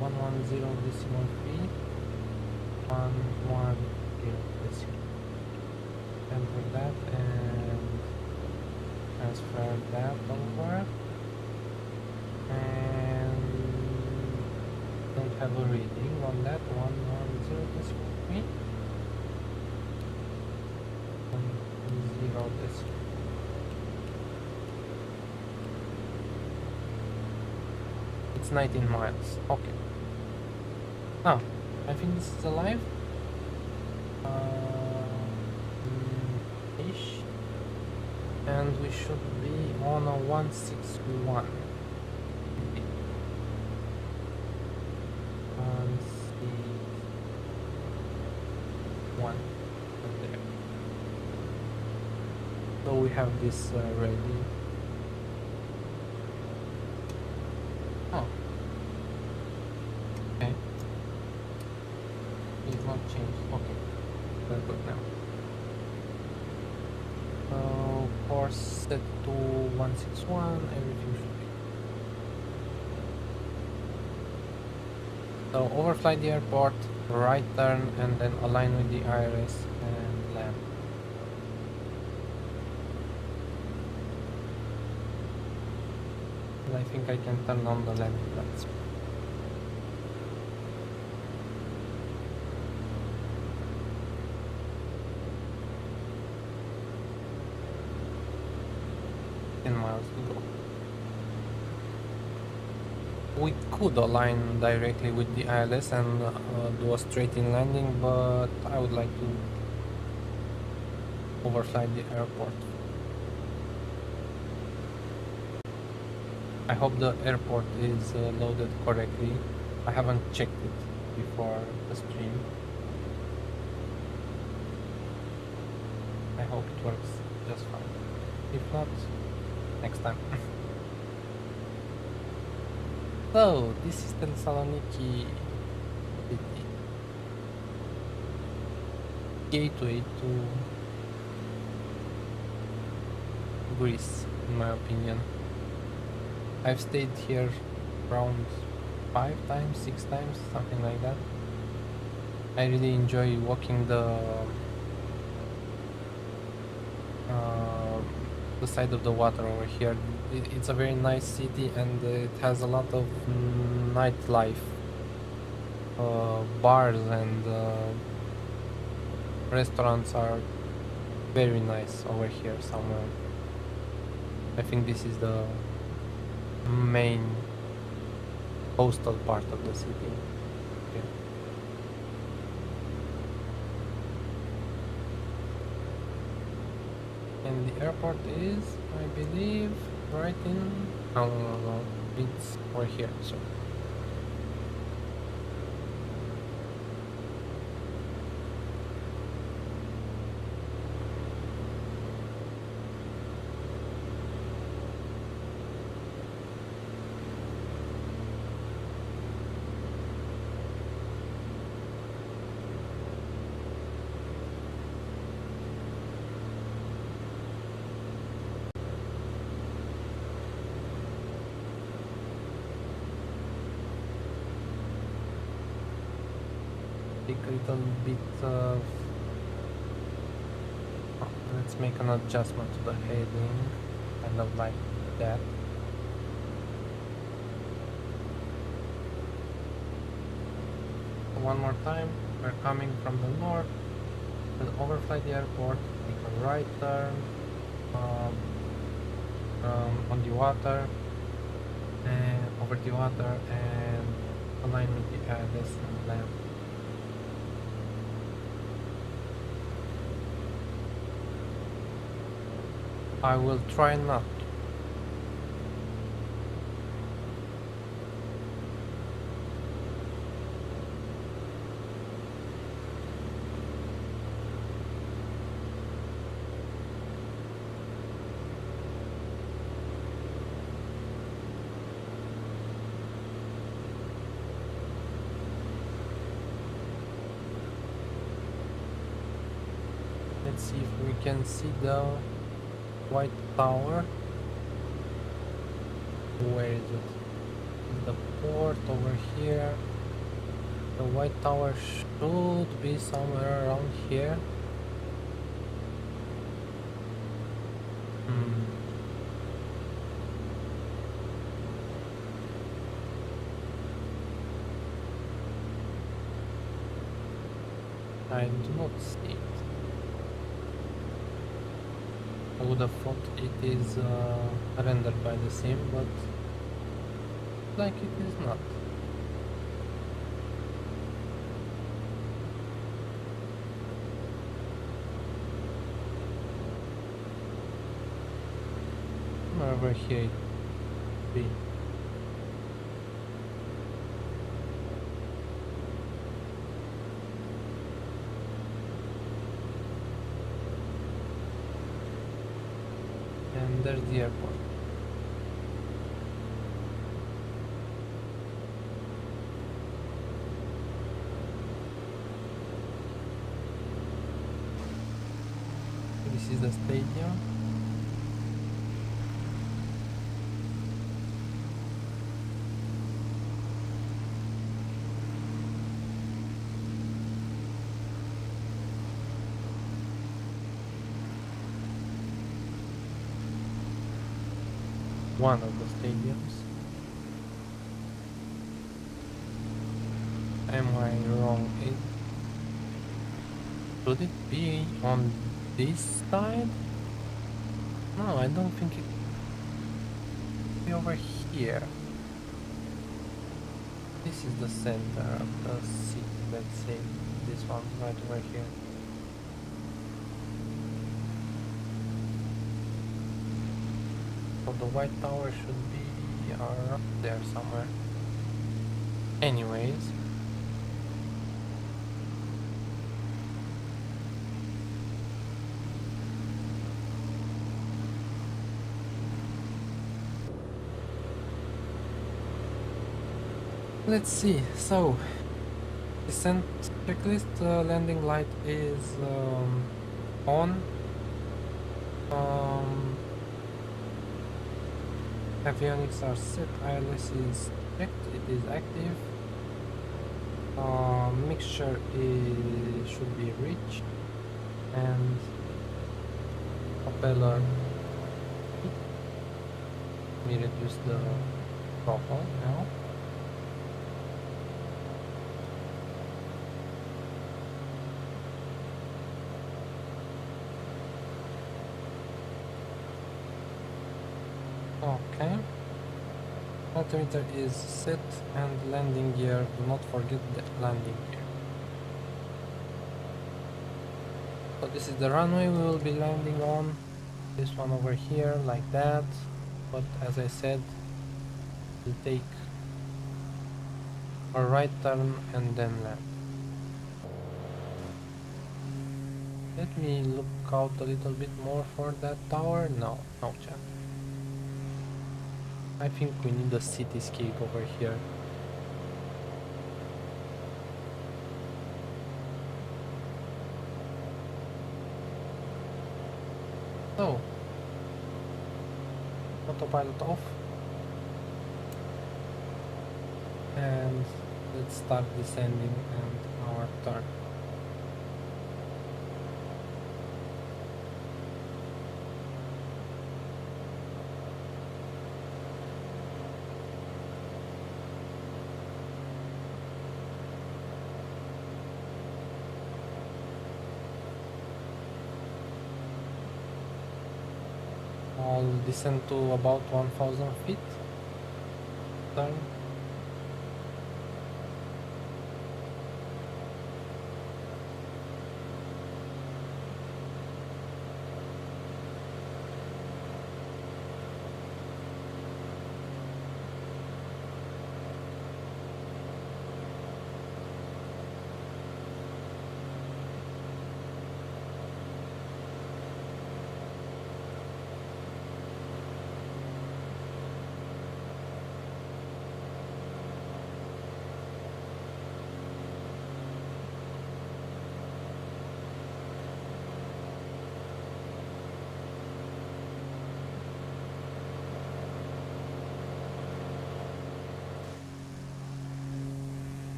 110.3, 110. Enter that and transfer that over. And don't have a reading on that 110.3. 110. It's 19 miles. Okay. Ah, I think this is alive. Ish. And we should be on a 161. 161. There. So we have this ready. Oh. Okay. It's not changed. Okay. We're good now. Course set to 161, everything should be. So overfly the airport, right turn, and then align with the IRS and land. And I think I can turn on the landing lights. Miles to go. We could align directly with the ILS and do a straight in landing, but I would like to overfly the airport. I hope the airport is loaded correctly. I haven't checked it before the stream. I hope it works just fine. If not, next time. So this is Thessaloniki city. Gateway to Greece, in my opinion. I've stayed here around 5 times, 6 times, something like that. I really enjoy walking the side of the water over here. It's a very nice city and it has a lot of nightlife, bars and restaurants are very nice over here somewhere. I think this is the main coastal part of the city. Okay. And the airport is, I believe, right in... no, it's over here, so... a little bit of... oh, let's make an adjustment to the heading, kind of like that. One more time, we're coming from the north, we'll overfly the airport, make a right turn on the water, and over the water, and align with the ILS and land. I will try not. let's see if we can see the white tower. Where is it? The port over here. The white tower should be somewhere around here. I do not see it. I would have thought it is rendered by the sim, but like it is not. Over here it be. And there's the airport. This is the stadium. One of the stadiums. Am I wrong? Should it be on this side? No, I don't think it should be over here. This is the center of the city, let's say this one right over here. So the white tower should be around there somewhere. Anyways. Let's see. So, descent checklist, landing light is on. Avionics are set, ILS is checked, it is active. Mixture should be rich, and propeller. Let me reduce the throttle now. Okay, altimeter is set and landing gear, do not forget the landing gear. So this is the runway we will be landing on, this one over here like that, but as I said, we'll take a right turn and then land. Let me look out a little bit more for that tower. No chance. I think we need a cityscape over here. So, autopilot off. And let's start descending and our turn. I'll descend to about 1000 feet. Turn.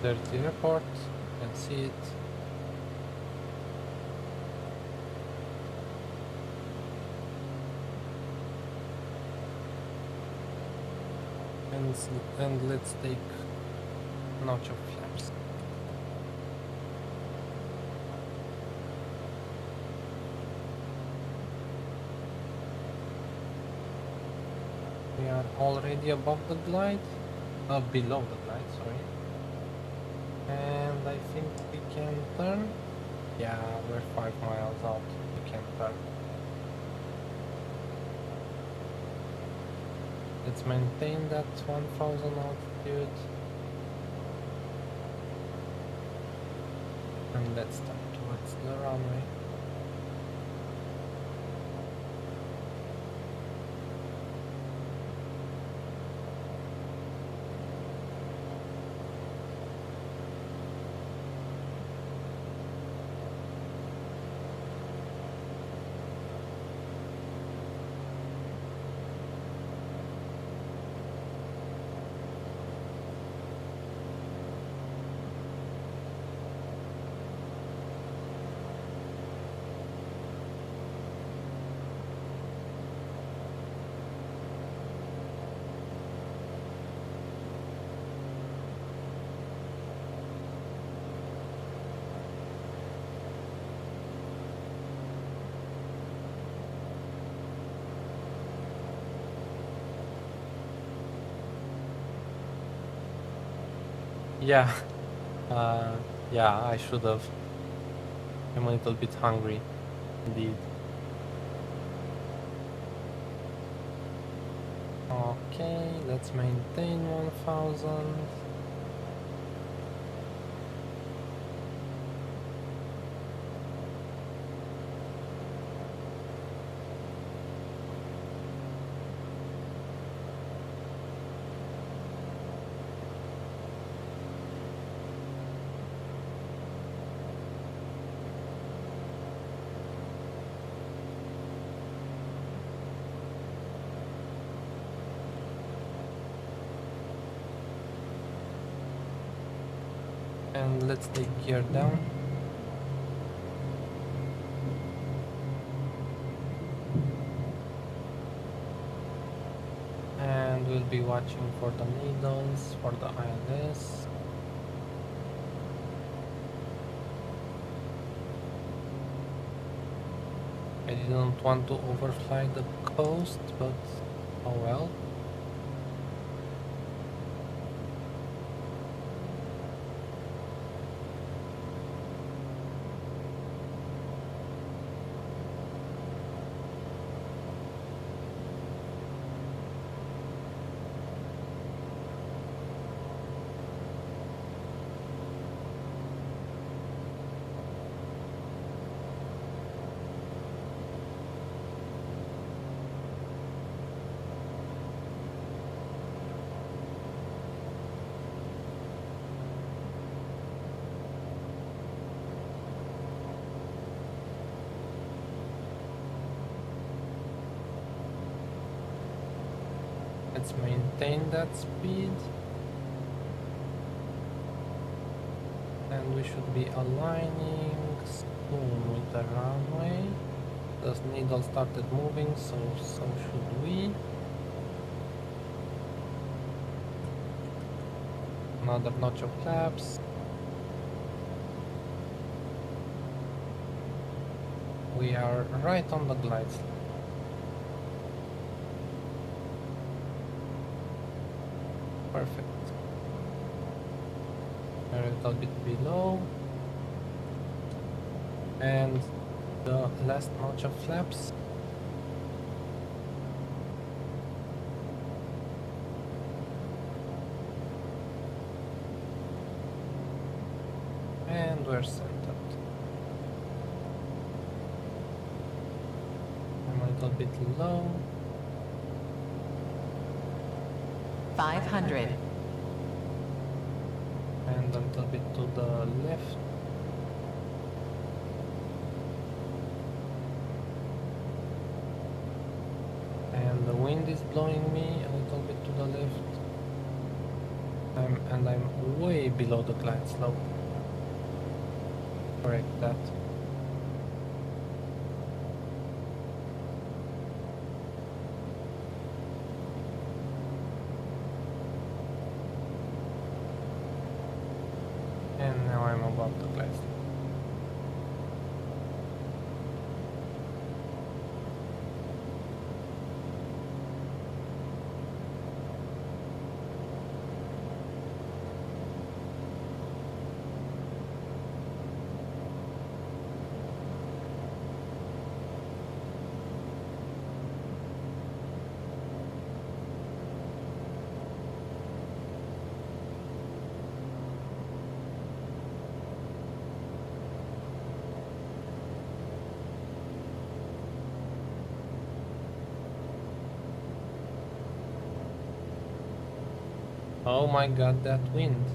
dirty airport, you can see it. And let's take notch of flaps. We are already above the glide, below the glide, sorry. And I think we can turn. Yeah, we're 5 miles out. We can turn. Let's maintain that 1000 altitude. And let's turn towards the runway. Yeah, yeah, I should have. I'm a little bit hungry, indeed. Okay, let's maintain 1000. And let's take gear down. And we'll be watching for the needles, for the ILS. I didn't want to overfly the coast, but oh well. Let's maintain that speed. And we should be aligning soon with the runway. The needle started moving, so should we. Another notch of flaps. We are right on the glide slope. Perfect. A little bit below. And the last notch of flaps. And we're centered. I'm a little bit low. 500. And a little bit to the left. And the wind is blowing me a little bit to the left. I'm way below the glide slope. Correct that. And now I'm above the glide slope. Oh my god, that wind.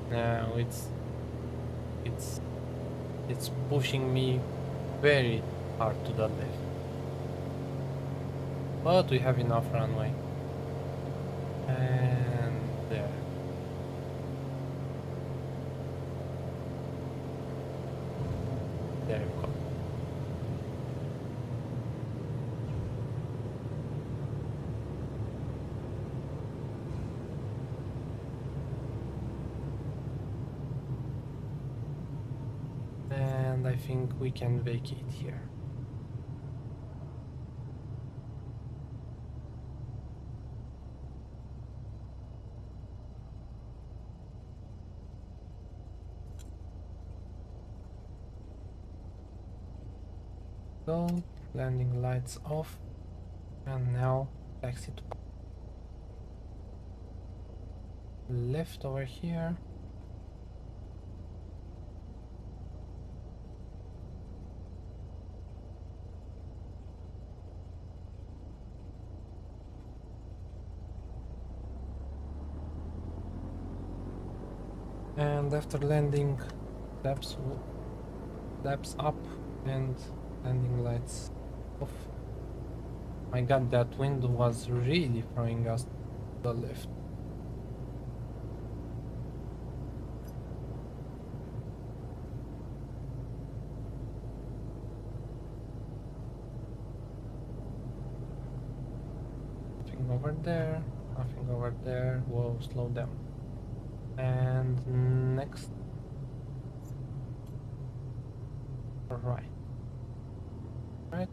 Now it's it's pushing me very hard to the left. But we have enough runway. And there. There we go. And I think we can vacate here. Go, landing lights off, and now taxi to left over here. And after landing, flaps up and landing lights off. My god, that wind was really throwing us to the left. Nothing over there, nothing over there. Whoa, slow down. And next, right. It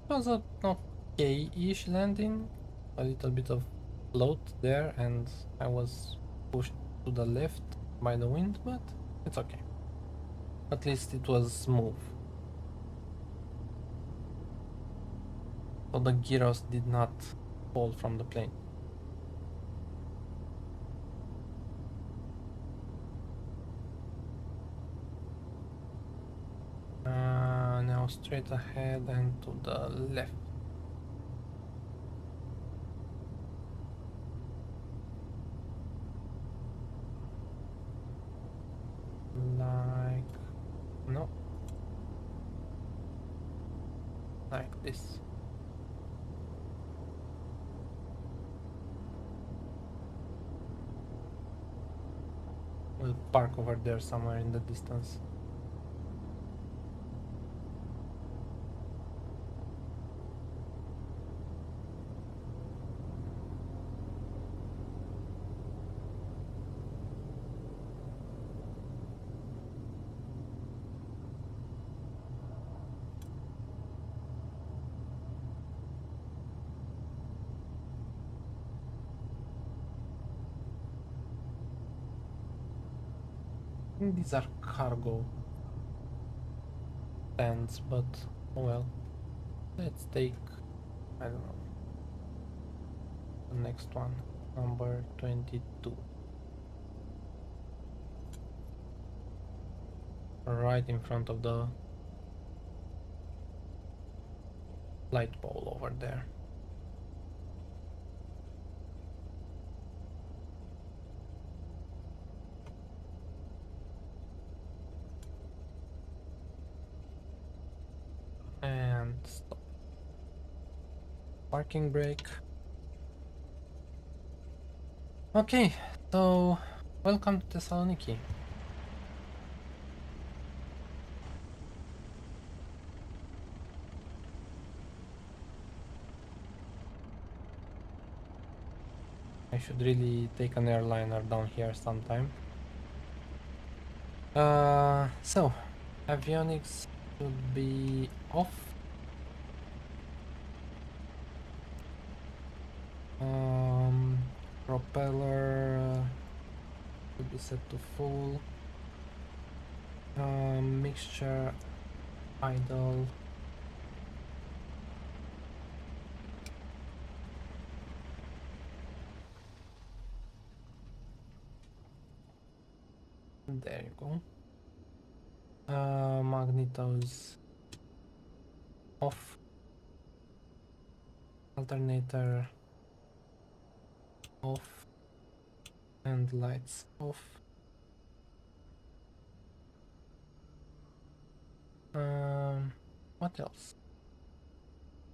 was a okay-ish landing, a little bit of float there, and I was pushed to the left by the wind, but it's okay. At least it was smooth. So the gyros did not fall from the plane. Now straight ahead and to the left. No. Like this. We'll park over there somewhere in the distance. These are cargo stands, but oh well. Let's take, I don't know, the next one, number 22. Right in front of the light pole over there. And stop. Parking brake. Okay, so welcome to Thessaloniki. I should really take an airliner down here sometime. So avionics should be off. Propeller should be set to full. Mixture idle. There you go. Magnetos off. Alternator off. And lights off. What else?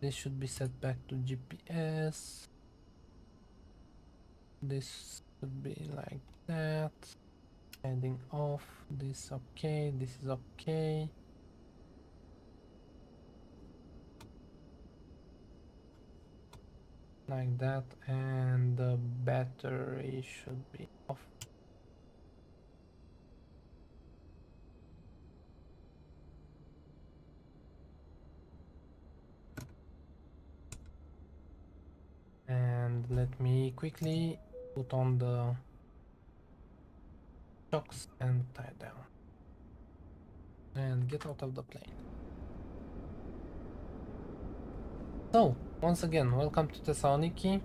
This should be set back to GPS. This should be like that. Heading off. This okay. This is okay. Like that, and the battery should be off. And let me quickly put on the shocks and tie down and get out of the plane. So once again, welcome to Thessaloniki.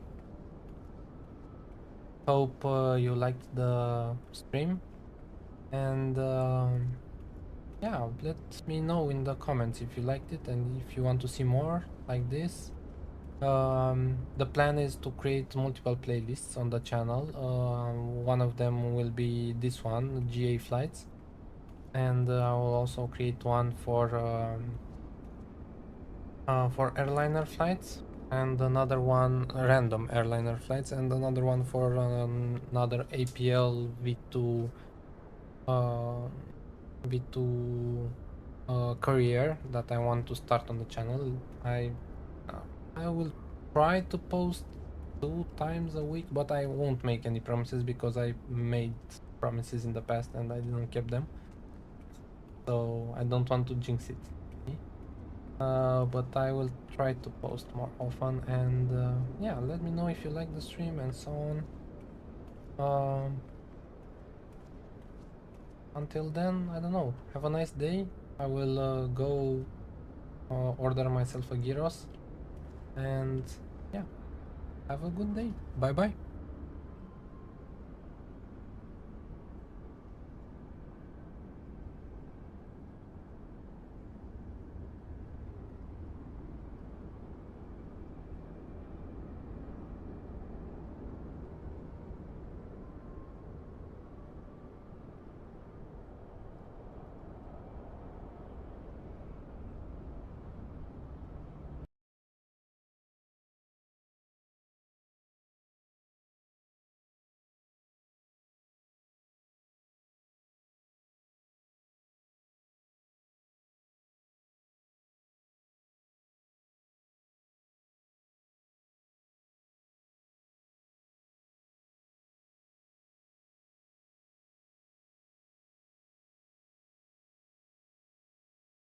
Hope you liked the stream, and yeah, let me know in the comments if you liked it and if you want to see more like this. The plan is to create multiple playlists on the channel. One of them will be this one, GA flights, and I will also create one for airliner flights, and another one random airliner flights, and another one for another APL V2 career that I want to start on the channel. I will try to post 2 times a week, but I won't make any promises because I made promises in the past and I didn't keep them, so I don't want to jinx it. But I will try to post more often, and yeah, let me know if you like the stream and so on. Until then, I don't know, have a nice day. I will go order myself a gyros, and yeah, have a good day. Bye bye.